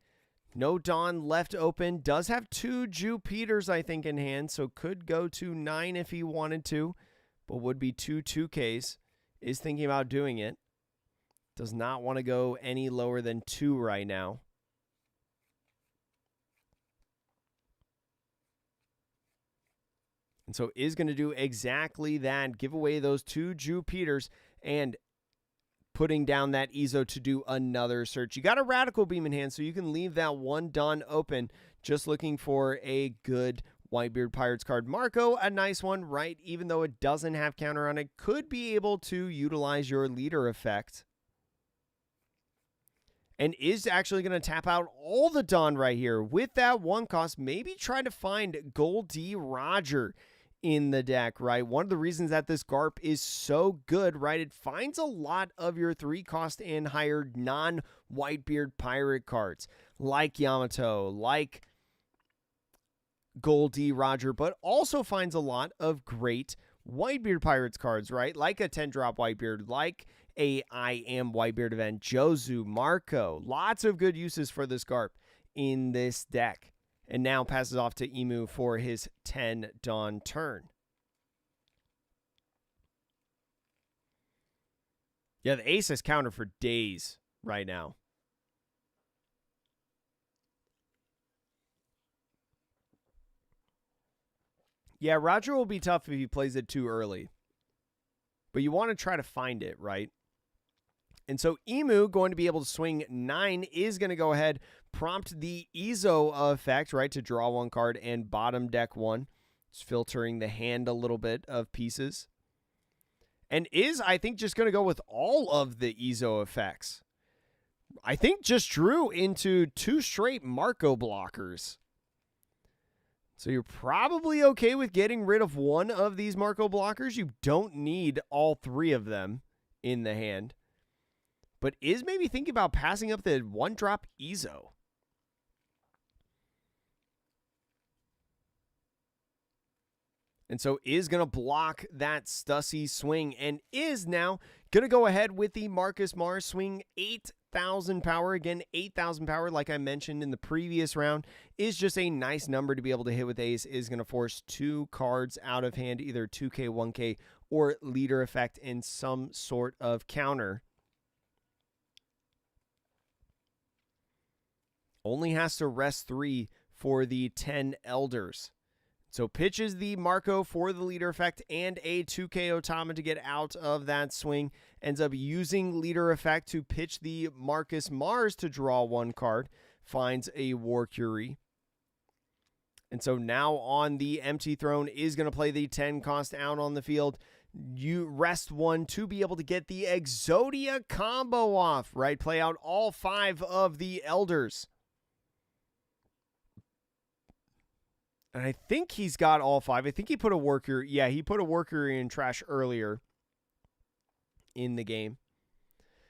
No Dawn left open. Does have 2 Jupiters, I think, in hand, so could go to 9 if he wanted to, but would be 2 2Ks. Is thinking about doing it. Does not want to go any lower than 2 right now. And so is going to do exactly that. Give away those 2 Jupiters and putting down that Ezo to do another search. You got a Radical Beam in hand, so you can leave that 1 Dawn open. Just looking for a good Whitebeard Pirates card. Marco, a nice one, right? Even though it doesn't have counter on it, could be able to utilize your leader effect. And is actually going to tap out all the Dawn right here. With that 1 cost, maybe try to find Goldie Roger in the deck, right? One of the reasons that this Garp is so good, right? It finds a lot of your 3 cost and higher non-Whitebeard pirate cards like Yamato, like Goldie Roger, but also finds a lot of great Whitebeard Pirates cards, right? Like a 10-drop Whitebeard, like a I Am Whitebeard event, Jozu, Marco. Lots of good uses for this Garp in this deck. And now passes off to Emu for his 10 Dawn turn. Yeah, the Ace has counter for days right now. Yeah, Roger will be tough if he plays it too early. But you want to try to find it, right? And so Emu, going to be able to swing 9, is going to go ahead, prompt the Ezo effect, right, to draw 1 card and bottom deck 1. Just filtering the hand a little bit of pieces. And is, I think, just going to go with all of the Ezo effects. I think just drew into 2 straight Marco blockers. So you're probably okay with getting rid of one of these Marco blockers. You don't need all 3 of them in the hand. But is maybe thinking about passing up the 1-drop Ezo. And so is going to block that Stussy swing, and is now going to go ahead with the Marcus Mars swing. 8,000 power. Again, 8,000 power, like I mentioned in the previous round, is just a nice number to be able to hit with ace. Is going to force 2 cards out of hand, either 2K, 1K, or leader effect in some sort of counter. Only has to rest 3 for the 10 elders. So pitches the Marco for the leader effect and a 2K Otama to get out of that swing. Ends up using leader effect to pitch the Marcus Mars to draw 1 card. Finds a War Curie. And so now on the empty throne is going to play the 10 cost out on the field. You rest 1 to be able to get the Exodia combo off, right? Play out all 5 of the elders. And I think he's got all 5. I think he put a worker. Yeah, he put a worker in trash earlier in the game.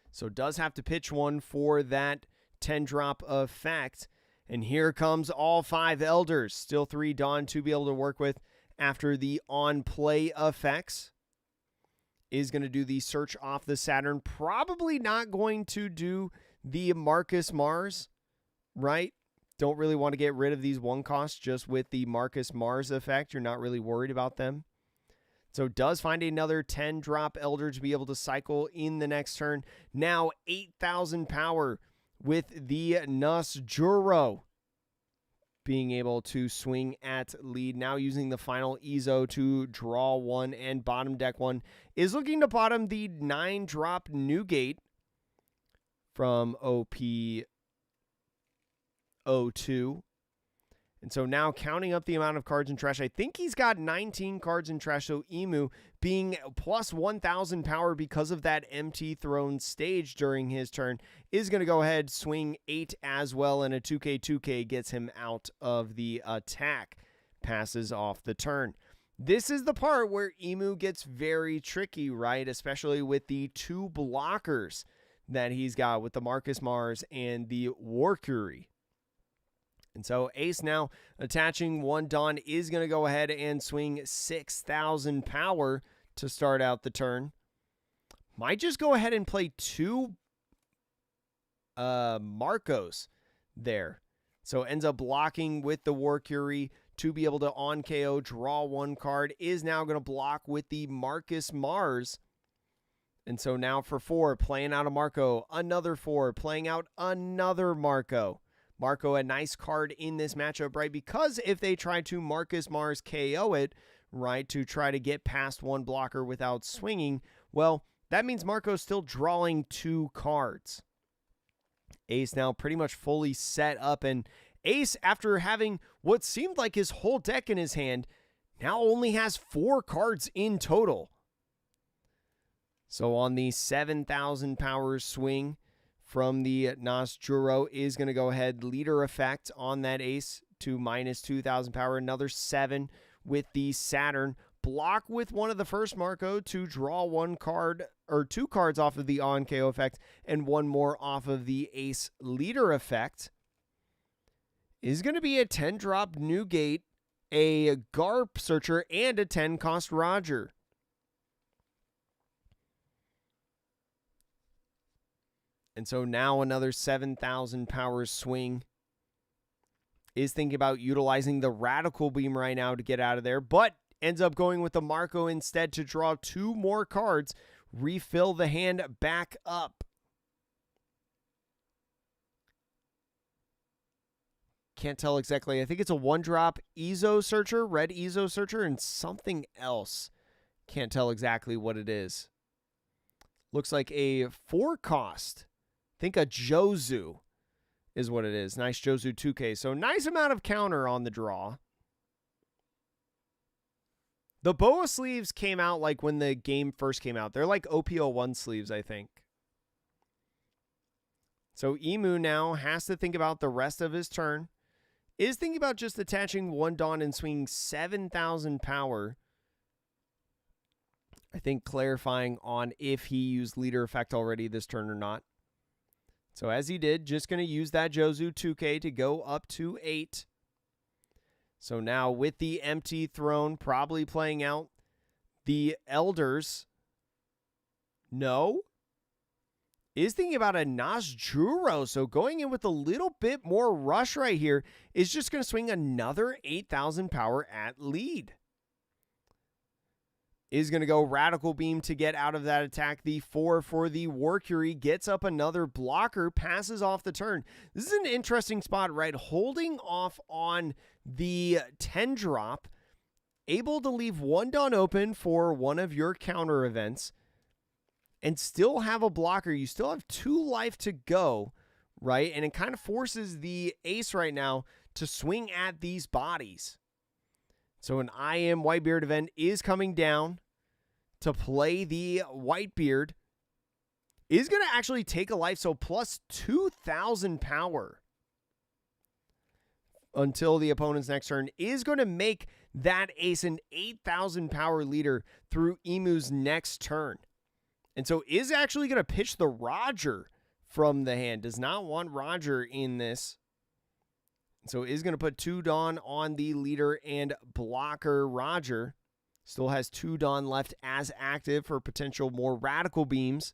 So does have to pitch 1 for that 10-drop effect. And here comes all 5 elders. Still 3 Dawn to be able to work with after the on-play effects. Is going to do the search off the Saturn. Probably not going to do the Marcus Mars, right? Don't really want to get rid of these 1 costs just with the Marcus Mars effect. You're not really worried about them. So does find another 10-drop Elder to be able to cycle in the next turn. Now 8,000 power with the Zoro being able to swing at lead. Now using the final Ezo to draw 1 and bottom deck 1. Is looking to bottom the 9-drop Newgate from OP02. And so now counting up the amount of cards in trash, I think he's got 19 cards in trash. So Emu being plus 1,000 power because of that empty throne stage during his turn is going to go ahead, swing 8 as well, and a 2K gets him out of the attack. Passes off the turn. This is the part where Emu gets very tricky, right? Especially with the 2 blockers that he's got with the Marcus Mars and the War Curie. And so Ace now attaching 1 Dawn is going to go ahead and swing 6,000 power to start out the turn. Might just go ahead and play 2 Marcos there. So ends up blocking with the War Curie to be able to on KO, draw 1 card. Is now going to block with the Marcus Mars. And so now for 4, playing out a Marco, another 4, playing out another Marco. Marco, a nice card in this matchup, right? Because if they try to Marcus Mars KO it, right, to try to get past 1 blocker without swinging, well, that means Marco's still drawing 2 cards. Ace now pretty much fully set up, and Ace, after having what seemed like his whole deck in his hand, now only has 4 cards in total. So on the 7,000 power swing, from the Zoro is going to go ahead, leader effect on that Ace to minus 2,000 power. Another 7 with the Saturn. Block with one of the first Marco to draw 1 card, or 2 cards off of the on KO effect, and 1 more off of the Ace leader effect. Is going to be a 10-drop Newgate, a Garp Searcher, and a 10-cost Roger. And so now another 7,000 power swing. Is thinking about utilizing the Radical Beam right now to get out of there, but ends up going with the Marco instead to draw 2 more cards, refill the hand back up. Can't tell exactly. I think it's a 1-drop Ezo Searcher, red Ezo Searcher, and something else. Can't tell exactly what it is. Looks like a 4-cost. Think a Jozu is what it is. Nice Jozu 2K. So nice amount of counter on the draw. The boa sleeves came out like when the game first came out. They're like OP01 sleeves, I think. So Emu now has to think about the rest of his turn. Is thinking about just attaching 1 Dawn and swinging 7,000 power. I think clarifying on if he used leader effect already this turn or not. So as he did, just going to use that Jozu 2K to go up to 8. So now with the empty throne probably playing out, the elders, no, is thinking about a Nazjuro. So going in with a little bit more rush right here is just going to swing another 8,000 power at lead. Is going to go Radical Beam to get out of that attack. The 4 for the Warcury gets up another blocker, passes off the turn. This is an interesting spot, right? Holding off on the 10 drop, able to leave 1 Dawn open for one of your counter events, and still have a blocker. You still have 2 life to go, right? And it kind of forces the ace right now to swing at these bodies. So an I Am Whitebeard event is coming down to play the Whitebeard. Is going to actually take a life, so plus 2,000 power until the opponent's next turn. Is going to make that ace an 8,000 power leader through Emu's next turn. And so is actually going to pitch the Roger from the hand. Does not want Roger in this. So is going to put 2 Dawn on the leader and blocker Roger. Still has 2 Dawn left as active for potential more radical beams.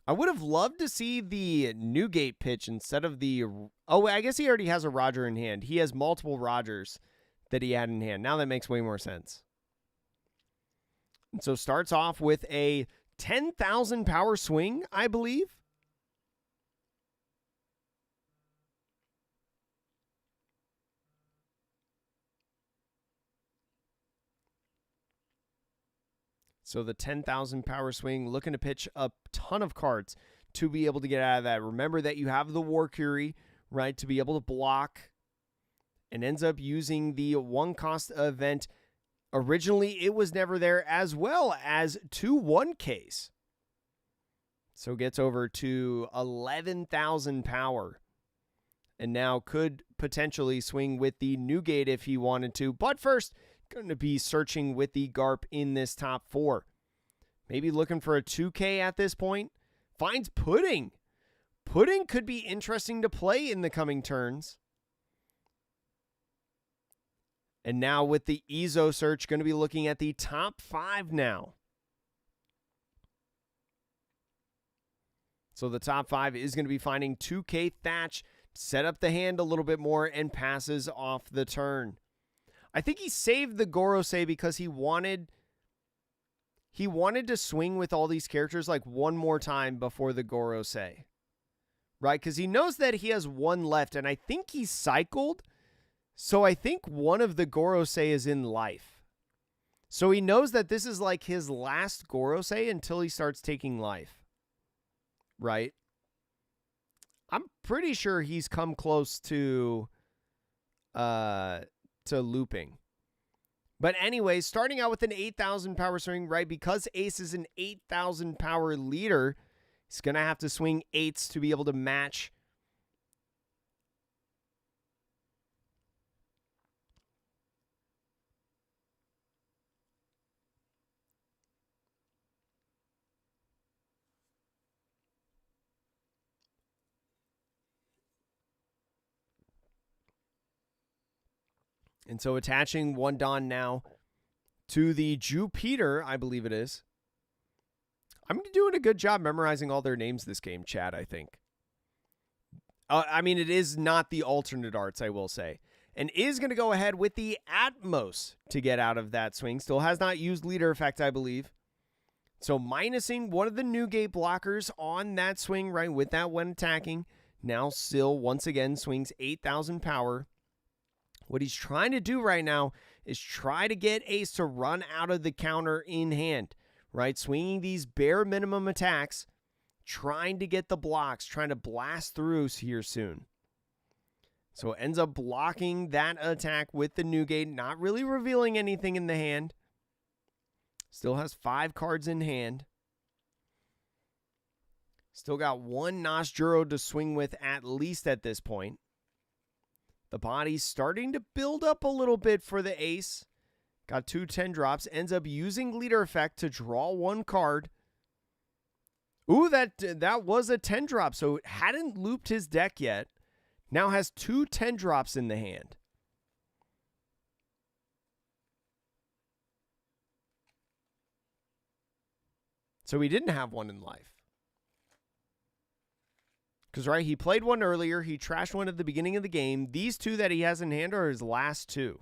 I would have loved to see the Newgate pitch instead of the... Oh, I guess he already has a Roger in hand. He has multiple Rogers that he had in hand. Now that makes way more sense. And so starts off with a 10,000 power swing, I believe. So the 10,000 power swing, looking to pitch a ton of cards to be able to get out of that. Remember that you have the Warcury, right, to be able to block, and ends up using the 1-cost event. Originally, it was never there, as well as 2 1Ks. So gets over to 11,000 power. And now could potentially swing with the Newgate if he wanted to. But first, going to be searching with the Garp in this top 4. Maybe looking for a 2K at this point. Finds Pudding. Pudding could be interesting to play in the coming turns. And now with the Ezo search, going to be looking at the top 5 now. So the top 5 is going to be finding 2K Thatch, set up the hand a little bit more, and passes off the turn. I think he saved the Gorosei because he wanted to swing with all these characters like one more time before the Gorosei. Right? Because he knows that he has 1 left, and I think he's cycled. So I think one of the Gorosei is in life. So he knows that this is like his last Gorosei until he starts taking life. Right? I'm pretty sure he's come close to looping. But anyways, starting out with an 8,000 power swing, right? Because Ace is an 8,000 power leader, he's going to have to swing 8s to be able to match. And so attaching 1 Dawn now to the Jupiter, I believe it is. I'm doing a good job memorizing all their names this game, Chad, I think. I mean, it is not the alternate arts, I will say. And is going to go ahead with the Atmos to get out of that swing. Still has not used leader effect, I believe. So minusing one of the Newgate blockers on that swing, right, with that when attacking. Now still, once again, swings 8,000 power. What he's trying to do right now is try to get Ace to run out of the counter in hand, right? Swinging these bare minimum attacks, trying to get the blocks, trying to blast through here soon. So it ends up blocking that attack with the Newgate, not really revealing anything in the hand. Still has 5 cards in hand. Still got 1 Noshjuro to swing with at least at this point. The body's starting to build up a little bit for the ace. Got 2 10 drops. Ends up using leader effect to draw 1 card. Ooh, that was a 10 drop, so it hadn't looped his deck yet. Now has 2 10 drops in the hand. So he didn't have one in life. Because, right, he played one earlier. He trashed one at the beginning of the game. These 2 that he has in hand are his last 2.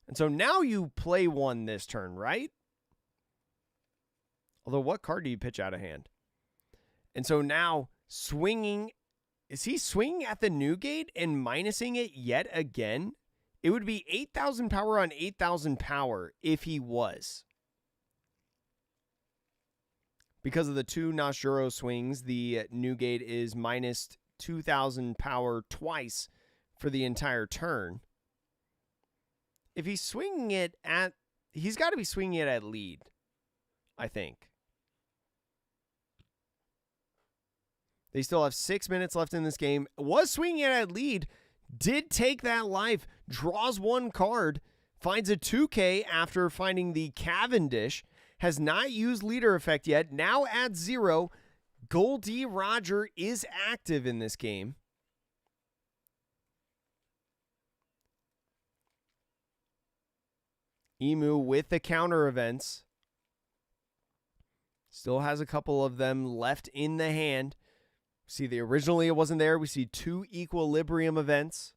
And so now you play one this turn, right? Although, what card do you pitch out of hand? And so now, swinging. Is he swinging at the Newgate and minusing it yet again? It would be 8,000 power on 8,000 power if he was. Because of the 2 Noshjuro swings, the Newgate is minus 2,000 power twice for the entire turn. If he's swinging it at... He's got to be swinging it at lead, I think. They still have 6 minutes left in this game. Was swinging it at lead. Did take that life. Draws 1 card. Finds a 2K after finding the Cavendish. Has not used leader effect yet. Now at 0. Goldie Roger is active in this game. Emu with the counter events. Still has a couple of them left in the hand. See, originally it wasn't there. We see 2 equilibrium events.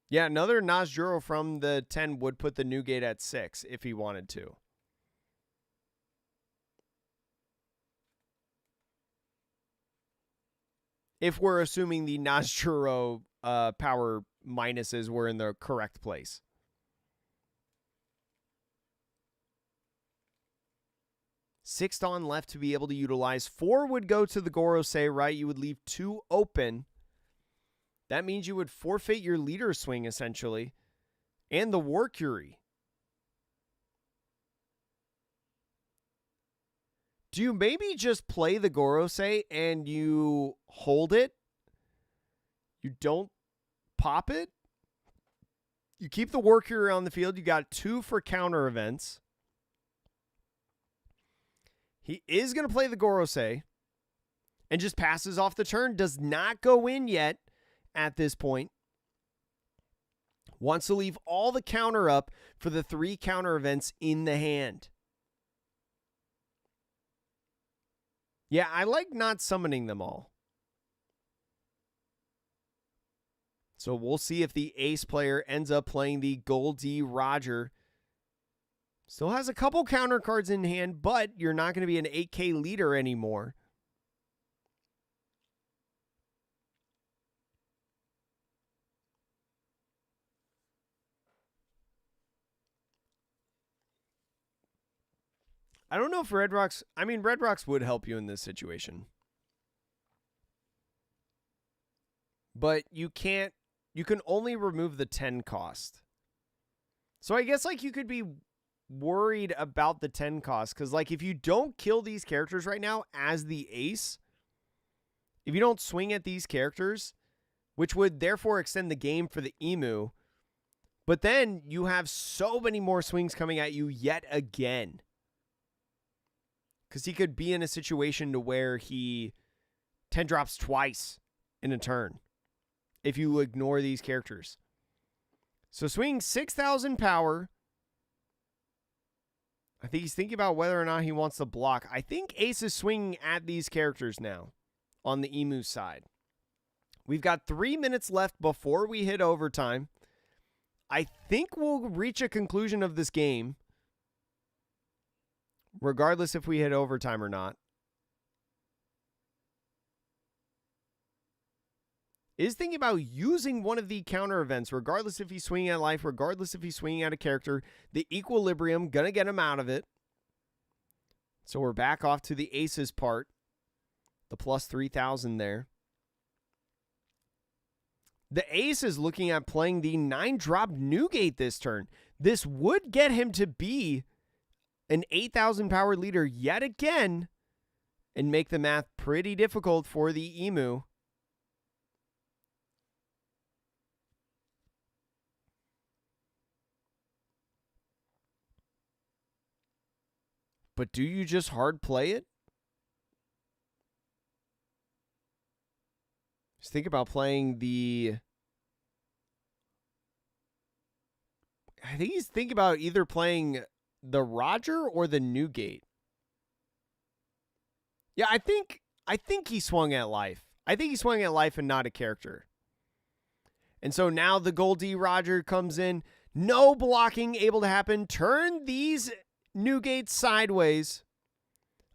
Yeah, another Noshjuro from the 10 would put the Newgate at 6 if he wanted to. If we're assuming the Noshjuro power minuses were in the correct place. Sixth on left to be able to utilize. 4 would go to the Gorosei, right? You would leave 2 open. That means you would forfeit your leader swing, essentially. And the War Curie. Do you maybe just play the Gorosei and you hold it? You don't pop it? You keep the War Curie on the field. You got 2 for counter events. He is going to play the Gorosei and just passes off the turn. Does not go in yet at this point. Wants to leave all the counter up for the 3 counter events in the hand. Yeah, I like not summoning them all. So we'll see if the ace player ends up playing the Goldie Roger. Still has a couple counter cards in hand, but you're not going to be an 8K leader anymore. I don't know if Red Rocks... I mean, Red Rocks would help you in this situation. But you can't... You can only remove the 10 cost. So I guess, like, you could be worried about the 10 cost. Because, like, if you don't kill these characters right now as the ace... If you don't swing at these characters... Which would, therefore, extend the game for the Emu... But then you have so many more swings coming at you yet again. Because he could be in a situation to where he 10 drops twice in a turn if you ignore these characters. So swinging 6,000 power. I think he's thinking about whether or not he wants to block. I think Ace is swinging at these characters now on the Emu side. We've got 3 minutes left before we hit overtime. I think we'll reach a conclusion of this game, regardless if we hit overtime or not. is thinking about using one of the counter events, regardless if he's swinging at life, regardless if he's swinging at a character. The equilibrium, gonna get him out of it. So we're back off to the aces part. The plus 3,000 there. The ace is looking at playing the 9-drop Newgate this turn. This would get him to be an 8,000 power leader yet again and make the math pretty difficult for the Emu. But do you just hard play it? Just think about playing the... I think he's thinking about either playing the Roger or the Newgate. Yeah, I think he swung at life. I think he swung at life and not a character. And so now the Goldie Roger comes in. No blocking able to happen. Turn these Newgates sideways.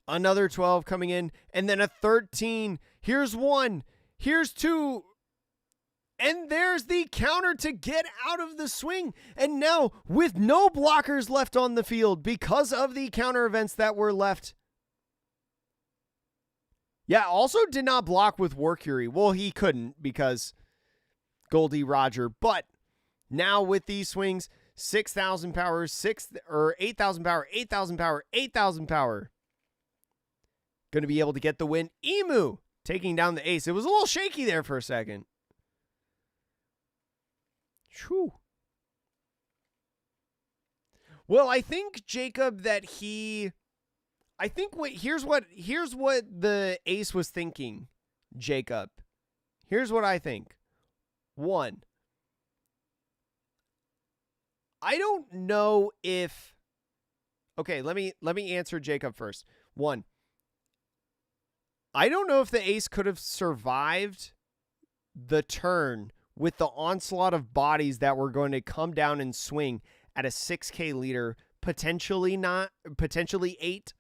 Another 12 coming in. And then a 13. Here's 1. Here's 2. And there's the counter to get out of the swing. And now, with no blockers left on the field because of the counter events that were left. Yeah, also did not block with War Curie. Well, he couldn't because Goldie Roger. But now with these swings, 6,000 power, 8,000 power, 8,000 power, 8,000 power. Going to be able to get the win. Emu taking down the ace. It was a little shaky there for a second. Whew. Well, I think, Jacob, that here's what the ace was thinking, Jacob. Here's what I think. 1, I don't know if... Okay, let me answer Jacob first. 1, I don't know if the ace could have survived the turn with the onslaught of bodies that were going to come down and swing at a 6K leader, potentially 8.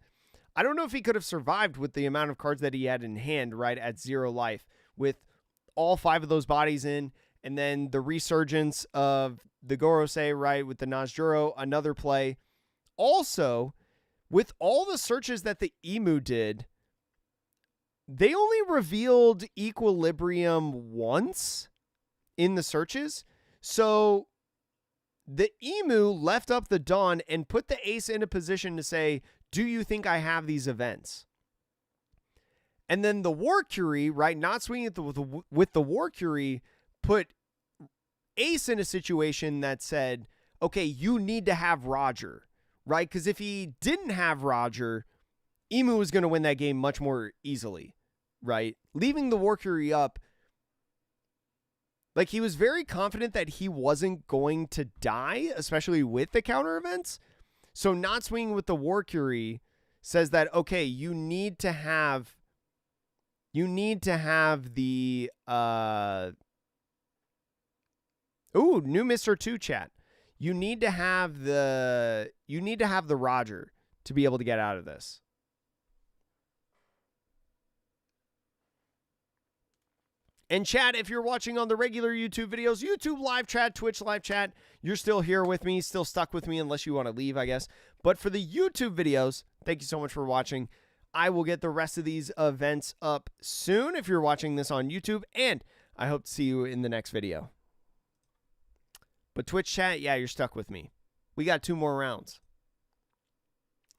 I don't know if he could have survived with the amount of cards that he had in hand, right, at 0 life, with all 5 of those bodies in, and then the resurgence of the Gorosei, right, with the Najuro, another play. Also, with all the searches that the Emu did, they only revealed equilibrium once in the searches. So the Emu left up the Dawn and put the ace in a position to say, do you think I have these events? And then the War Curie, right, not swinging with the War Curie, put ace in a situation that said, okay, you need to have Roger, right? Because if he didn't have Roger, Emu was going to win that game much more easily, right? Leaving the War Curie up, like, he was very confident that he wasn't going to die, especially with the counter events. So not swinging with the War Curie says that, okay, you need to have the new Mr. 2 chat. You need to have the Roger to be able to get out of this. And chat, if you're watching on the regular YouTube videos, YouTube live chat, Twitch live chat, you're still here with me, still stuck with me unless you want to leave, I guess. But for the YouTube videos, thank you so much for watching. I will get the rest of these events up soon if you're watching this on YouTube, and I hope to see you in the next video. But Twitch chat, yeah, you're stuck with me. We got 2 more rounds.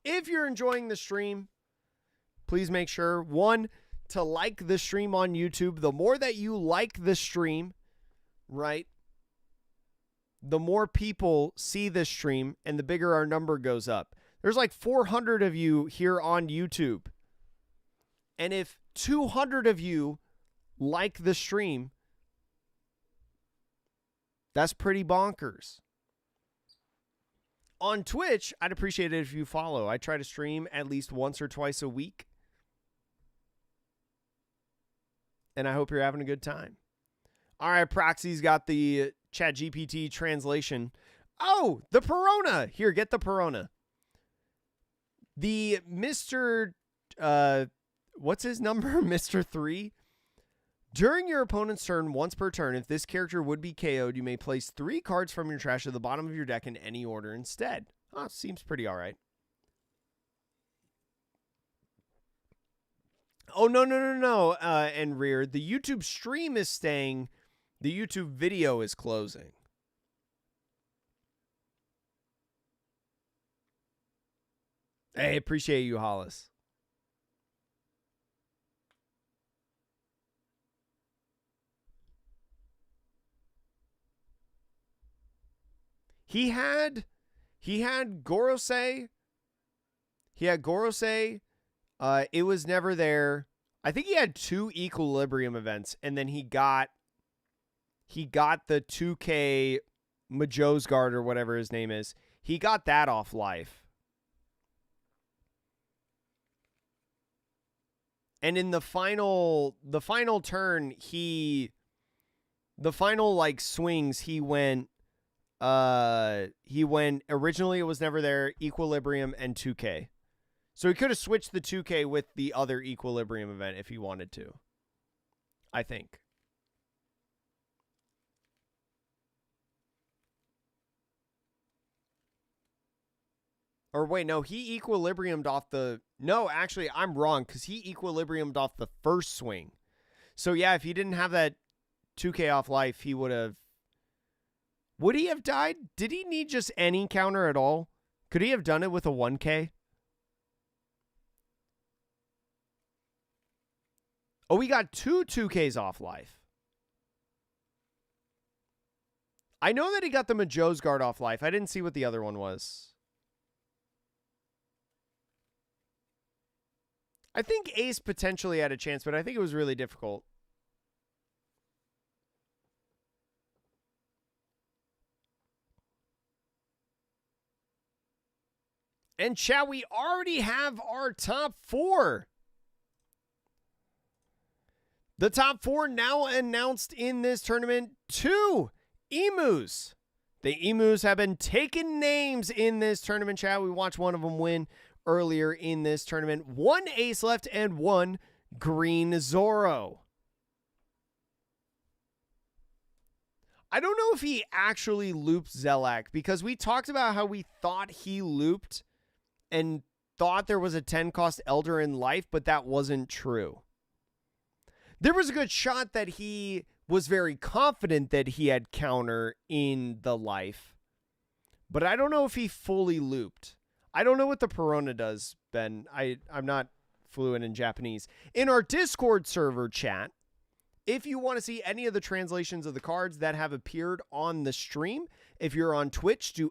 If you're enjoying the stream, please make sure, 1, to like the stream on YouTube. The more that you like the stream, right, the more people see this stream and the bigger our number goes up. There's like 400 of you here on YouTube. And if 200 of you like the stream, that's pretty bonkers. On Twitch, I'd appreciate it if you follow. I try to stream at least once or twice a week. And I hope you're having a good time. All right, Proxy's got the ChatGPT translation. Oh, the Perona. Here, get the Perona. The Mr. What's his number? Mr. 3. During your opponent's turn, once per turn, if this character would be KO'd, you may place 3 cards from your trash at the bottom of your deck in any order instead. Oh, seems pretty all right. Oh, no. And Rear, the YouTube stream is staying. The YouTube video is closing. Hey, appreciate you, Hollis. He had Gorosei. It was never there. I think he had 2 Equilibrium events, and then he got the 2K Majo's Guard or whatever his name is. He got that off life. And in the final turn, the final like swings, he went originally it was never there, Equilibrium and 2K. So he could have switched the 2K with the other Equilibrium event if he wanted to. I think. Or wait, no, he Equilibriumed off the... No, actually, I'm wrong, because he Equilibriumed off the first swing. So yeah, if he didn't have that 2K off life, he would have... Would he have died? Did he need just any counter at all? Could he have done it with a 1K? Oh, we got 2 2Ks off life. I know that he got the Majo's Guard off life. I didn't see what the other one was. I think Ace potentially had a chance, but I think it was really difficult. And chat, we already have our top 4. The top 4 now announced in this tournament. 2 Emus. The Emus have been taking names in this tournament, chat. We watched one of them win earlier in this tournament. 1 Ace left and 1 Green Zoro. I don't know if he actually looped Zelak, because we talked about how we thought he looped and thought there was a 10 cost Elder in life, but that wasn't true. There was a good shot that he was very confident that he had counter in the life, but I don't know if he fully looped. I don't know what the Perona does, Ben. I'm not fluent in Japanese. In our Discord server chat, if you want to see any of the translations of the cards that have appeared on the stream, if you're on Twitch, do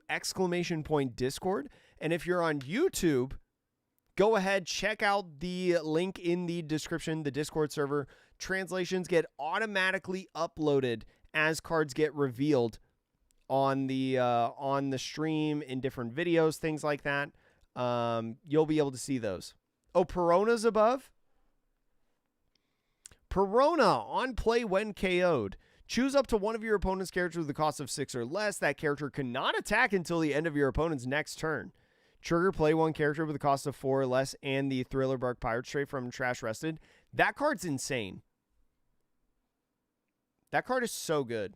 !Discord. And if you're on YouTube, go ahead, check out the link in the description, the Discord server. Translations get automatically uploaded as cards get revealed on the stream in different videos, things like that. You'll be able to see those. Oh, Perona's above? Perona, on play when KO'd. Choose up to one of your opponent's characters with a cost of 6 or less. That character cannot attack until the end of your opponent's next turn. Trigger, play one character with a cost of 4 or less and the Thriller Bark Pirate Stray from Trash Rested. That card's insane. That card is so good.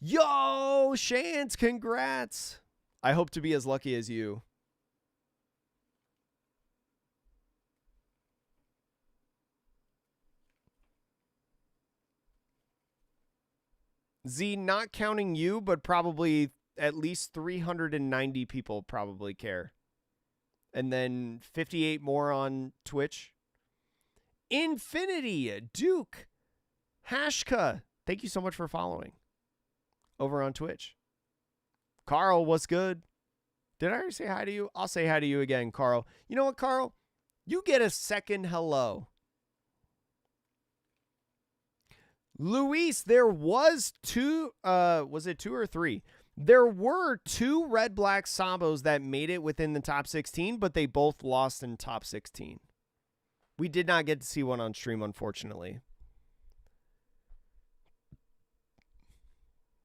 Yo, Shans, congrats. I hope to be as lucky as you. Z, not counting you, but probably at least 390 people probably care. And then 58 more on Twitch. Infinity, Duke, Hashka, thank you so much for following over on Twitch. Carl, what's good? Did I already say hi to you? I'll say hi to you again, Carl. You know what, Carl? You get a second hello. Luis, there was 2, was it 2 or 3? There were 2 red-black Sabos that made it within the top 16, but they both lost in top 16. We did not get to see one on stream, unfortunately.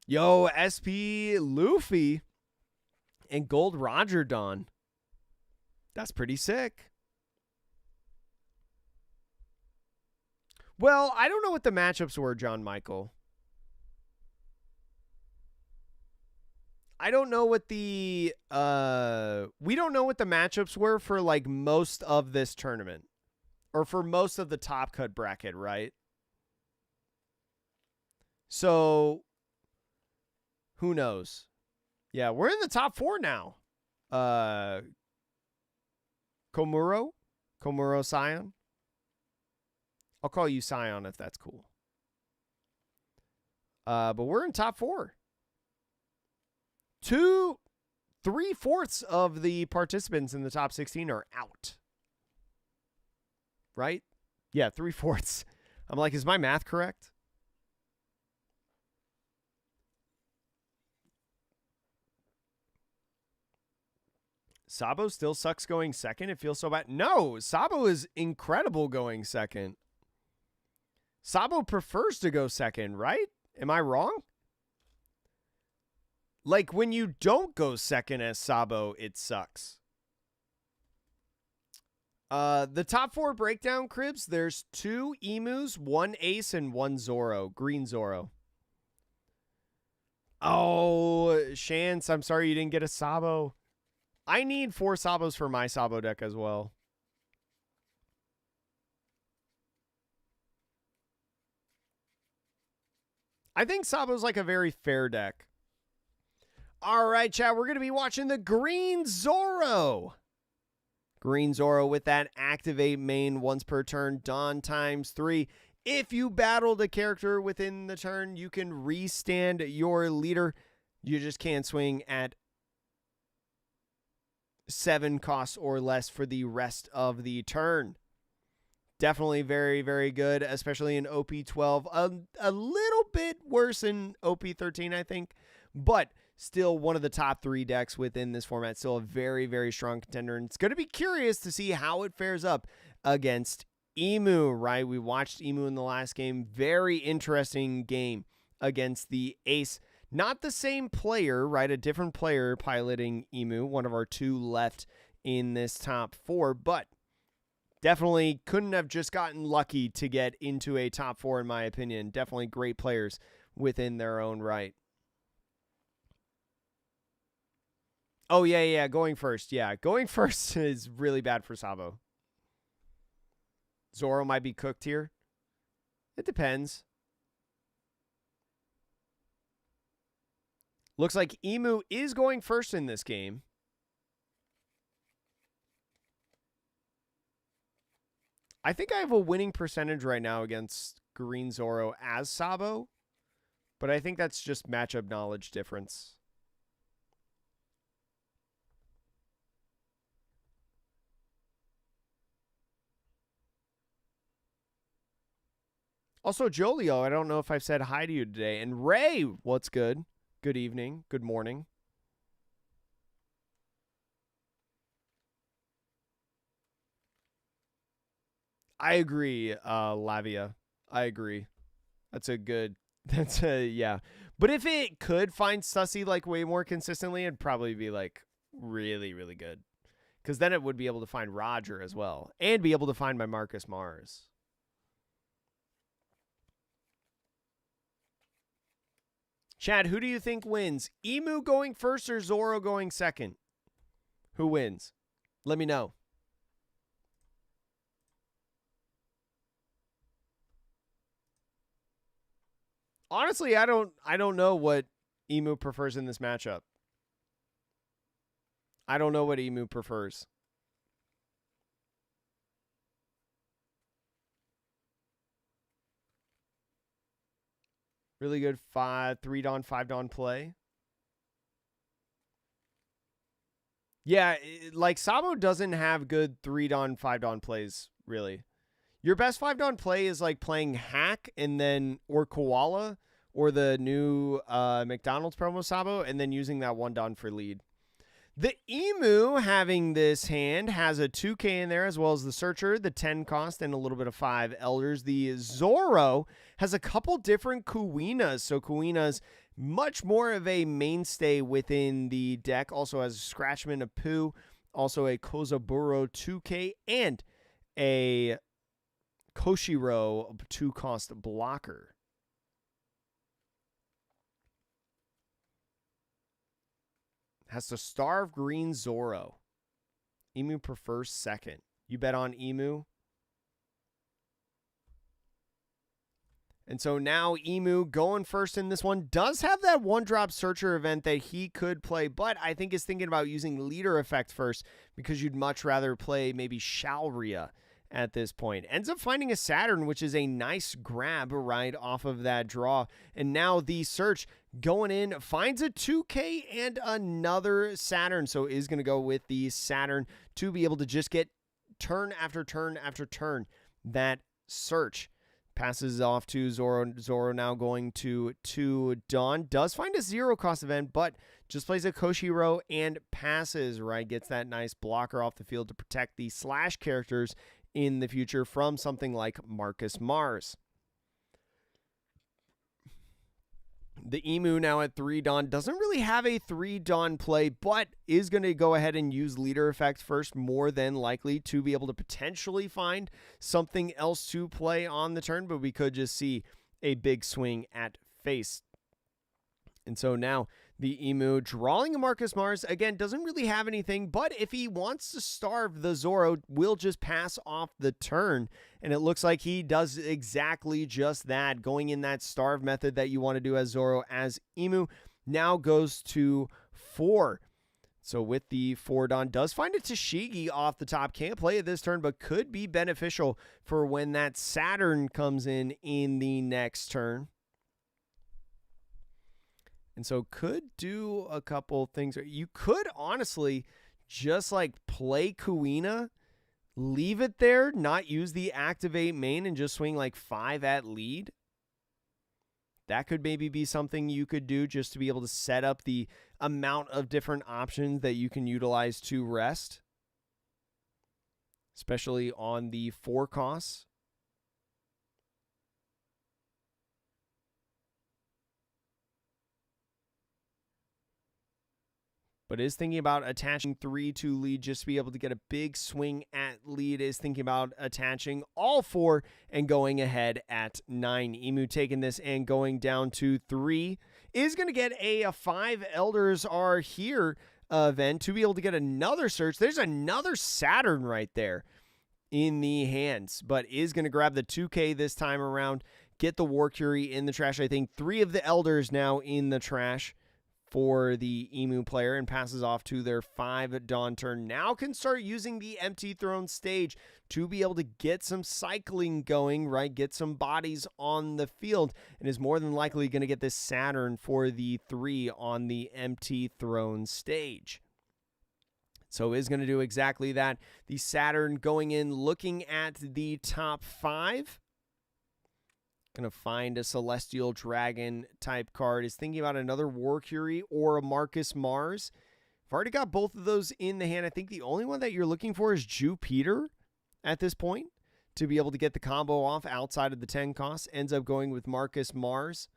Yo, SP Luffy and Gold Roger Don. That's pretty sick. Well, I don't know what the matchups were, John Michael. I don't know what the we don't know what the matchups were for like most of this tournament or for most of the top cut bracket, right? So who knows? Yeah, we're in the top 4 now. Komuro Scion. I'll call you Scion if that's cool. But we're in top 4. 3/4 of the participants in the top 16 are out. Right? Yeah, 3/4. I'm like, is my math correct? Sabo still sucks going second. It feels so bad. No, Sabo is incredible going second. Sabo prefers to go second, right? Am I wrong? Like, when you don't go second as Sabo, it sucks. The top 4 breakdown, Cribs, there's 2 Emus, 1 Ace, and 1 Zoro. Green Zoro. Oh, Shance, I'm sorry you didn't get a Sabo. I need 4 Sabos for my Sabo deck as well. I think Sabo's like a very fair deck. All right, chat, we're going to be watching the Green Zoro. Green Zoro with that activate main once per turn, Dawn ×3. If you battled a character within the turn, you can restand your leader. You just can't swing at 7 costs or less for the rest of the turn. Definitely very, very good, especially in OP12. A little bit worse in OP13, I think, but still one of the top 3 decks within this format. Still a very, very strong contender, and it's going to be curious to see how it fares up against Emu, right? We watched Emu in the last game. Very interesting game against the Ace. Not the same player, right? A different player piloting Emu, one of our 2 left in this top 4, but definitely couldn't have just gotten lucky to get into a top 4, in my opinion. Definitely great players within their own right. Oh, yeah, going first. Yeah, going first is really bad for Sabo. Zoro might be cooked here. It depends. Looks like Emu is going first in this game. I think I have a winning percentage right now against Green Zoro as Sabo, but I think that's just matchup knowledge difference. Also, Jolio, I don't know if I've said hi to you today. And Ray, what's good? Good evening. Good morning. I agree, Lavia. I agree. That's yeah. But if it could find Sussy like way more consistently, it'd probably be like really, really good. Because then it would be able to find Roger as well. And be able to find my Marcus Mars. Chad, who do you think wins? Emu going first or Zoro going second? Who wins? Let me know. Honestly, I don't know what Emu prefers in this matchup. I don't know what Emu prefers. Really good 3 Dawn, 5 Dawn play. Yeah, like Sabo doesn't have good 3 Dawn, 5 Dawn plays, really. Your best 5 Dawn play is like playing Hack and then, or Koala, or the new McDonald's promo Sabo, and then using that 1 Dawn for lead. The Emu, having this hand, has a 2K in there, as well as the Searcher, the 10 cost, and a little bit of 5 Elders. The Zoro has a couple different Kuinas, so Kuina's much more of a mainstay within the deck. Also has a Scratchman, a Pooh, also a Kozaburo 2K, and a Koshiro, 2-cost blocker. Has to starve green Zoro. Emu prefers second. You bet on Emu. And so now Emu going first in this one. Does have that 1-drop searcher event that he could play, but I think is thinking about using leader effect first because you'd much rather play maybe Shalria at this point. Ends up finding a Saturn, which is a nice grab right off of that draw. And now the search going in, finds a 2K and another Saturn. So is going to go with the Saturn to be able to just get turn after turn after turn. That search passes off to Zoro. Zoro now going to 2 Dawn. Does find a 0-cost event, but just plays a Koshiro and passes, right? Gets that nice blocker off the field to protect the slash characters in the future from something like Marcus Mars. The Emu now at 3 Dawn doesn't really have a 3 Dawn play, but is going to go ahead and use leader effect first, more than likely to be able to potentially find something else to play on the turn, but we could just see a big swing at face. And so now the Emu drawing a Marcus Mars, again, doesn't really have anything, but if he wants to starve the Zoro, will just pass off the turn. And it looks like he does exactly just that, going in that starve method that you want to do as Zoro. As Emu now goes to 4. So with the 4 Dawn, does find a Tashigi off the top. Can't play it this turn, but could be beneficial for when that Saturn comes in the next turn. And so could do a couple things. You could honestly just like play Kuina, leave it there, not use the activate main, and just swing like 5 at lead. That could maybe be something you could do just to be able to set up the amount of different options that you can utilize to rest, especially on the 4 costs. But is thinking about attaching 3 to lead just to be able to get a big swing at lead. Is thinking about attaching all 4 and going ahead at 9. Emu taking this and going down to 3. Is going to get a 5 Elders Are Here event to be able to get another search. There's another Saturn right there in the hands, but is going to grab the 2K this time around. Get the War Curie in the trash. I think 3 of the Elders now in the trash for the Emu player, and passes off to their 5 Dawn turn. Now can start using the Empty Throne stage to be able to get some cycling going, right? Get some bodies on the field, and is more than likely going to get this Saturn for the 3 on the Empty Throne stage. So is going to do exactly that. The Saturn going in, looking at the top 5. Going to find a Celestial Dragon type card. Is thinking about another War Curie or a Marcus Mars. I've already got both of those in the hand. I think the only one that you're looking for is Jupiter at this point to be able to get the combo off outside of the 10 costs. Ends up going with Marcus Mars.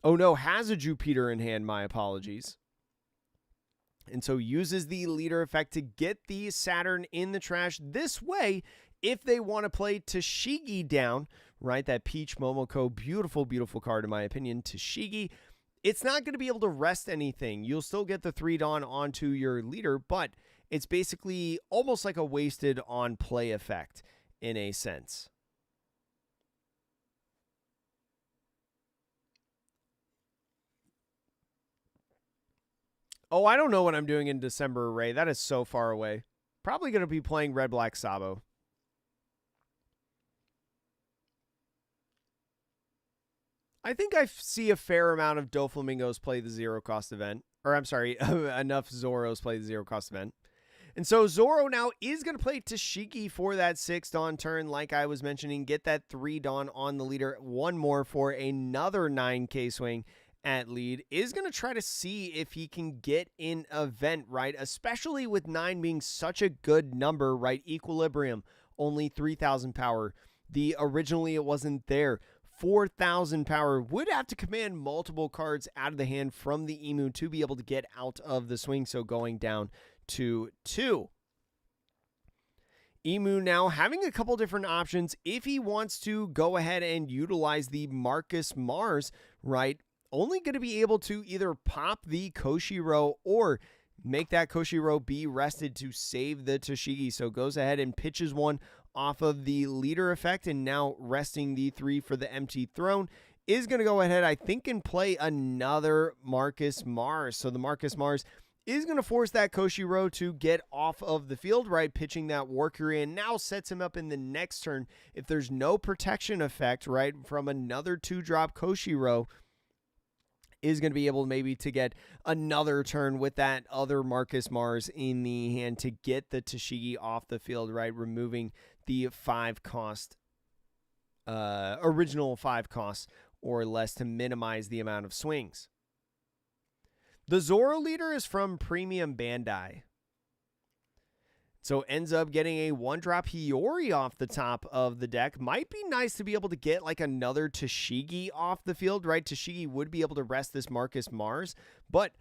Oh no, has a Jupiter in hand. My apologies. And so uses the leader effect to get the Saturn in the trash. This way, if they want to play Tashigi down, right, that Peach Momoko, beautiful, beautiful card in my opinion, Tashigi, it's not going to be able to rest anything. You'll still get the 3 Dawn onto your leader, but it's basically almost like a wasted on play effect in a sense. Oh, I don't know what I'm doing in December, Ray. That is so far away. Probably going to be playing Red Black Sabo. I think I see a fair amount of Doflamingos play the 0-cost event. Or I'm sorry, enough Zoros play the 0-cost event. And so Zoro now is going to play Tashigi for that 6 Dawn turn, like I was mentioning. Get that 3 Dawn on the leader. 1 more for another 9K swing at lead. Is going to try to see if he can get in event, right? Especially with 9 being such a good number, right? Equilibrium, only 3,000 power. Originally it wasn't there. 4,000 power. Would have to command multiple cards out of the hand from the Emu to be able to get out of the swing. So going down to 2. Emu now having a couple different options if he wants to go ahead and utilize the Marcus Mars, right? Only going to be able to either pop the Koshiro or make that Koshiro be rested to save the Toshigi. So goes ahead and pitches one off of the leader effect, and now resting the 3 for the empty throne. Is going to go ahead, I think, and play another Marcus Mars. So the Marcus Mars is going to force that Koshiro to get off of the field, right? Pitching that Warcury, and now sets him up in the next turn. If there's no protection effect, right, from another 2-drop Koshiro, is going to be able maybe to get another turn with that other Marcus Mars in the hand to get the Toshigi off the field, right? Removing the 5 cost, original 5 costs or less to minimize the amount of swings. The Zoro leader is from Premium Bandai. So ends up getting a 1-drop Hiyori off the top of the deck. Might be nice to be able to get like another Toshigi off the field, right? Toshigi would be able to rest this Marcus Mars, but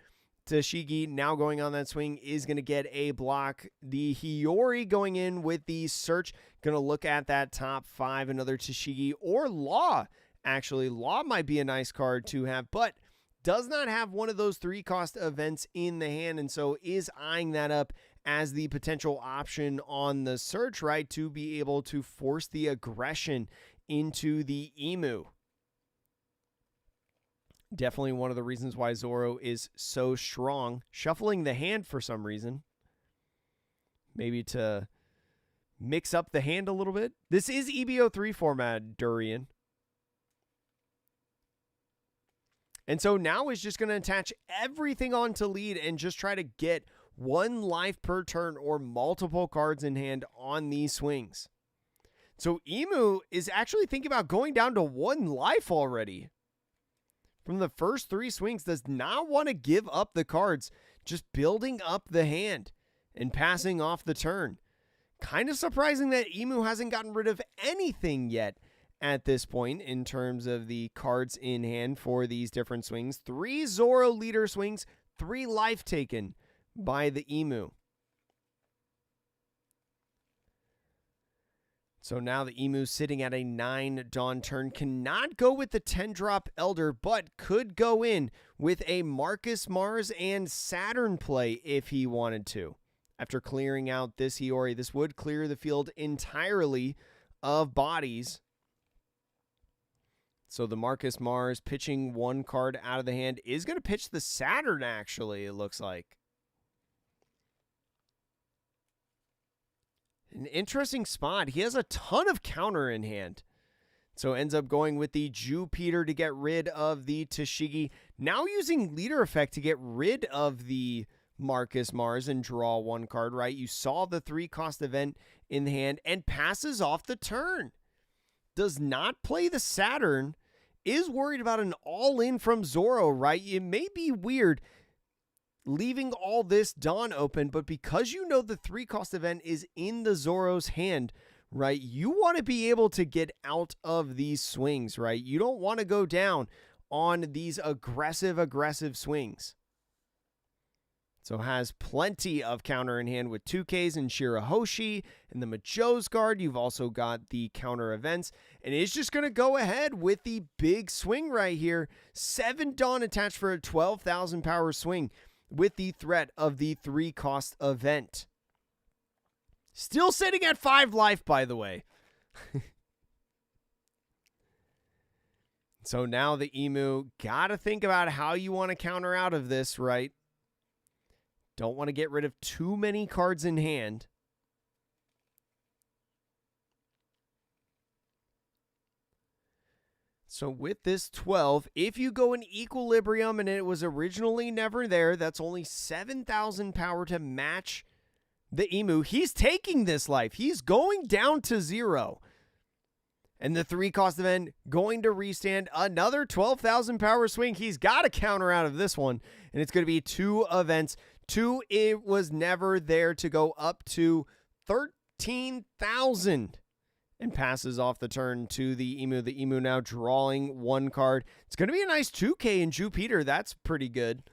Toshigi now going on that swing is going to get a block. The Hiyori going in with the search, going to look at that top 5, another Toshigi or Law. Actually, Law might be a nice card to have, but does not have one of those 3-cost events in the hand, and so is eyeing that up as the potential option on the search, right, to be able to force the aggression into the Emu. Definitely one of the reasons why Zoro is so strong. Shuffling the hand for some reason. Maybe to mix up the hand a little bit. This is EB03 format, Durian. And so now is just going to attach everything onto lead and just try to get 1 life per turn or multiple cards in hand on these swings. So Emu is actually thinking about going down to 1 life already. From the first 3 swings, does not want to give up the cards, just building up the hand and passing off the turn. Kind of surprising that Emu hasn't gotten rid of anything yet at this point in terms of the cards in hand for these different swings. 3 Zoro leader swings, 3 life taken by the Emu. So now the Emu sitting at a 9 Dawn turn. Cannot go with the 10-drop Elder, but could go in with a Marcus Mars and Saturn play if he wanted to. After clearing out this Hiyori, this would clear the field entirely of bodies. So the Marcus Mars pitching 1 card out of the hand is going to pitch the Saturn, actually, it looks like. An interesting spot. He has a ton of counter in hand. So ends up going with the Jupiter to get rid of the Toshigi. Now using leader effect to get rid of the Marcus Mars and draw 1 card, right? You saw the 3-cost event in the hand and passes off the turn. Does not play the Saturn. Is worried about an all-in from Zoro, right? It may be weird leaving all this Dawn open, but because you know the 3-cost event is in the Zoro's hand, right, you want to be able to get out of these swings, right? You don't want to go down on these aggressive swings. So has plenty of counter in hand with 2Ks and Shirahoshi and the Majo's guard. You've also got the counter events. And it's just going to go ahead with the big swing right here. 7 Dawn attached for a 12,000 power swing with the threat of the 3-cost event. Still sitting at 5 life, by the way. So now the Emu got to think about how you want to counter out of this, right? Don't want to get rid of too many cards in hand. So with this 12, if you go in Equilibrium and it was originally never there, that's only 7,000 power to match the Emu. He's taking this life. He's going down to 0. And the 3-cost event going to restand another 12,000 power swing. He's got to counter out of this one. And it's going to be 2 events. 2, it was never there to go up to 13,000. And passes off the turn to the Emu. The Emu now drawing 1 card. It's going to be a nice 2K in Jupiter. That's pretty good.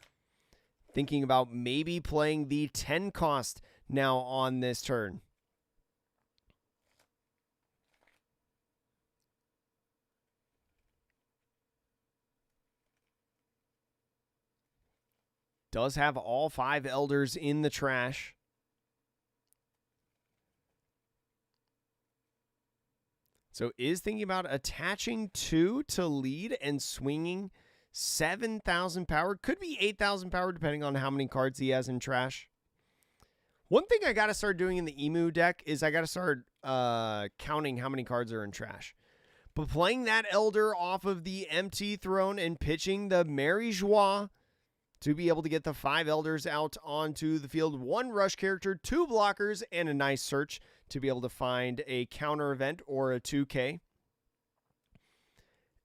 Thinking about maybe playing the 10 cost now on this turn. Does have all 5 elders in the trash. So is thinking about attaching 2 to lead and swinging 7,000 power. Could be 8,000 power depending on how many cards he has in trash. One thing I got to start doing in the Emu deck is I got to start counting how many cards are in trash. But playing that Elder off of the empty throne and pitching the Mary Joie to be able to get the 5 Elders out onto the field. 1 rush character, 2 blockers, and a nice search to be able to find a counter event or a 2K.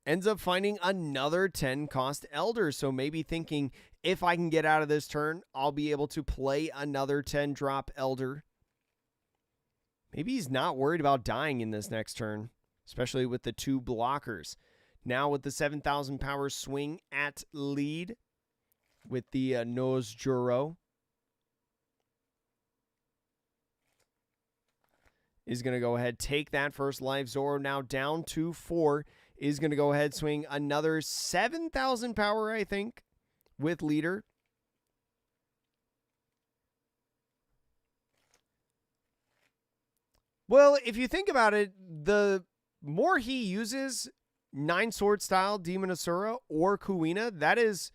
Ends up finding another 10 cost Elder. So maybe thinking, if I can get out of this turn, I'll be able to play another 10 drop Elder. Maybe he's not worried about dying in this next turn, especially with the 2 blockers. Now with the 7,000 power swing at lead with the nose Zoro. Is going to go ahead, take that first life. Zoro now down to 4. Is going to go ahead, swing another 7,000 power, I think, with leader. Well, if you think about it, the more he uses 9 sword style Demon Asura or Kuina, that is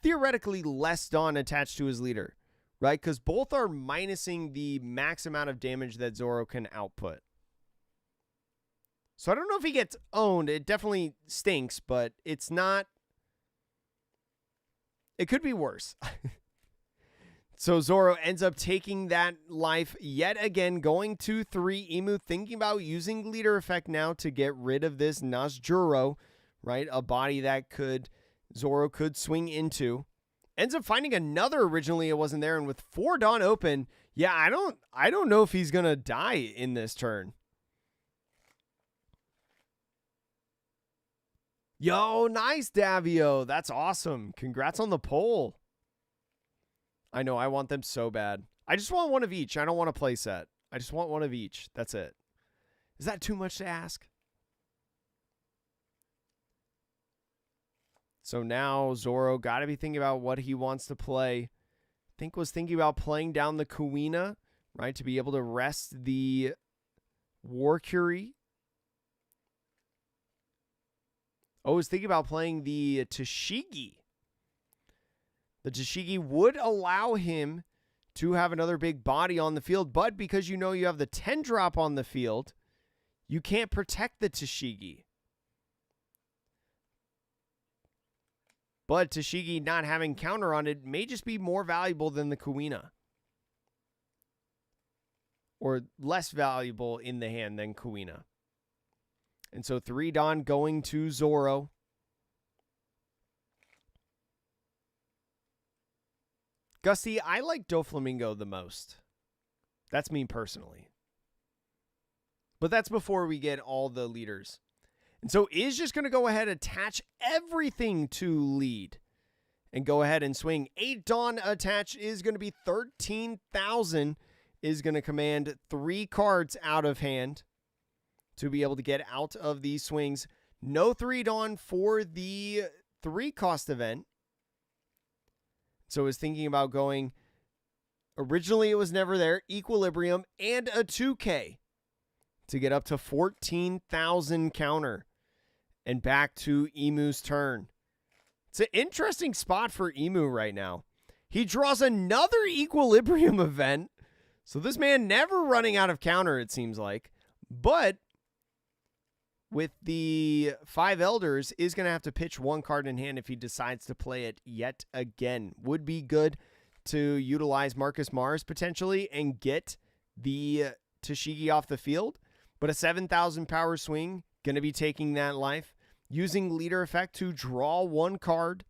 theoretically less Dawn attached to his leader, right? Because both are minusing the max amount of damage that Zoro can output. So I don't know if he gets owned. It definitely stinks, but it's not. It could be worse. So Zoro ends up taking that life yet again, going to 3. Emu thinking about using leader effect now to get rid of this Nazjuro, right? A body that Zoro could swing into. Ends up finding another. Originally it wasn't there, and with 4 Dawn open, yeah, I don't know if he's gonna die in this turn. Yo, nice, Davio. That's awesome. Congrats on the poll. I know, I want them so bad. I just want one of each. I don't want a play set. I just want one of each. That's it. Is that too much to ask? So now Zoro got to be thinking about what he wants to play. Was thinking about playing down the Kuina, right, to be able to rest the War Curie. Oh, was thinking about playing the Tashigi. The Tashigi would allow him to have another big body on the field, but because you know you have the 10 drop on the field, you can't protect the Tashigi. But Tashigi not having counter on it may just be more valuable than the Kuina. Or less valuable in the hand than Kuina. And so 3 Dawn going to Zoro. Gusty, I like Doflamingo the most. That's me personally. But that's before we get all the leaders. And so is just going to go ahead and attach everything to lead. And go ahead and swing. 8 Dawn attach is going to be 13,000. Is going to command 3 cards out of hand to be able to get out of these swings. No 3 Dawn for the 3 cost event. So I was thinking about going, originally it was never there, Equilibrium and a 2K to get up to 14,000 counter and back to Emu's turn. It's an interesting spot for Emu right now. He draws another Equilibrium event. So this man never running out of counter, it seems like. But with the 5 Elders, is going to have to pitch 1 card in hand if he decides to play it yet again. Would be good to utilize Marcus Mars potentially and get the Tashigi off the field. But a 7,000 power swing, going to be taking that life. Using leader effect to draw 1 card.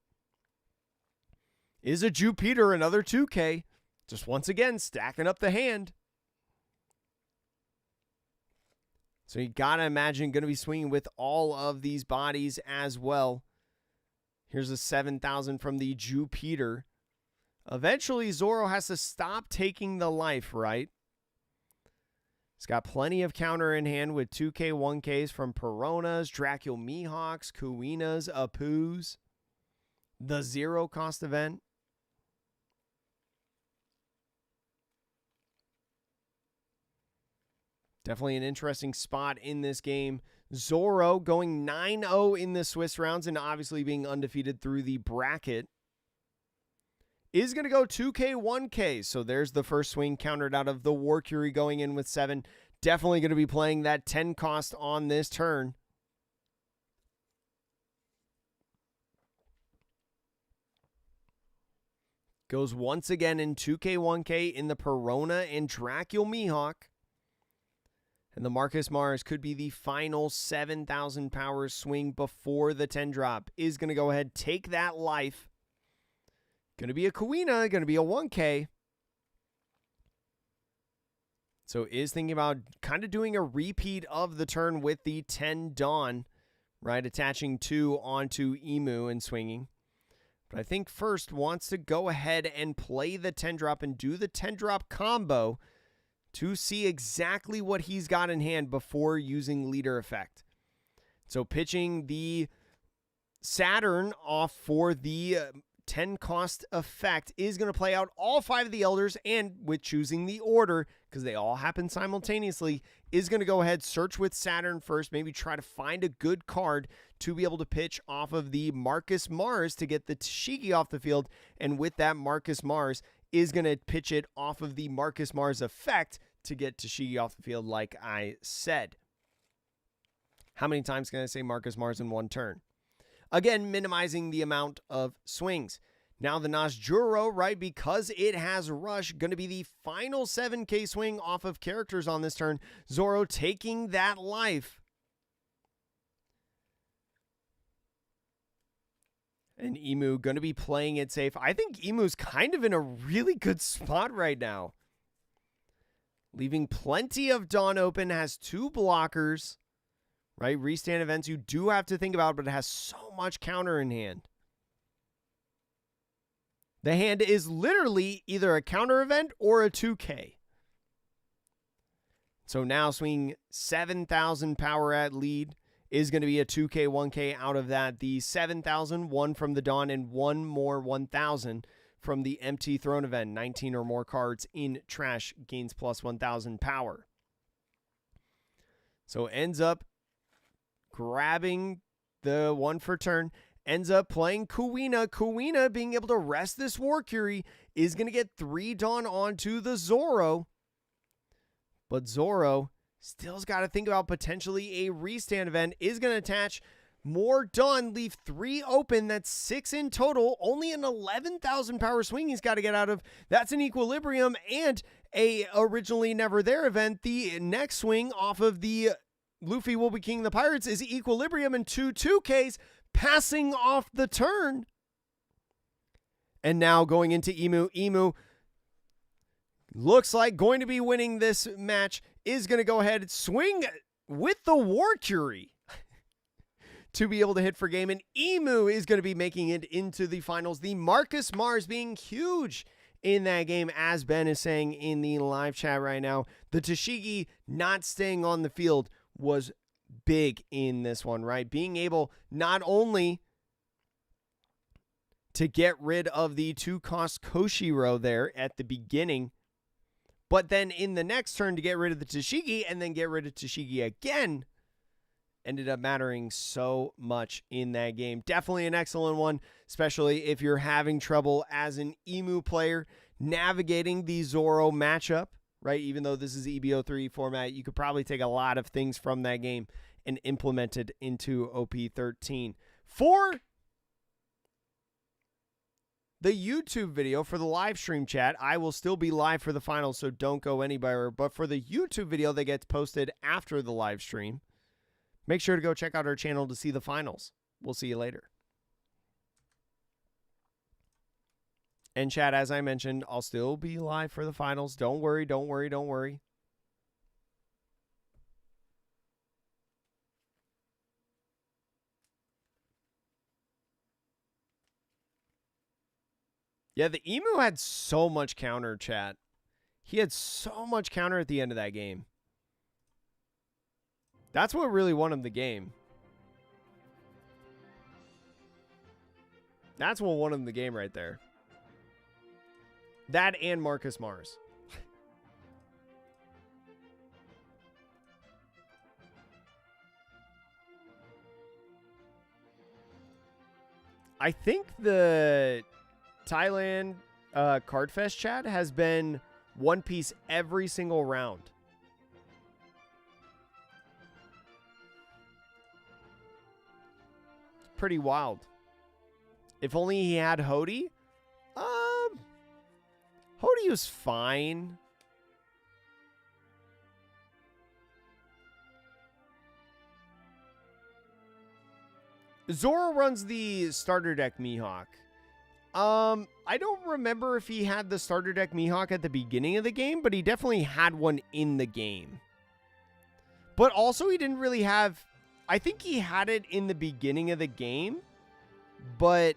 Is a Jupiter, another 2K. Just once again, stacking up the hand. So you got to imagine going to be swinging with all of these bodies as well. Here's a 7,000 from the Jupiter. Eventually, Zoro has to stop taking the life, right? He's got plenty of counter in hand with 2K, 1Ks from Peronas, Dracul Mihawks, Kuinas, Apus. The 0 cost event. Definitely an interesting spot in this game. Zoro going 9-0 in the Swiss rounds and obviously being undefeated through the bracket. Is going to go 2K, 1K. So there's the first swing countered out of the Warcury going in with 7. Definitely going to be playing that 10 cost on this turn. Goes once again in 2K, 1K in the Perona and Dracul Mihawk. And the Marcus Mars could be the final 7,000 power swing before the 10 drop. Is going to go ahead, take that life. Going to be a Kuina, going to be a 1K. So is thinking about kind of doing a repeat of the turn with the 10 Dawn, right? Attaching 2 onto Emu and swinging. But I think first wants to go ahead and play the 10 drop and do the 10 drop combo to see exactly what he's got in hand before using leader effect. So pitching the Saturn off for the 10 cost effect is going to play out all 5 of the elders, and with choosing the order, because they all happen simultaneously, is going to go ahead, search with Saturn first, maybe try to find a good card to be able to pitch off of the Marcus Mars to get the Tashigi off the field, and with that Marcus Mars is going to pitch it off of the Marcus Mars effect to get Tashigi off the field, like I said. How many times can I say Marcus Mars in one turn? Again, minimizing the amount of swings. Now the Najuro, right, because it has Rush, going to be the final 7K swing off of characters on this turn. Zoro taking that life. And Emu going to be playing it safe. I think Emu's kind of in a really good spot right now. Leaving plenty of Dawn open, has 2 blockers. Right, restand events you do have to think about, but it has so much counter in hand. The hand is literally either a counter event or a 2K. So now swinging 7,000 power at lead is going to be a 2K, 1K out of that. The 7,000, 1 from the Dawn, and 1 more 1,000 from the Empty Throne event. 19 or more cards in trash gains plus 1,000 power. So ends up grabbing the 1 for turn, ends up playing Kuina. Kuina being able to rest this Warcury is going to get 3 Dawn onto the Zoro. But Zoro still's got to think about potentially a restand event. Is going to attach more Dawn, leave 3 open. That's 6 in total. Only an 11,000 power swing he's got to get out of. That's an Equilibrium and a Originally Never There event. The next swing off of the Luffy will be king of the pirates is Equilibrium and 2 2Ks, passing off the turn. And now going into Emu. Emu looks like going to be winning this match. Is going to go ahead and swing with the Warcury to be able to hit for game. And Emu is going to be making it into the finals. The Marcus Mars being huge in that game, as Ben is saying in the live chat right now. The Tashigi not staying on the field was big in this one, right? Being able not only to get rid of the 2-cost Koshiro there at the beginning, but then in the next turn to get rid of the Tashigi and then get rid of Tashigi again, ended up mattering so much in that game. Definitely an excellent one, especially if you're having trouble as an Emu player navigating the Zoro matchup. Right, even though this is EB03 format, you could probably take a lot of things from that game and implement it into OP13. For the YouTube video, for the live stream chat, I will still be live for the finals, so don't go anywhere. But for the YouTube video that gets posted after the live stream, make sure to go check out our channel to see the finals. We'll see you later. And chat, as I mentioned, I'll still be live for the finals. Don't worry, don't worry, don't worry. Yeah, the Emu had so much counter, chat. He had so much counter at the end of that game. That's what really won him the game. That's what won him the game right there. That and Marcus Mars. I think the Thailand Card Fest chat has been One Piece every single round. It's pretty wild. If only he had Hody. Hody was fine. Zoro runs the starter deck Mihawk. I don't remember if he had the starter deck Mihawk at the beginning of the game, but he definitely had one in the game. But also he didn't really have... I think he had it in the beginning of the game, but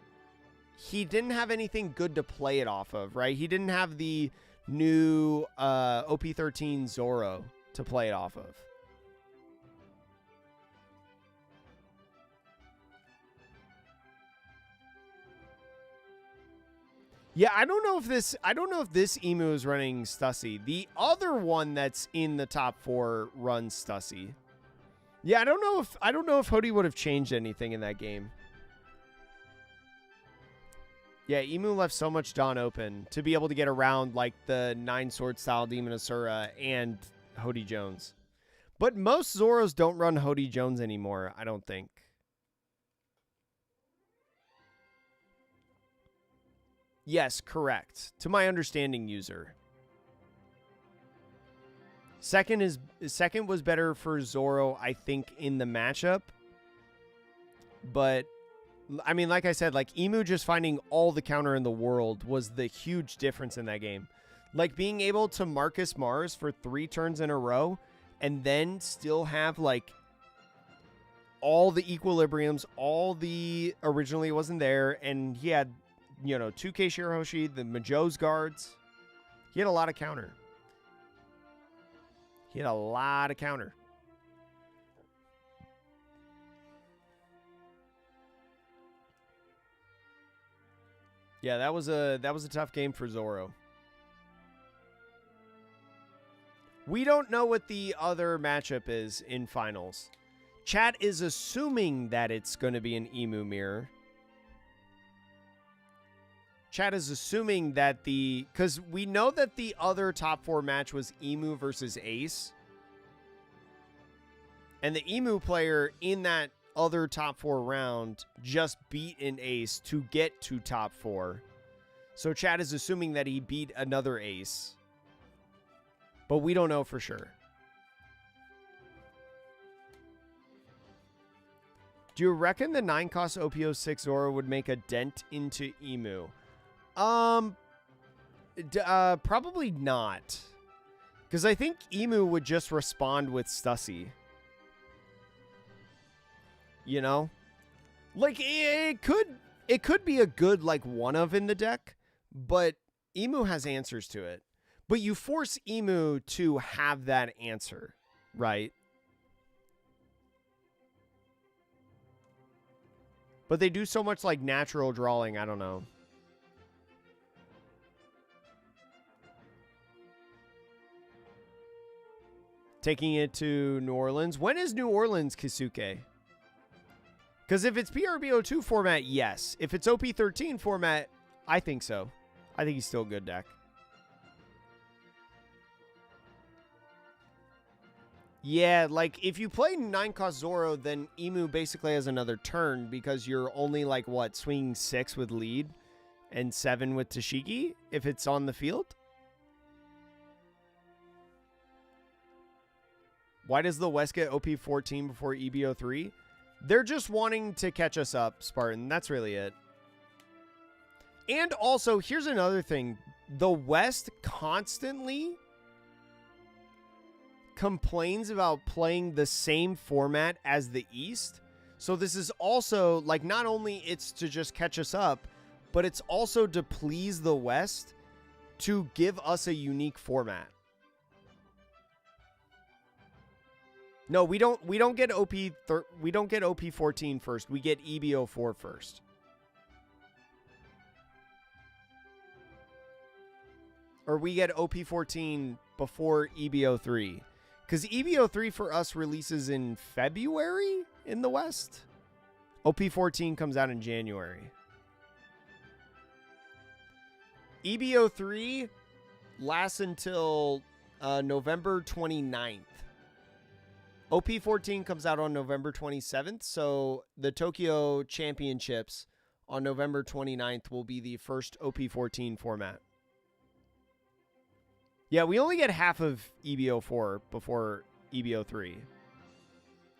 he didn't have anything good to play it off of, right? He didn't have the new OP13 Zoro to play it off of. Yeah, I don't know if this emu is running Stussy. The other one that's in the top 4 runs Stussy. Yeah, I don't know if Hody would have changed anything in that game. Yeah, Emu left so much Dawn open to be able to get around like the 9 sword style Demon Asura and Hody Jones. But most Zoros don't run Hody Jones anymore, I don't think. Yes, correct. To my understanding, user. Second was better for Zoro, I think, in the matchup. But I mean, like I said, like Emu just finding all the counter in the world was the huge difference in that game. Like being able to Marcus Mars for 3 turns in a row and then still have like all the equilibriums, all the originally wasn't there, and he had, you know, 2K Shirahoshi, the Majo's guards. He had a lot of counter. He had a lot of counter. Yeah, that was a tough game for Zoro. We don't know what the other matchup is in finals. Chat is assuming that it's going to be an Emu mirror. Chat is assuming that because we know that the other top 4 match was Emu versus Ace. And the Emu player in that other top 4 round just beat an Ace to get to top 4. So chat is assuming that he beat another Ace. But we don't know for sure. Do you reckon the 9-cost OP06 Zoro would make a dent into Emu? Probably not. Because I think Emu would just respond with Stussy. You know? Like, it could be a good, like, one-of in the deck, but Emu has answers to it. But you force Emu to have that answer, right? But they do so much, like, natural drawing, I don't know. Taking it to New Orleans. When is New Orleans, Kisuke? Because if it's PRBO2 format, yes. If it's OP13 format, I think so. I think he's still a good deck. Yeah, like, if you play 9-cost Zoro, then Emu basically has another turn because you're only, like, what, swinging 6 with lead and 7 with Tashigi if it's on the field? Why does the West get OP14 before EB03? They're just wanting to catch us up, Spartan. That's really it. And also, here's another thing. The West constantly complains about playing the same format as the East. So this is also, like, not only it's to just catch us up, but it's also to please the West to give us a unique format. No, we don't get we don't get OP14 first. We get EB04 first. Or we get OP14 before EB03. Because EB03 for us releases in February in the West. OP14 comes out in January. EB03 lasts until November 29th. OP14 comes out on November 27th, so the Tokyo Championships on November 29th will be the first OP14 format. Yeah, we only get half of EB04 before EB03.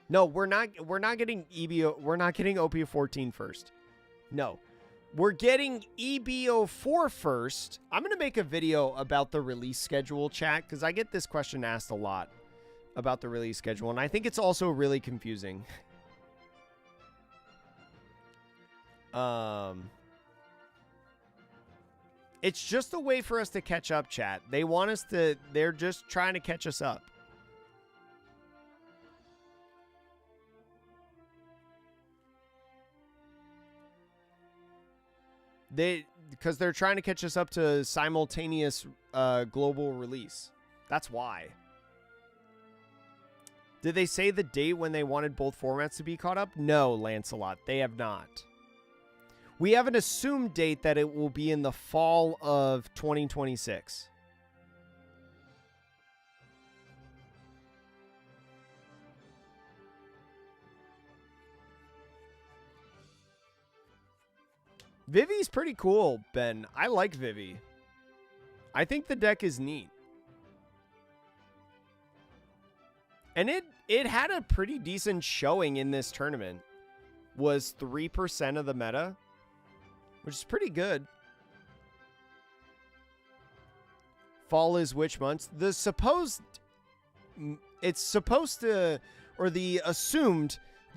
No, we're not getting OP14 first. No. We're getting EB04 first. I'm going to make a video about the release schedule, chat, because I get this question asked a lot about the release schedule, and I think it's also really confusing. It's just a way for us to catch up, chat. They're just trying to catch us up. Because they're trying to catch us up to simultaneous global release. That's why. Did they say the date when they wanted both formats to be caught up? No, Lancelot, they have not. We have an assumed date that it will be in the fall of 2026. Vivi's pretty cool, Ben. I like Vivi. I think the deck is neat. And it had a pretty decent showing in this tournament. Was 3% of the meta, which is pretty good. Fall is which month? The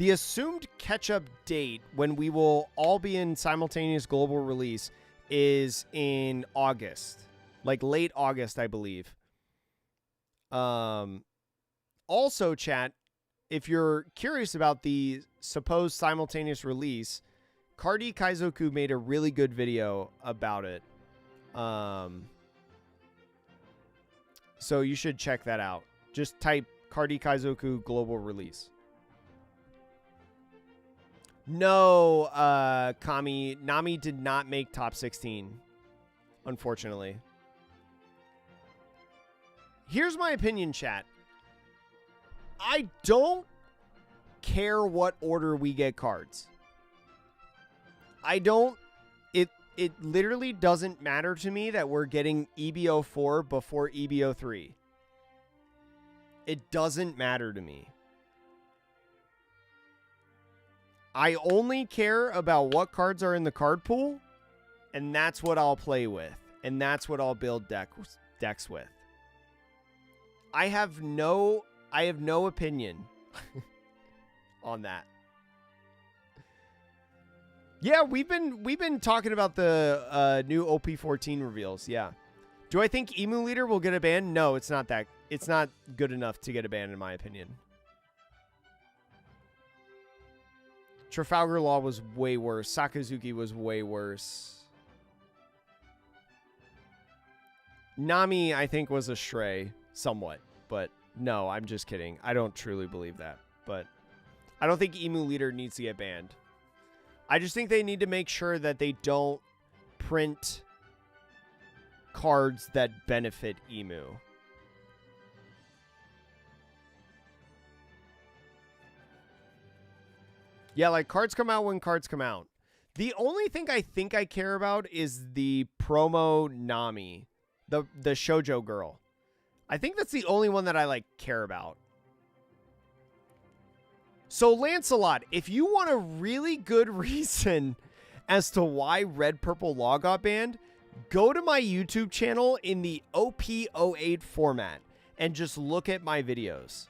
assumed catch-up date when we will all be in simultaneous global release is in August. Like late August, I believe. Also, chat, if you're curious about the supposed simultaneous release, Cardi Kaizoku made a really good video about it. So you should check that out. Just type Cardi Kaizoku global release. No, Kami, Nami did not make top 16, unfortunately. Here's my opinion, chat. I don't care what order we get cards. It literally doesn't matter to me that we're getting EB04 before EB03. It doesn't matter to me. I only care about what cards are in the card pool, and that's what I'll play with, and that's what I'll build decks with. I have no opinion on that. Yeah, we've been talking about the new OP14 reveals. Yeah. Do I think Emu Leader will get a ban? No, it's not good enough to get a ban in my opinion. Trafalgar Law was way worse. Sakazuki was way worse. Nami, I think, was a stray somewhat, but no, I'm just kidding. I don't truly believe that, but I don't think Emu Leader needs to get banned. I just think they need to make sure that they don't print cards that benefit Emu. Yeah, like cards come out when cards come out. The only thing I think I care about is the promo Nami, the shoujo girl. I think that's the only one that I care about. So Lancelot, if you want a really good reason as to why Red Purple Law got banned, go to my YouTube channel in the OP08 format and just look at my videos.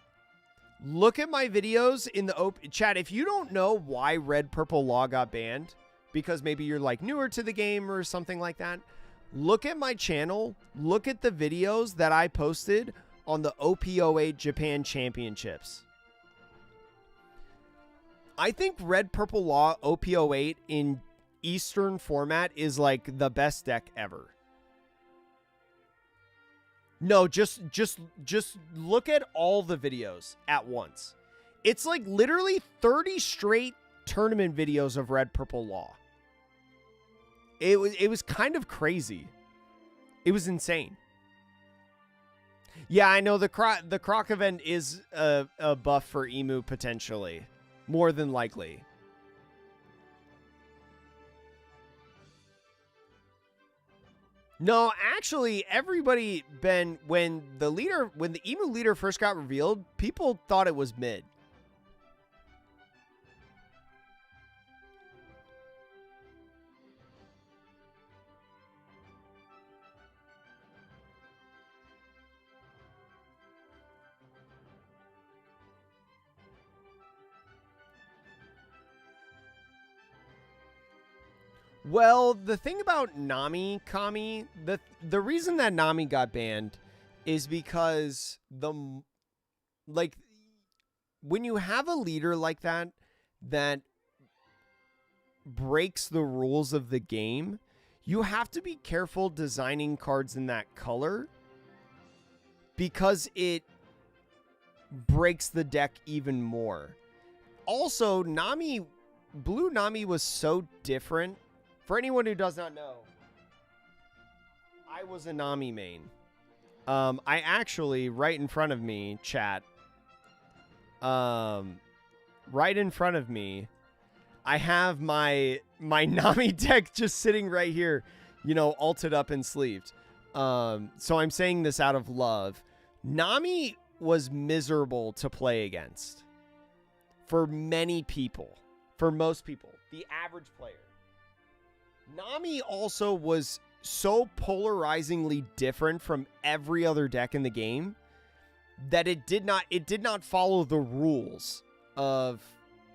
Look at my videos in the chat. If you don't know why Red Purple Law got banned, because maybe you're newer to the game or something like that, look at my channel. Look at the videos that I posted on the OP08 Japan Championships. I think Red Purple Law OP08 in Eastern format is the best deck ever. No, just look at all the videos at once. It's literally 30 straight tournament videos of Red Purple Law. It was kind of crazy. It was insane. Yeah, I know the Croc event is a buff for Emu potentially. More than likely. No, actually, everybody, Ben, when the Emu leader first got revealed, people thought it was mid. Well, the thing about Nami, Kami, the reason that Nami got banned is because when you have a leader like that breaks the rules of the game, you have to be careful designing cards in that color because it breaks the deck even more. Also, Blue Nami was so different. For anyone who does not know, I was a Nami main. I actually, right in front of me, chat, right in front of me, I have my Nami deck just sitting right here, you know, alted up and sleeved. So I'm saying this out of love. Nami was miserable to play against for many people, for most people, the average player. Nami also was so polarizingly different from every other deck in the game that it did not follow the rules of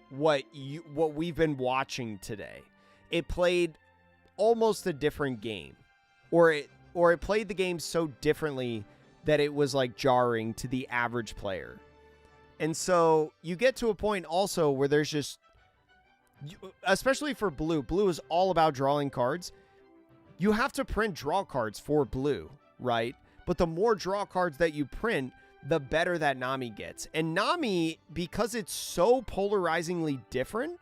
what we've been watching today. It played almost a different game, or it played the game so differently that it was like jarring to the average player. And so you get to a point also where there's just, especially for blue is all about drawing cards. You have to print draw cards for blue, right? But the more draw cards that you print, the better that Nami gets. And Nami, because it's so polarizingly different,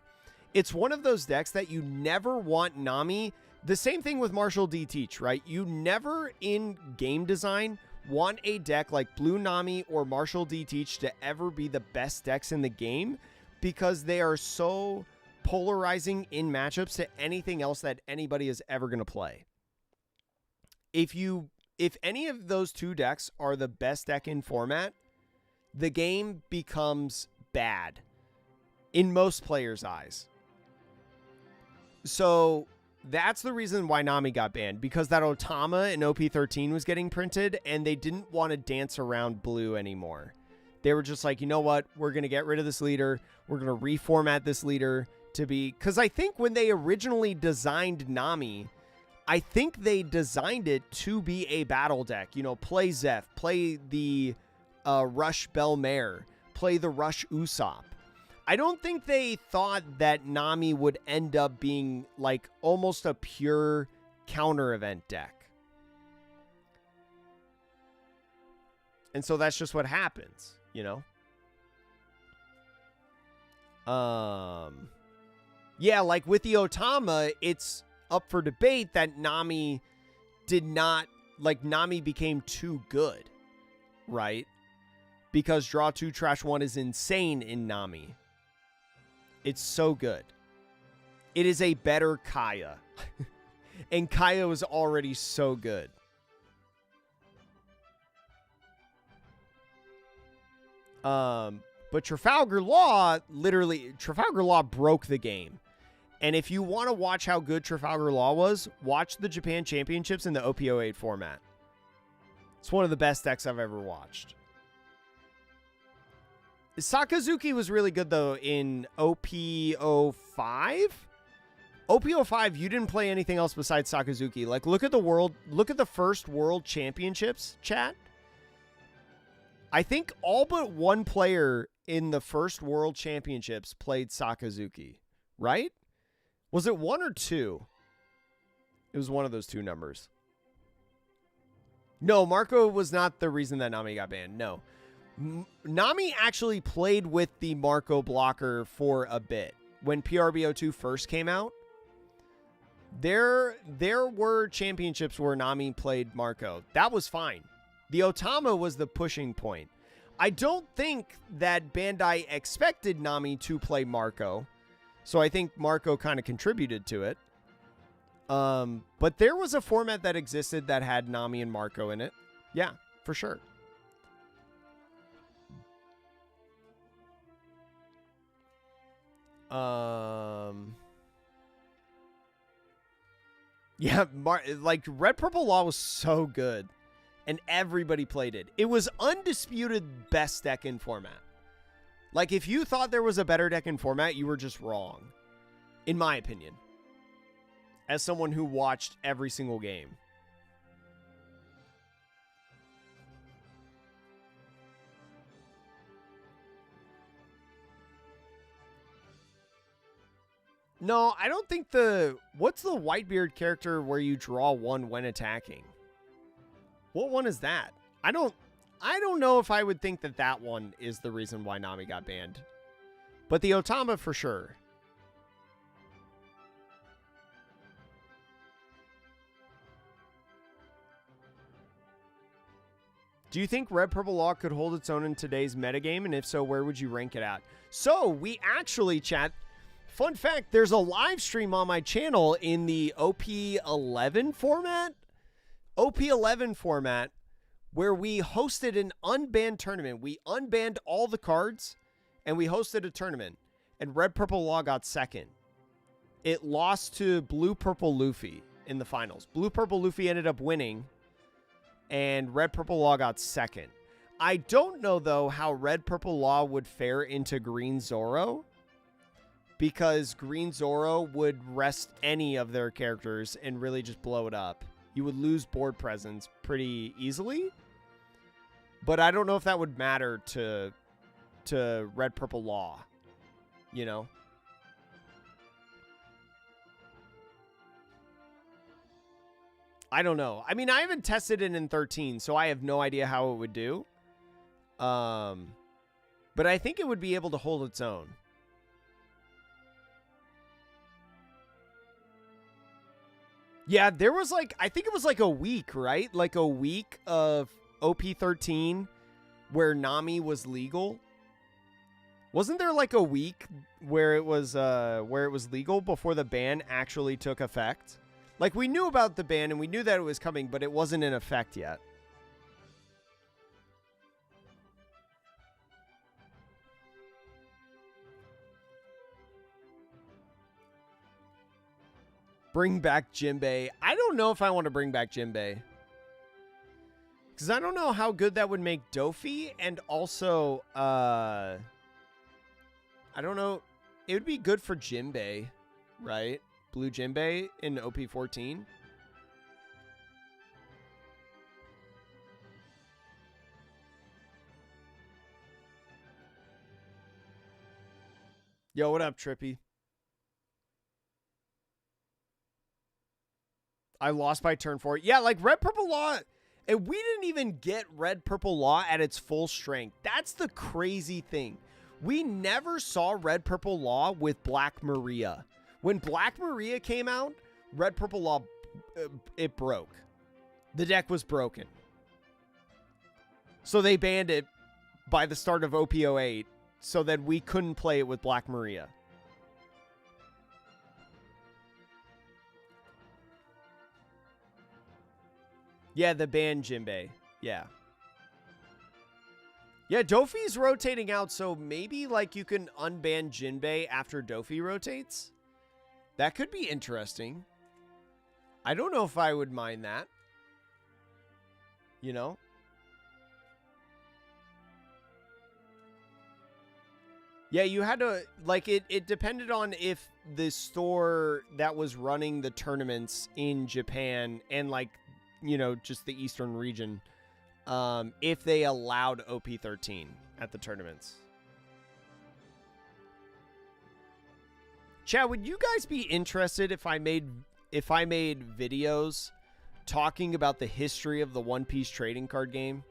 it's one of those decks that you never want Nami. The same thing with Martial D Teach, right? You never in game design want a deck like Blue Nami or Martial D Teach to ever be the best decks in the game, because they are so polarizing in matchups to anything else that anybody is ever going to play. If any of those two decks are the best deck in format, the game becomes bad in most players' eyes. So that's the reason why Nami got banned, because that Otama in OP13 was getting printed and they didn't want to dance around blue anymore. They were just like, you know what? We're going to get rid of this leader. We're going to reformat this leader to be, because I think when they originally designed Nami, I think they designed it to be a battle deck. You know, play Zeph, play the Rush Belmare, play the Rush Usopp. I don't think they thought that Nami would end up being like almost a pure counter event deck. And so that's just what happens, you know? Yeah, like with the Otama, it's up for debate that Nami Nami became too good, right? Because draw 2, trash 1 is insane in Nami. It's so good. It is a better Kaya. And Kaya was already so good. But Trafalgar Law broke the game. And if you want to watch how good Trafalgar Law was, watch the Japan Championships in the OP08 format. It's one of the best decks I've ever watched. Sakazuki was really good, though, in OP05. OP05, you didn't play anything else besides Sakazuki. Like, look at the first World Championships, chat. I think all but one player in the first World Championships played Sakazuki, right? Was it 1 or 2? It was one of those two numbers. No, Marco was not the reason that Nami got banned. No. Nami actually played with the Marco blocker for a bit. When PRBO2 first came out, There were championships where Nami played Marco. That was fine. The Otama was the pushing point. I don't think that Bandai expected Nami to play Marco, so I think Marco kind of contributed to it. But there was a format that existed that had Nami and Marco in it. Yeah, for sure. Yeah, like Red Purple Law was so good, and everybody played it. It was undisputed best deck in format. Like, if you thought there was a better deck in format, you were just wrong, in my opinion, as someone who watched every single game. No, I don't think what's the Whitebeard character where you draw one when attacking? What one is that? I don't know if I would think that one is the reason why Nami got banned. But the Otama for sure. Do you think Red Purple Law could hold its own in today's metagame? And if so, where would you rank it at? So, we actually, chat, fun fact, there's a live stream on my channel in the OP11 format. OP11 format, where we hosted an unbanned tournament. We unbanned all the cards, and we hosted a tournament. And Red Purple Law got second. It lost to Blue Purple Luffy in the finals. Blue Purple Luffy ended up winning, and Red Purple Law got second. I don't know, though, how Red Purple Law would fare into Green Zoro, because Green Zoro would rest any of their characters and really just blow it up. You would lose board presence pretty easily. But I don't know if that would matter to Red Purple Law, you know? I don't know. I mean, I haven't tested it in 13, so I have no idea how it would do. But I think it would be able to hold its own. Yeah, there was like, I think it was like a week, right? Like a week of OP13 where Nami was legal. Wasn't there like a week where it was legal before the ban actually took effect? Like, we knew about the ban and we knew that it was coming, but it wasn't in effect yet. Bring back Jinbei. I don't know if I want to bring back Jinbei, because I don't know how good that would make Dofi, and also, I don't know. It would be good for Jinbei, right? Blue Jinbei in OP14. Yo, what up, Trippy? I lost by turn 4. Yeah, like Red Purple Law, and we didn't even get Red Purple Law at its full strength. That's the crazy thing. We never saw Red Purple Law with Black Maria. When Black Maria came out, Red Purple Law, it broke. The deck was broken. So they banned it by the start of OP08 so that we couldn't play it with Black Maria. Yeah, the ban Jinbei. Yeah. Yeah, Dofi's rotating out, so maybe like you can unban Jinbei after Dofi rotates. That could be interesting. I don't know if I would mind that. You know? Yeah, you had to, like, it depended on if the store that was running the tournaments in Japan and, like, you know, just the Eastern region, if they allowed OP13 at the tournaments. Chad, would you guys be interested if I made videos talking about the history of the One Piece trading card game?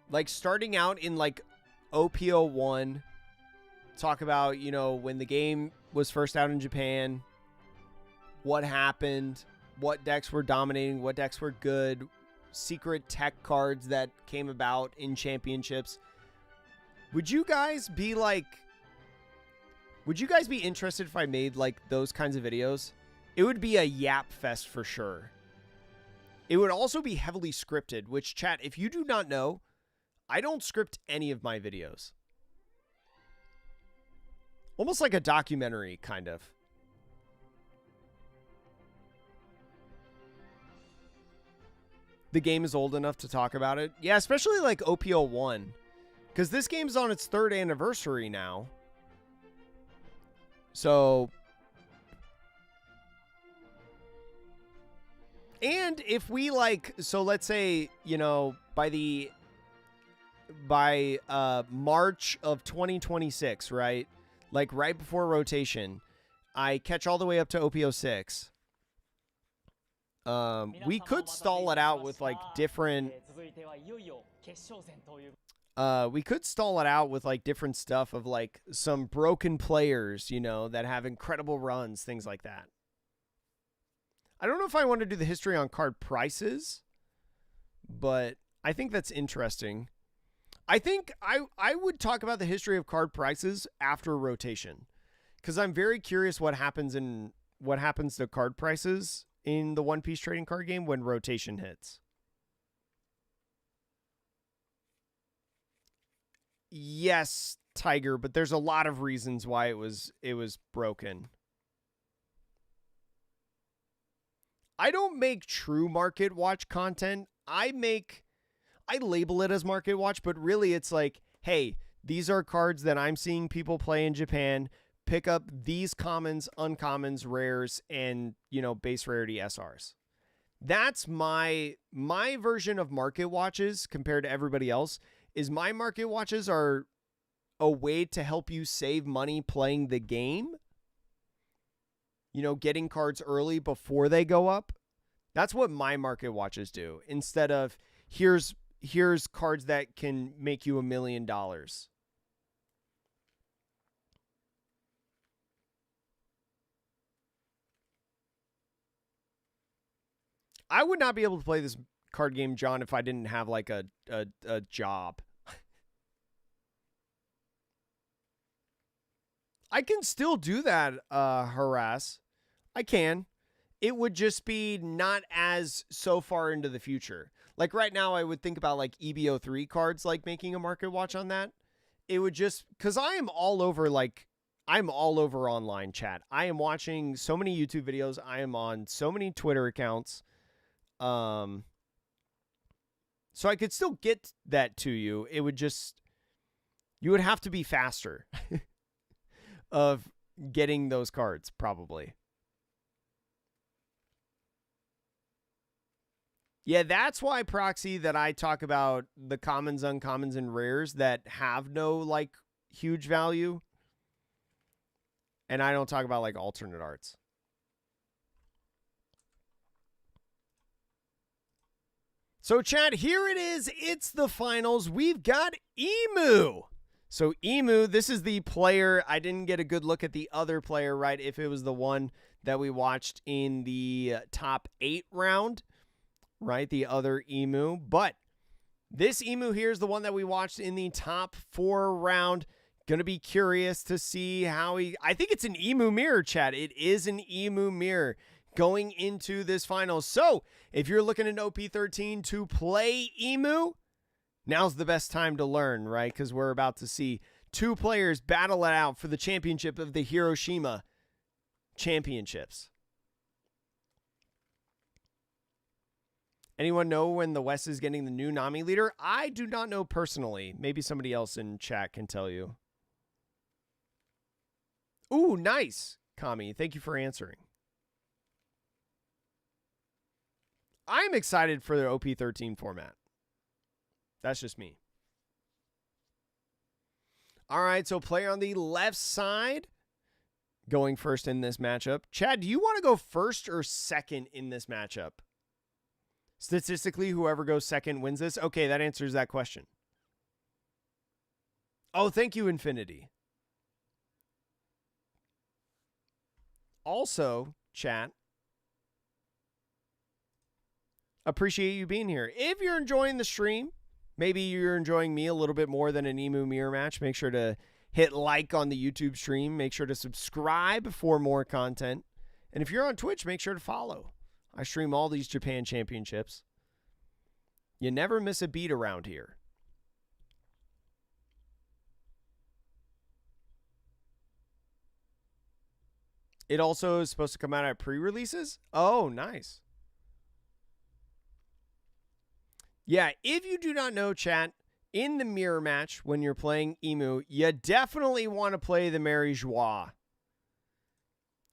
Like, starting out in, like, OP01, talk about, you know, when the game was first out in Japan, what happened, what decks were dominating, what decks were good, secret tech cards that came about in championships. Would you guys be interested if I made like those kinds of videos? It would be a yap fest for sure. It would also be heavily scripted, which, chat, if you do not know, I don't script any of my videos. Almost like a documentary, kind of. The game is old enough to talk about it. Yeah, especially like OP01. Because this game's on its 3rd anniversary now. So... And if we like... So let's say, you know, by March of 2026, right? Like right before rotation, I catch all the way up to OP06. We could stall it out with like different... we could stall it out with like different stuff of like some broken players, you know, that have incredible runs, things like that. I don't know if I want to do the history on card prices, but I think that's interesting. I think I would talk about the history of card prices after rotation, because I'm very curious what happens to card prices in the One Piece trading card game when rotation hits. Yes, Tiger, but there's a lot of reasons why it was broken. I don't make true market watch content. I label it as market watch, but really it's like, hey, these are cards that I'm seeing people play in Japan. Pick up these commons, uncommons, rares, and, you know, base rarity SRs. That's my version of market watches compared to everybody else. Is my market watches are a way to help you save money playing the game. You know, getting cards early before they go up. That's what my market watches do. Instead of here's cards that can make you $1 million. I would not be able to play this card game, John, if I didn't have like a job. I can still do that, harass. I can. It would just be not as so far into the future. Like right now, I would think about like EB03 cards, like making a market watch on that. It would just, because I'm all over online chat. I am watching so many YouTube videos. I am on so many Twitter accounts. So I could still get that to you. It would just, you would have to be faster of getting those cards, probably. Yeah, that's why, Proxy, that I talk about the commons, uncommons, and rares that have no, like, huge value. And I don't talk about, like, alternate arts. So, chat, here it is. It's the finals. We've got Emu. So, Emu, this is the player. I didn't get a good look at the other player, right, if it was the one that we watched in the top 8 round. Right, the other Emu. But this Emu here is the one that we watched in the top 4 round. Gonna be curious to see how I think it's an Emu mirror, chat. It is an Emu mirror going into this final. So if you're looking at OP13 to play Emu, now's the best time to learn, right? Because we're about to see 2 players battle it out for the championship of the Hiroshima Championships. Anyone know when the West is getting the new Nami leader? I do not know personally. Maybe somebody else in chat can tell you. Ooh, nice, Kami. Thank you for answering. I'm excited for the OP13 format. That's just me. All right, so player on the left side going first in this matchup. Chad, do you want to go first or second in this matchup? Statistically, whoever goes second wins this. Okay, that answers that question. Oh, thank you, Infinity. Also, chat, Appreciate you being here. If you're enjoying the stream, maybe you're enjoying me a little bit more than an Emu mirror match, make sure to hit like on the YouTube stream. Make sure to subscribe for more content. And if you're on Twitch, make sure to follow. I stream all these Japan championships. You never miss a beat around here. It also is supposed to come out at pre-releases? Oh, nice. Yeah, if you do not know, chat, in the mirror match when you're playing Emu, you definitely want to play the Mary Joie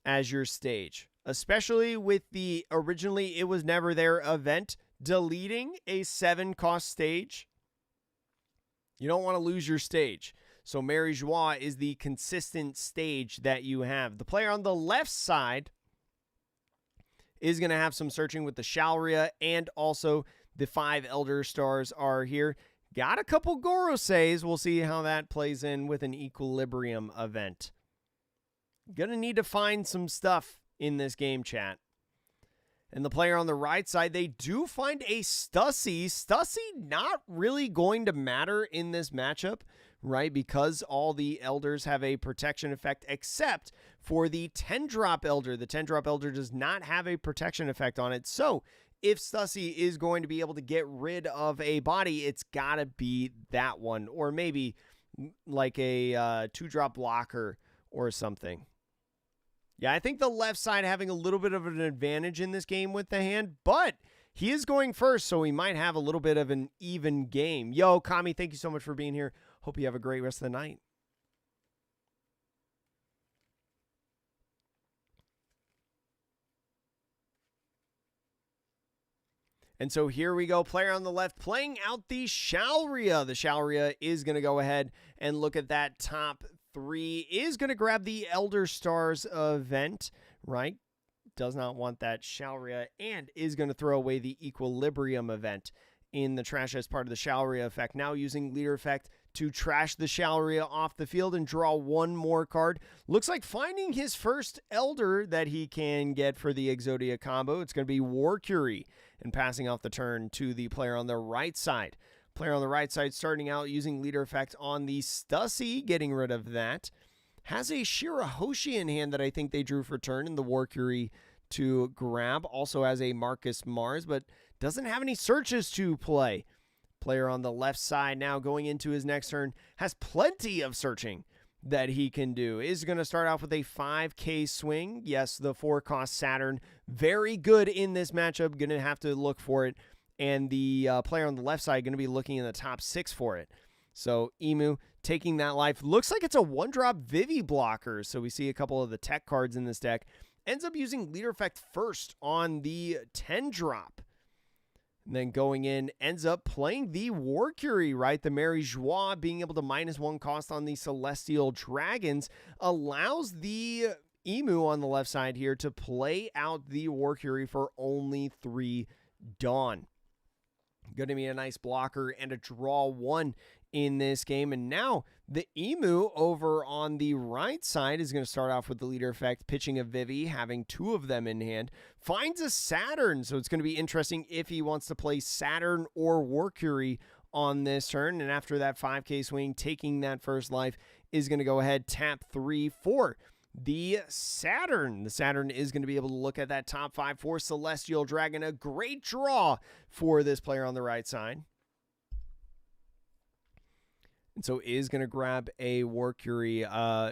as your stage. Especially with the originally It Was Never There event deleting a 7-cost stage. You don't want to lose your stage. So Mary Joie is the consistent stage that you have. The player on the left side is going to have some searching with the Shalria, and also the 5 Elder Stars are here. Got a couple Goroseis. We'll see how that plays in with an Equilibrium event. Gonna need to find some stuff in this game, chat. And the player on the right side, they do find a Stussy. Stussy not really going to matter in this matchup, right? Because all the Elders have a protection effect, except for the 10-drop Elder. The 10-drop Elder does not have a protection effect on it. So if Stussy is going to be able to get rid of a body, it's got to be that one. Or maybe like a 2-drop blocker or something. Yeah, I think the left side having a little bit of an advantage in this game with the hand, but he is going first, so he might have a little bit of an even game. Yo, Kami, thank you so much for being here. Hope you have a great rest of the night. And so here we go. Player on the left playing out the Shalria. The Shalria is going to go ahead and look at that top 3. Is going to grab the Elder Stars event, right? Does not want that Shalria, and is going to throw away the Equilibrium event in the trash as part of the Shalria effect. Now using leader effect to trash the Shalria off the field and draw one more card. Looks like finding his first Elder that he can get for the Exodia combo. It's going to be War Curie, and passing off the turn to the player on the right side. Player on the right side starting out using leader effect on the Stussy, getting rid of that. Has a Shirahoshi in hand that I think they drew for turn in the War Curie to grab. Also has a Marcus Mars, but doesn't have any searches to play. Player on the left side now going into his next turn has plenty of searching that he can do. Is going to start off with a 5K swing. Yes, the 4-cost Saturn. Very good in this matchup. Going to have to look for it. And the player on the left side going to be looking in the top 6 for it. So Emu taking that life. Looks like it's a 1-drop Vivi blocker. So we see a couple of the tech cards in this deck. Ends up using leader effect first on the 10-drop. And then going in, ends up playing the War Curie, right? The Mary Joie being able to -1 cost on the Celestial Dragons allows the Emu on the left side here to play out the War Curie for only 3 Dawn. Going to be a nice blocker and a draw 1 in this game. And now the Emu over on the right side is going to start off with the leader effect, pitching a Vivi, having 2 of them in hand. Finds a Saturn, so it's going to be interesting if he wants to play Saturn or War Curie on this turn. And after that 5K swing, taking that first life, is going to go ahead, tap 3 for the Saturn. The Saturn is going to be able to look at that top 5 for Celestial Dragon. A great draw for this player on the right side. And so is going to grab a War Curie.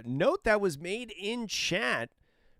Note that was made in chat,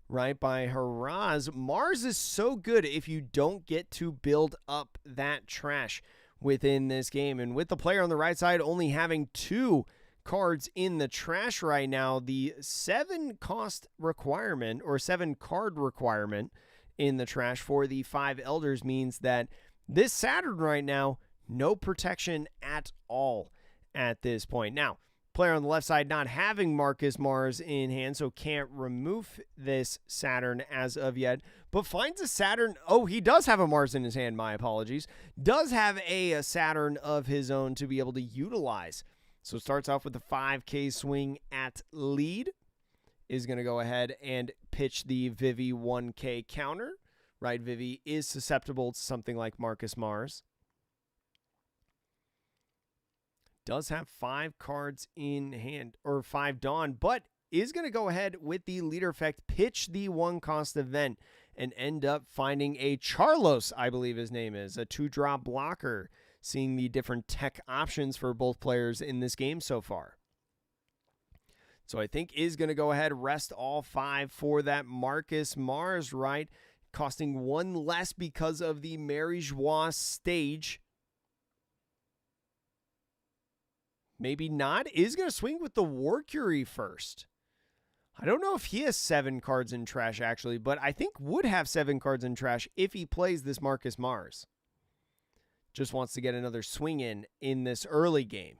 right, by Haraz. Mars is so good if you don't get to build up that trash within this game. And with the player on the right side only having 2 cards in the trash right now, the 7-cost requirement or 7-card requirement in the trash for the 5 Elders means that this Saturn right now, no protection at all at this point. Now, player on the left side not having Marcus Mars in hand, so can't remove this Saturn as of yet, but finds a Saturn. Oh, he does have a Mars in his hand, my apologies. Does have a Saturn of his own to be able to utilize. So starts off with the 5K swing at lead. Is going to go ahead and pitch the Vivi 1K counter. right, Vivi, is susceptible to something like Marcus Mars. Does have 5 cards in hand, or 5 Dawn, but is going to go ahead with the leader effect, pitch the 1-cost event, and end up finding a Charlos, I believe his name is, a 2-drop blocker, seeing the different tech options for both players in this game so far. So I think is going to go ahead, rest all 5 for that Marcus Mars, right? Costing 1 less because of the Mary Joie stage. Maybe not. Is going to swing with the War Curie first. I don't know if he has 7 cards in trash, actually, but I think would have 7 cards in trash if he plays this Marcus Mars. Just wants to get another swing in this early game.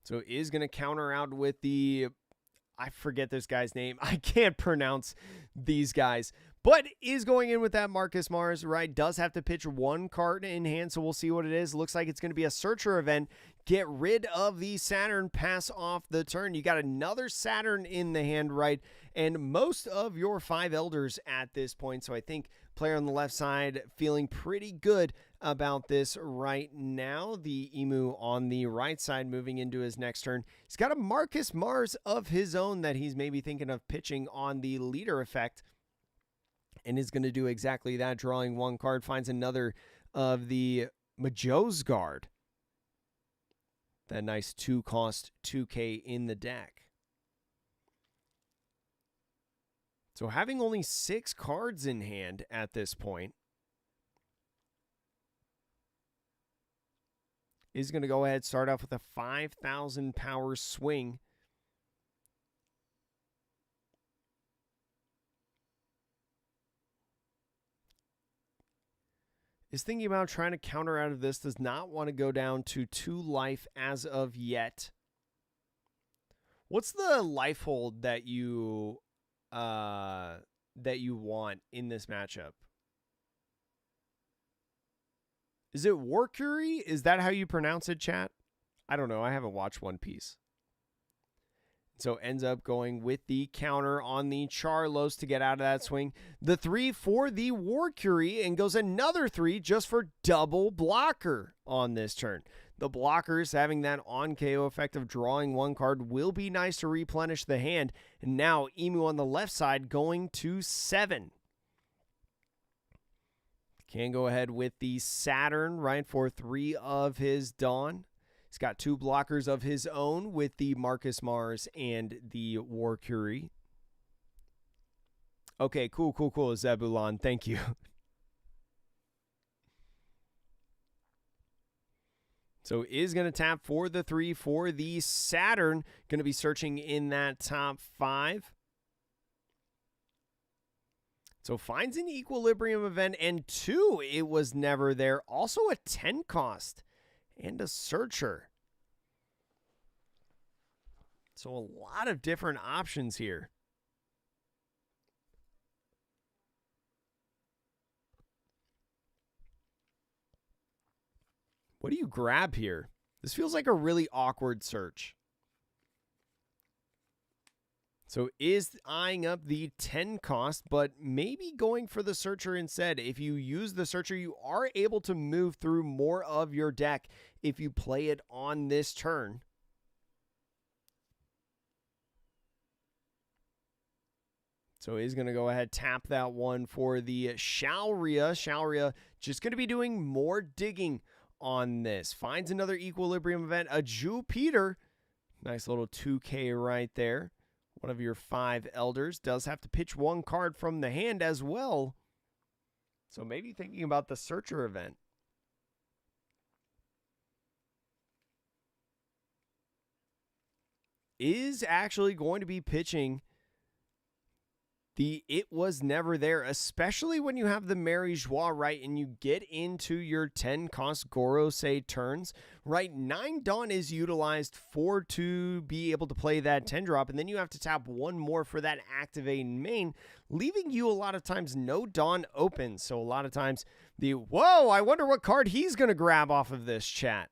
So is going to counter out with the, I forget this guy's name. I can't pronounce these guys. But is going in with that Marcus Mars, right? Does have to pitch 1 card in hand, so we'll see what it is. Looks like it's going to be a Searcher event. Get rid of the Saturn, pass off the turn. You got another Saturn in the hand, right? And most of your 5 Elders at this point. So I think player on the left side feeling pretty good about this right now. The Emu on the right side moving into his next turn. He's got a Marcus Mars of his own that he's maybe thinking of pitching on the leader effect. And is going to do exactly that, drawing 1 card, finds another of the Majo's Guard. That nice 2-cost 2K in the deck. So having only 6 cards in hand at this point, is going to go ahead, start off with a 5,000 power swing. Is thinking about trying to counter out of this, does not want to go down to 2 life as of yet. What's the life hold that you want in this matchup? Is it War Curie? Is that how you pronounce it, chat? I don't know. I haven't watched One Piece. So ends up going with the counter on the Charlos to get out of that swing. The 3 for the War Curie, and goes another 3 just for double blocker on this turn. The blockers having that on KO effect of drawing 1 card will be nice to replenish the hand. And now Emu on the left side going to 7. Can go ahead with the Saturn, right, for 3 of his Dawn. He's got 2 blockers of his own with the Marcus Mars and the War Curie. Okay, cool, Zebulon. Thank you. So is going to tap for the 3 for the Saturn. Going to be searching in that top 5. So finds an Equilibrium event, and 2, it was never there. Also a 10 cost. And a Searcher. So a lot of different options here. What do you grab here? This feels like a really awkward search. So is eyeing up the 10 cost, but maybe going for the Searcher instead. If you use the Searcher, you are able to move through more of your deck if you play it on this turn. So he's going to go ahead, tap that 1 for the Shalria. Shalria just going to be doing more digging on this. Finds another Equilibrium event, a Jupiter. Nice little 2K right there. One of your 5 Elders. Does have to pitch 1 card from the hand as well. So maybe thinking about the Searcher event. Is actually going to be pitching the It Was Never There, especially when you have the Mary Joie, right, and you get into your 10 cost Gorosei turns, right? 9 Dawn is utilized for to be able to play that 10 drop, and then you have to tap 1 more for that activating main, leaving you a lot of times no Dawn open. So a lot of times whoa, I wonder what card he's going to grab off of this, chat.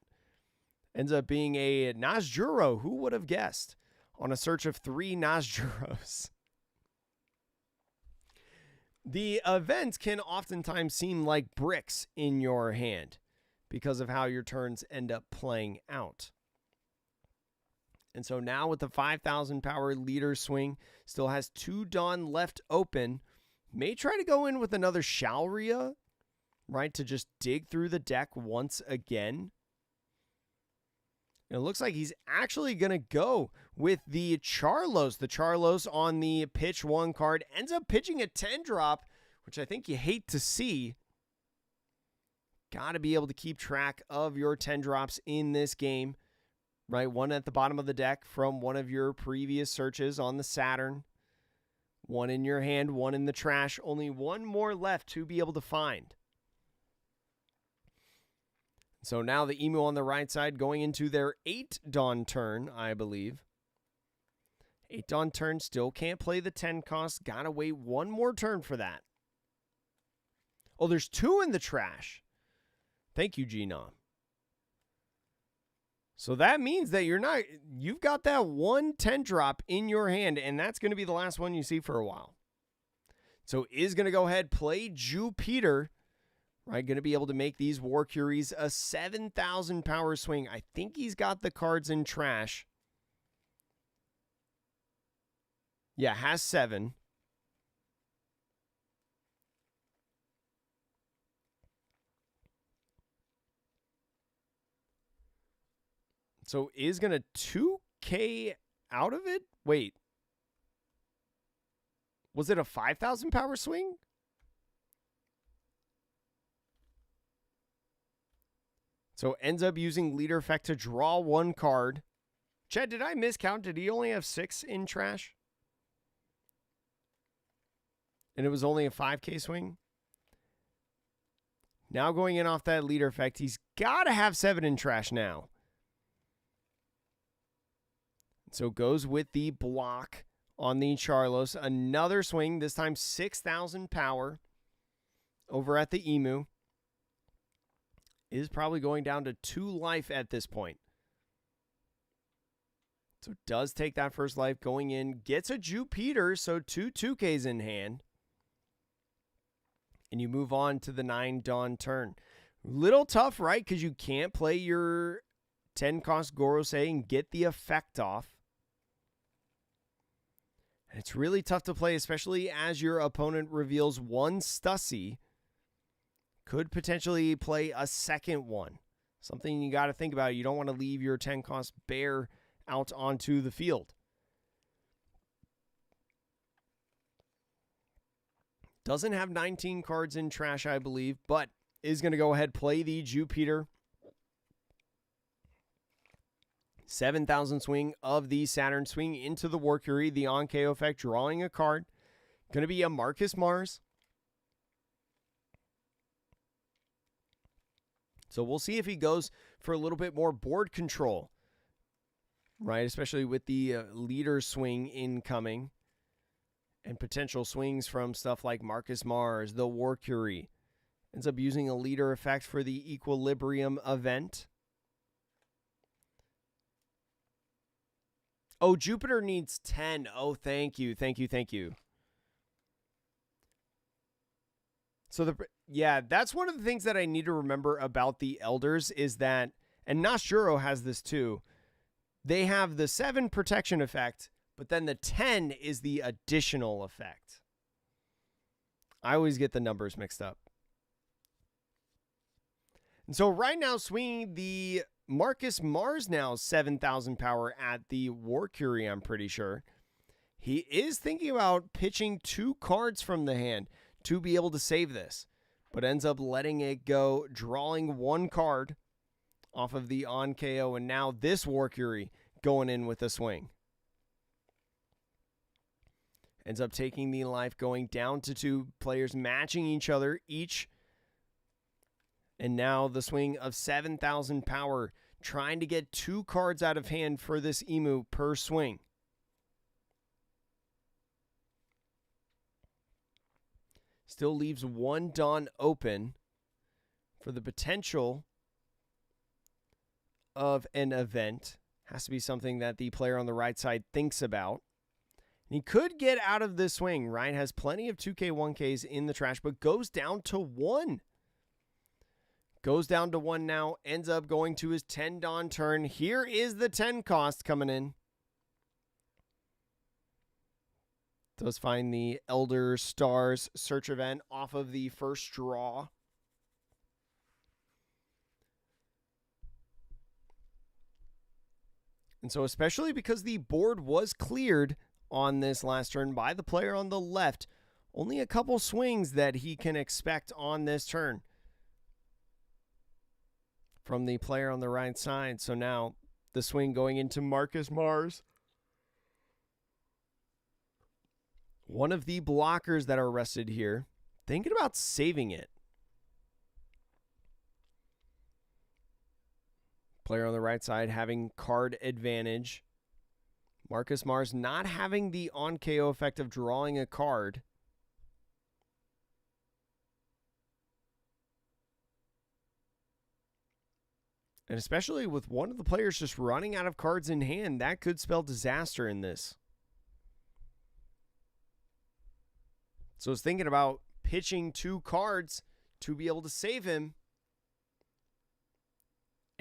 Ends up being a Nazjuro. Who would have guessed? on a search of 3 Nasjuros. The events can oftentimes seem like bricks in your hand because of how your turns end up playing out. And so now with the 5,000 power leader swing, still has 2 Dawn left open. May try to go in with another Shalria, right, to just dig through the deck once again. It looks like he's actually going to go with the Charlos. The Charlos on the pitch 1 card ends up pitching a 10-drop, which I think you hate to see. Got to be able to keep track of your 10 drops in this game, right? 1 at the bottom of the deck from one of your previous searches on the Saturn. 1 in your hand, 1 in the trash. Only 1 more left to be able to find. So now the Emu on the right side going into their 8 Dawn turn, I believe. 8 Dawn turn, still can't play the 10 cost. Gotta wait 1 more turn for that. Oh, there's 2 in the trash. Thank you, Genom. So that means that you've got that 1 10 drop in your hand, and that's going to be the last one you see for a while. So is going to go ahead, play Jupiter. Right, going to be able to make these War Curies a 7,000 power swing. I think he's got the cards in trash. Yeah, has 7. So is going to 2K out of it? Wait. Was it a 5,000 power swing? So ends up using leader effect to draw 1 card. Chad, did I miscount? Did he only have 6 in trash? And it was only a 5K swing? Now going in off that leader effect, he's got to have 7 in trash now. So goes with the block on the Charlos. Another swing, this time 6,000 power over at the Emu. Is probably going down to 2 life at this point. So does take that first life going in. Gets a Jupiter, so 2 2Ks in hand. And you move on to the 9 Dawn turn. Little tough, right? Because you can't play your 10 cost Gorosei and get the effect off. And it's really tough to play, especially as your opponent reveals 1 Stussy. Could potentially play a second one. Something you got to think about. You don't want to leave your 10 cost bear out onto the field. Doesn't have 19 cards in trash, I believe, but is going to go ahead play the Jupiter. 7,000 swing of the Saturn, swing into the War Curie, the on-KO effect, drawing a card. Going to be a Marcus Mars. So we'll see if he goes for a little bit more board control, right? Especially with the leader swing incoming and potential swings from stuff like Marcus Mars, the War Curie. Ends up using a leader effect for the Equilibrium event. Oh, Jupiter needs 10. Oh, thank you, thank you, thank you. So yeah, that's one of the things that I need to remember about the Elders is that, and Nasjuro has this too, they have the 7 protection effect, but then the 10 is the additional effect. I always get the numbers mixed up. And so right now, swinging the Marcus Mars now 7,000 power at the War Curie, I'm pretty sure. He is thinking about pitching 2 cards from the hand to be able to save this, but ends up letting it go, drawing 1 card off of the on-KO, and now this War Curie going in with a swing. Ends up taking the life, going down to 2 players, matching each other each. And now the swing of 7,000 power, trying to get 2 cards out of hand for this Emu per swing. Still leaves 1 Dawn open for the potential of an event. Has to be something that the player on the right side thinks about. And he could get out of this swing, right? Has plenty of 2K, 1Ks in the trash, but goes down to 1. Goes down to 1 now, ends up going to his 10 Dawn turn. Here is the 10 cost coming in. Does find the Elder Stars search event off of the first draw. And so especially because the board was cleared on this last turn by the player on the left, only a couple swings that he can expect on this turn from the player on the right side. So now the swing going into Marcus Mars. One of the blockers that are arrested here, thinking about saving it. Player on the right side having card advantage. Marcus Mars not having the on KO effect of drawing a card. And especially with one of the players just running out of cards in hand, that could spell disaster in this. So I was thinking about pitching 2 cards to be able to save him.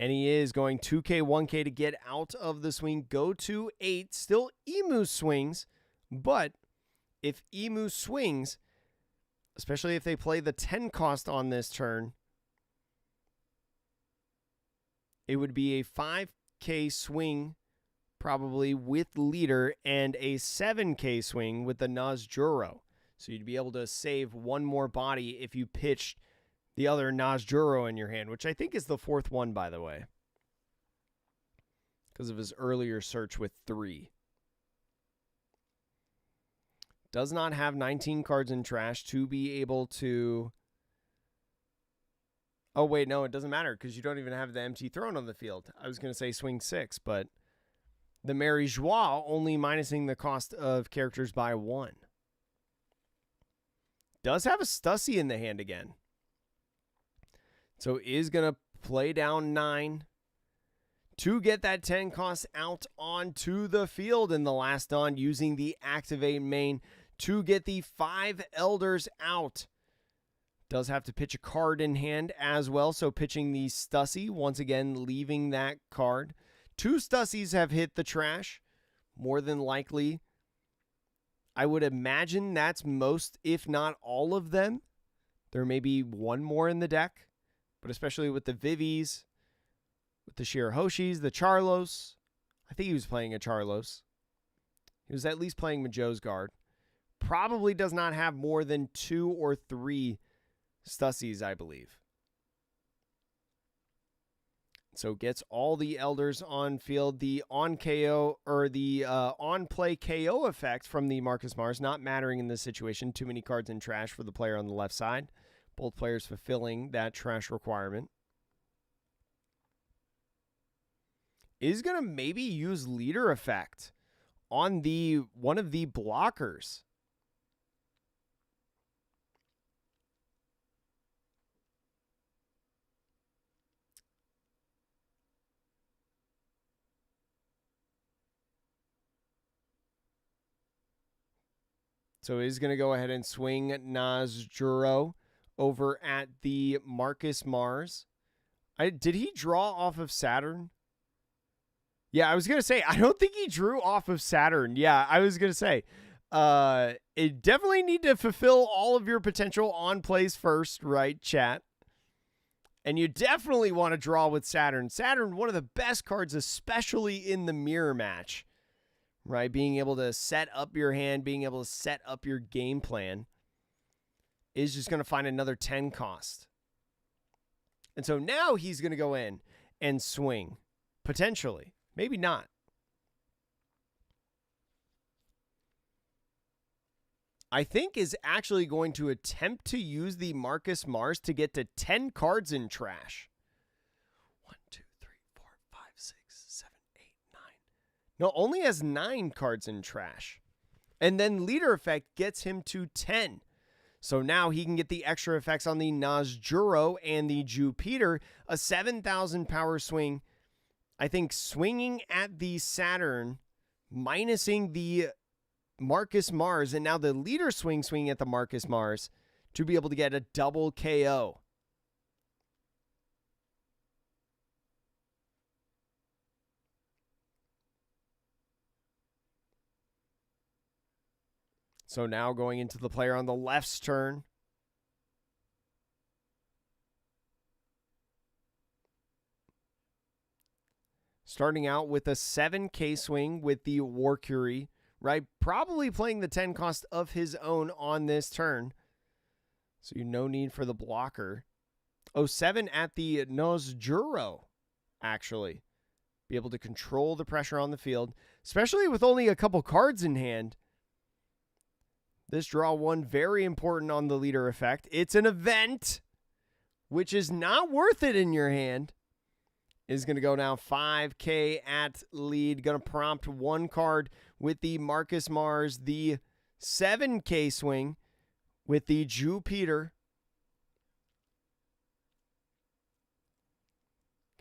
And he is going 2K, 1K to get out of the swing. Go to 8. Still Emu swings. But if Emu swings, especially if they play the 10 cost on this turn, it would be a 5K swing probably with leader and a 7K swing with the Zoro. So you'd be able to save 1 more body if you pitched the other Zoro in your hand, which I think is the 4th one, by the way, because of his earlier search with 3. Does not have 19 cards in trash to be able to... Oh, wait, no, it doesn't matter because you don't even have the empty throne on the field. I was going to say swing 6, but the Mary Joie only minusing the cost of characters by 1. Does have a Stussy in the hand again. So is going to play down 9 to get that 10 cost out onto the field in the last Dawn, using the activate main to get the 5 Elders out. Does have to pitch a card in hand as well, so pitching the Stussy, once again leaving that card. 2 Stussies have hit the trash, more than likely. I would imagine that's most, if not all of them. There may be 1 more in the deck. But especially with the Vivies, with the Shirahoshis, the Charlos. I think he was playing a Charlos. He was at least playing Majo's Guard. Probably does not have more than 2 or 3 Stussies, I believe. So gets all the Elders on field. The on KO or the on play KO effect from the Marcus Mars not mattering in this situation. Too many cards in trash for the player on the left side. Both players fulfilling that trash requirement. Is going to maybe use leader effect on the one of the blockers. So he's going to go ahead and swing Zoro over at the Marcus Mars. Did he draw off of Saturn? Yeah, I was going to say, I don't think he drew off of Saturn. Yeah, I was going to say, it definitely need to fulfill all of your potential on plays first, right, chat? And you definitely want to draw with Saturn. Saturn, one of the best cards, especially in the mirror match, right? Being able to set up your hand, being able to set up your game plan. Is just going to find another 10 cost. And so now he's going to go in and swing. Potentially. Maybe not. I think is actually going to attempt to use the Marcus Mars to get to 10 cards in trash. 1, 2, 3, 4, 5, 6, 7, 8, 9. No, only has 9 cards in trash. And then leader effect gets him to 10. So now he can get the extra effects on the Zoro and the Jupiter, a 7,000 power swing I think swinging at the Saturn, minusing the Marcus Mars, and now the leader swinging at the Marcus Mars to be able to get a double KO. So now going into the player on the left's turn. Starting out with a 7K swing with the Warcury, right? Probably playing the 10 cost of his own on this turn. So no need for the blocker. 07 at the Zoro, actually. Be able to control the pressure on the field, especially with only a couple cards in hand. This draw one, very important on the leader effect. It's an event, which is not worth it in your hand. Is going to go now 5K at lead. Going to prompt one card with the Marcus Mars. The 7K swing with the Jupiter.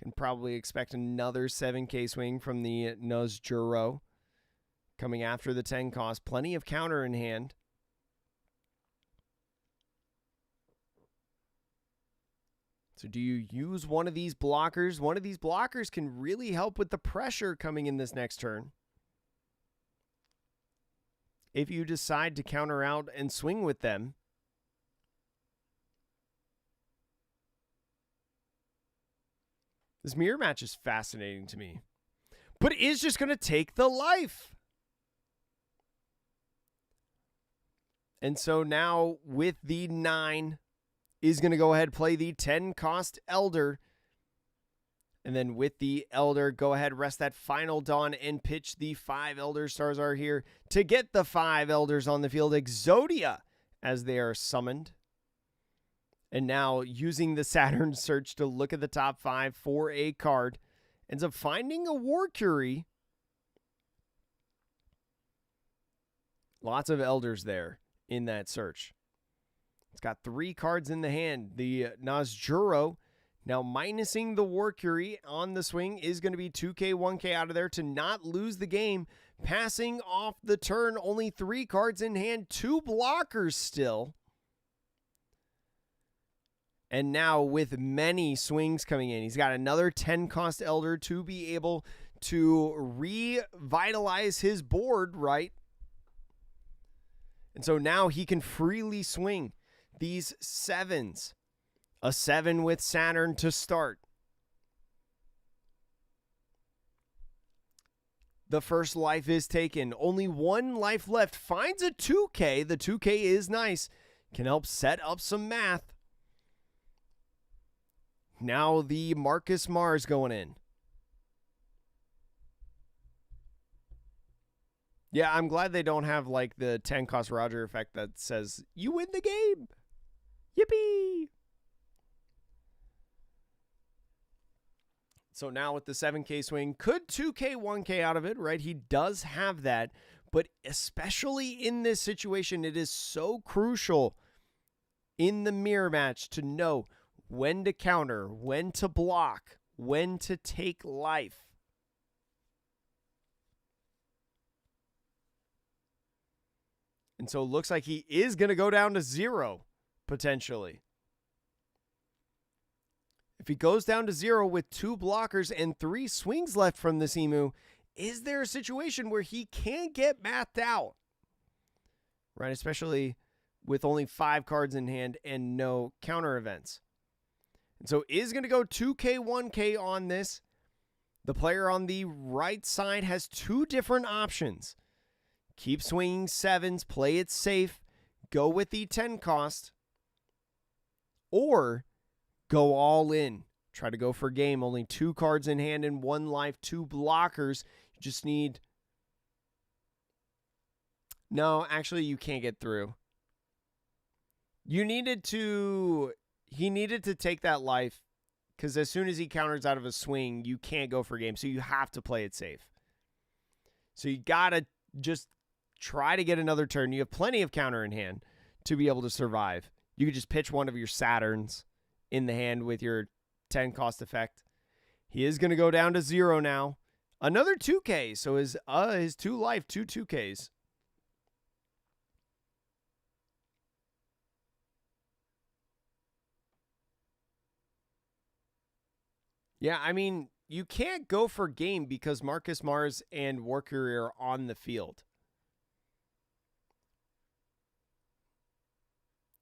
Can probably expect another 7K swing from the Zoro. Coming after the 10 cost. Plenty of counter in hand. So do you use one of these blockers? One of these blockers can really help with the pressure coming in this next turn. If you decide to counter out and swing with them. This mirror match is fascinating to me. But it is just going to take the life. And so now with the 9... is going to go ahead and play the 10 cost Elder. And then with the Elder, go ahead, rest that final Dawn and pitch the 5 Elder Stars are here to get the 5 Elders on the field. Exodia as they are summoned. And now using the Saturn search to look at the top 5 for a card. Ends up finding a Warcury. Lots of Elders there in that search. It's got 3 cards in the hand. The Zoro, now minusing the Warcury on the swing, is going to be 2K, 1K out of there to not lose the game. Passing off the turn, only 3 cards in hand, 2 blockers still. And now with many swings coming in, he's got another 10 cost Elder to be able to revitalize his board, right? And so now he can freely swing these 7s. A 7 with Saturn to start. The first life is taken. Only 1 life left. Finds a 2K. The 2K is nice. Can help set up some math. Now the Marcus Mars going in. Yeah, I'm glad they don't have like the 10 cost Roger effect that says, you win the game. Yippee! So now with the 7K swing, could 2K, 1K out of it, right? He does have that, but especially in this situation, it is so crucial in the mirror match to know when to counter, when to block, when to take life. And so it looks like he is going to go down to 0. Potentially. If he goes down to 0 with 2 blockers and 3 swings left from this Emu, is there a situation where he can get mathed out? Right, especially with only 5 cards in hand and no counter events. And so is going to go 2K, 1K on this. The player on the right side has 2 different options. Keep swinging 7s, play it safe, go with the 10 cost. Or go all in. Try to go for game. Only 2 cards in hand and 1 life, 2 blockers. You just need... No, actually, you can't get through. You needed to... He needed to take that life because as soon as he counters out of a swing, you can't go for game. So you have to play it safe. So you got to just try to get another turn. You have plenty of counter in hand to be able to survive. You could just pitch one of your Saturns in the hand with your 10 cost effect. He is going to go down to 0 now. Another 2K, so his 2 life, 2Ks. Yeah, I mean, you can't go for game because Marcus Mars and War Courier are on the field.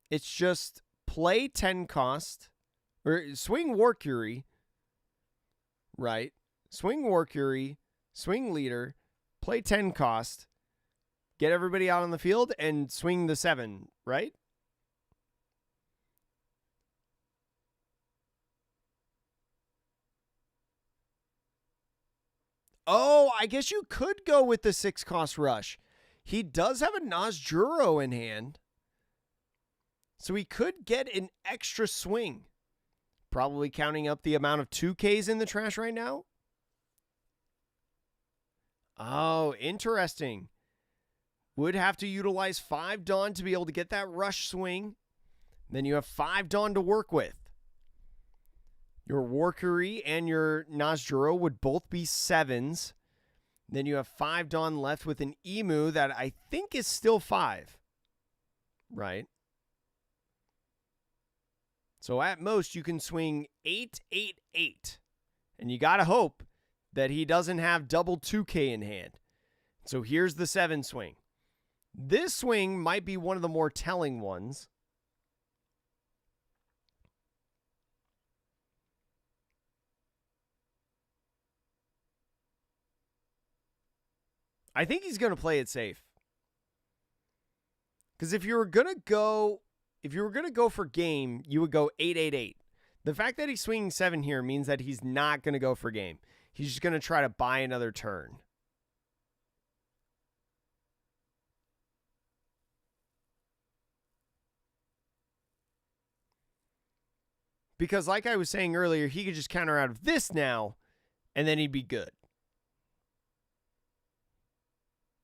It's just play 10 cost, or swing War Curie, right? Swing War Curie, swing leader, play 10 cost, get everybody out on the field, and swing the 7, right? Oh, I guess you could go with the 6 cost rush. He does have a Nazjuro in hand, so he could get an extra swing. Probably counting up the amount of 2Ks in the trash right now. Oh, interesting. Would have to utilize 5 Dawn to be able to get that rush swing. Then you have 5 Dawn to work with. Your Warcury and your Nazjuro would both be 7s. Then you have 5 Dawn left with an Emu that I think is still 5. Right? So at most, you can swing 8, 8, 8. And you got to hope that he doesn't have double 2K in hand. So here's the 7 swing. This swing might be one of the more telling ones. I think he's going to play it safe. Because if you were going to go for game, you would go 8-8-8. The fact that he's swinging 7 here means that he's not going to go for game. He's just going to try to buy another turn. Because like I was saying earlier, he could just counter out of this now, and then he'd be good.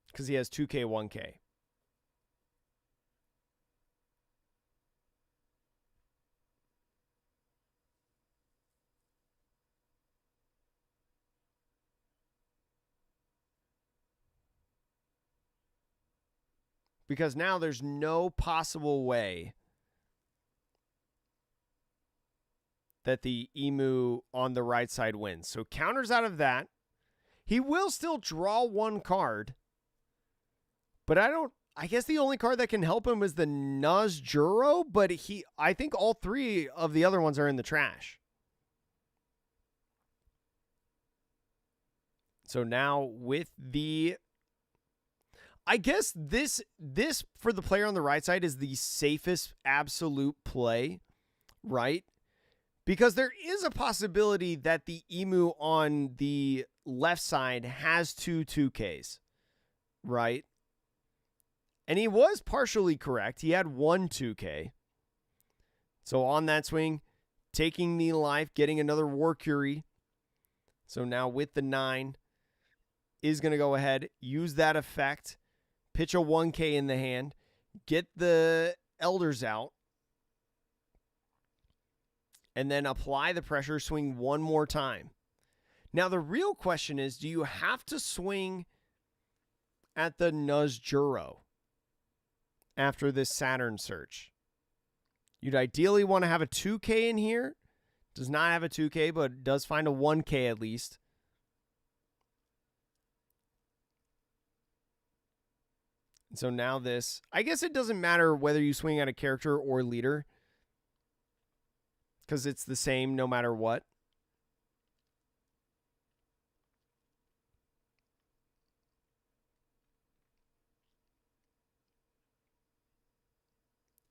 Because he has 2K, 1K. Because now there's no possible way that the Emu on the right side wins. So counters out of that. He will still draw 1 card. But I guess the only card that can help him is the Nazjuro, but I think all 3 of the other ones are in the trash. So now with the, I guess this for the player on the right side is the safest absolute play, right? Because there is a possibility that the Emu on the left side has 2 2Ks, right? And he was partially correct. He had 1 2K. So on that swing, taking the life, getting another War Curie. So now with the 9, is going to go ahead, use that effect, pitch a 1K in the hand, get the Elders out, and then apply the pressure, swing 1 more time. Now the real question is, do you have to swing at the Nazjuro after this Saturn search? You'd ideally want to have a 2K in here. Does not have a 2K, but does find a 1K at least. And so now this, I guess it doesn't matter whether you swing at a character or leader, because it's the same no matter what.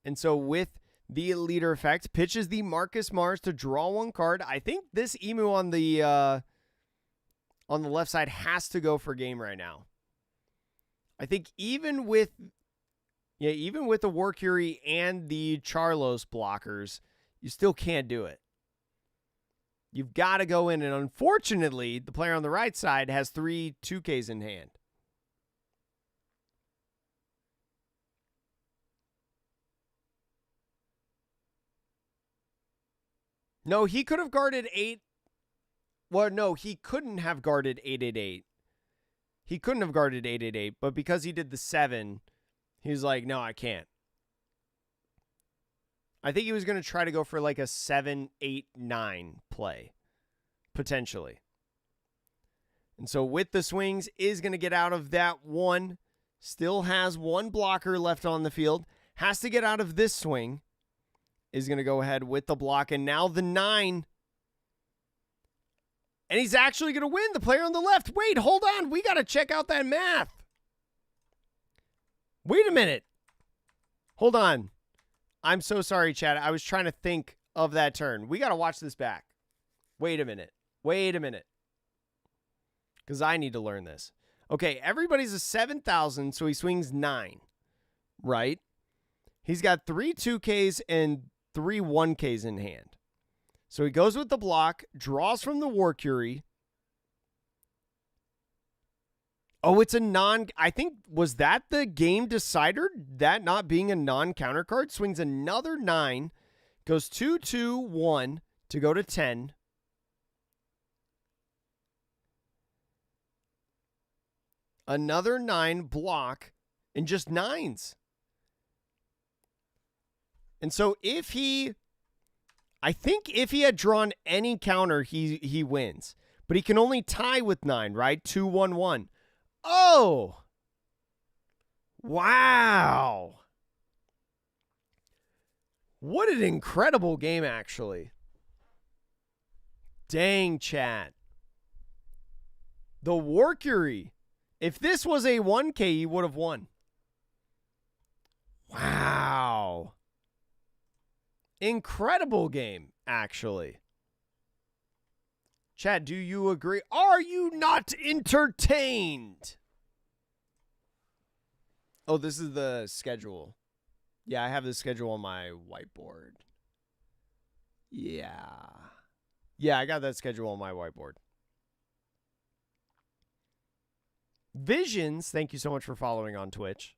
And so with the leader effect, pitches the Marcus Mars to draw 1 card. I think this Emu on the left side has to go for game right now. I think even with the War Curie and the Charlos blockers, you still can't do it. You've got to go in, and unfortunately, the player on the right side has 3 2Ks in hand. No, he could have guarded 8. Well, no, he couldn't have guarded 888. He couldn't have guarded 888, but because he did the 7, he was like, no, I can't. I think he was going to try to go for like a 7-8-9 play, potentially. And so with the swings, is going to get out of that one. Still has one blocker left on the field. Has to get out of this swing. Is going to go ahead with the block. And now the 9. And he's actually going to win. The player on the left. Wait, hold on. We got to check out that math. Wait a minute. Hold on. I'm so sorry, Chad. I was trying to think of that turn. We got to watch this back. Wait a minute. Wait a minute. Because I need to learn this. Okay, everybody's a 7,000, so he swings 9, right? He's got 3 2Ks and 3 1Ks in hand. So he goes with the block, draws from the War Curie. Oh, it's a I think, was that the game decider? That not being a non-counter card? Swings another 9, goes 2-2-1 to go to 10. Another 9 block and just 9s. And so I think if he had drawn any counter, he wins. But he can only tie with 9, right? 2-1-1. Oh! Wow! What an incredible game, actually. Dang, chat. The War Curie. If this was a 1K, he would have won. Wow. Incredible game, actually. Chad, do you agree? Are you not entertained? Oh, this is the schedule. Yeah, I have the schedule on my whiteboard. Yeah. Yeah, I got that schedule on my whiteboard. Visions, thank you so much for following on Twitch.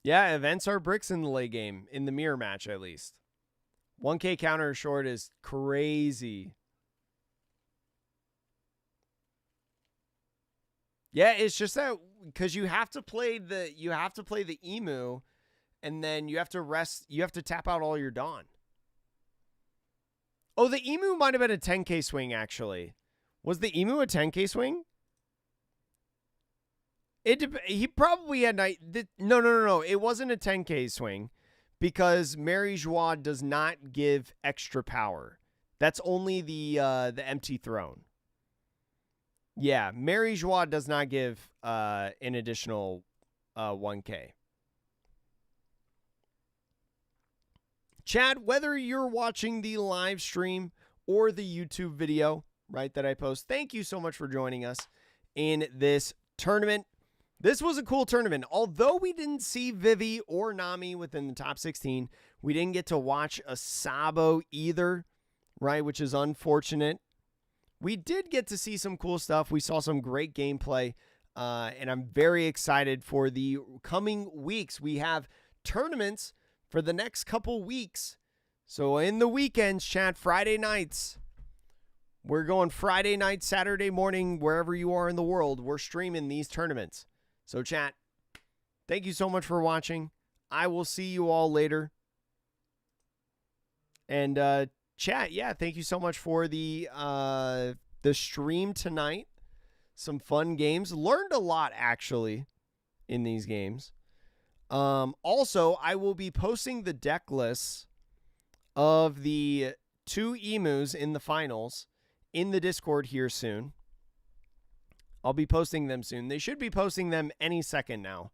Yeah, events are bricks in the late game, in the mirror match at least. 1K counter short is crazy. Yeah, it's just that because you have to play the emu, and then you have to rest. You have to tap out all your Dawn. Oh, the emu might have been a 10K swing actually. Was the emu a 10K swing? He probably had no. It wasn't a 10K swing because Mary Joie does not give extra power. That's only the empty throne. Yeah, Mary Joie does not give an additional 1K. Chad, whether you're watching the live stream or the YouTube video, right, that I post, thank you so much for joining us in this tournament. This was a cool tournament. Although we didn't see Vivi or Nami within the top 16, we didn't get to watch a Sabo either, right, which is unfortunate. We did get to see some cool stuff. We saw some great gameplay, and I'm very excited for the coming weeks. We have tournaments for the next couple weeks. So in the weekends, chat, Friday nights, we're going Friday night, Saturday morning, wherever you are in the world, we're streaming these tournaments. So chat, thank you so much for watching. I will see you all later. And chat, yeah, thank you so much for the stream tonight. Some fun games. Learned a lot, actually, in these games. Also, I will be posting the deck lists of the 2 emus in the finals in the Discord here soon. I'll be posting them soon. They should be posting them any second now.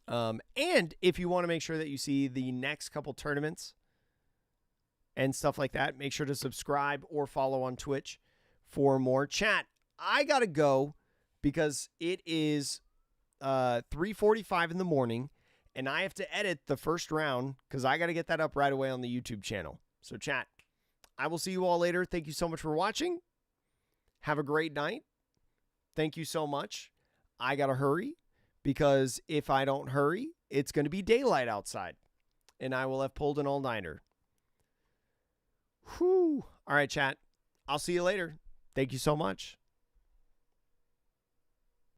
And if you want to make sure that you see the next couple tournaments and stuff like that, make sure to subscribe or follow on Twitch for more. Chat, I got to go because it is 3:45 in the morning, and I have to edit the first round because I got to get that up right away on the YouTube channel. So chat, I will see you all later. Thank you so much for watching. Have a great night. Thank you so much. I got to hurry because if I don't hurry, it's going to be daylight outside, and I will have pulled an all-nighter. Whew. All right, chat. I'll see you later. Thank you so much.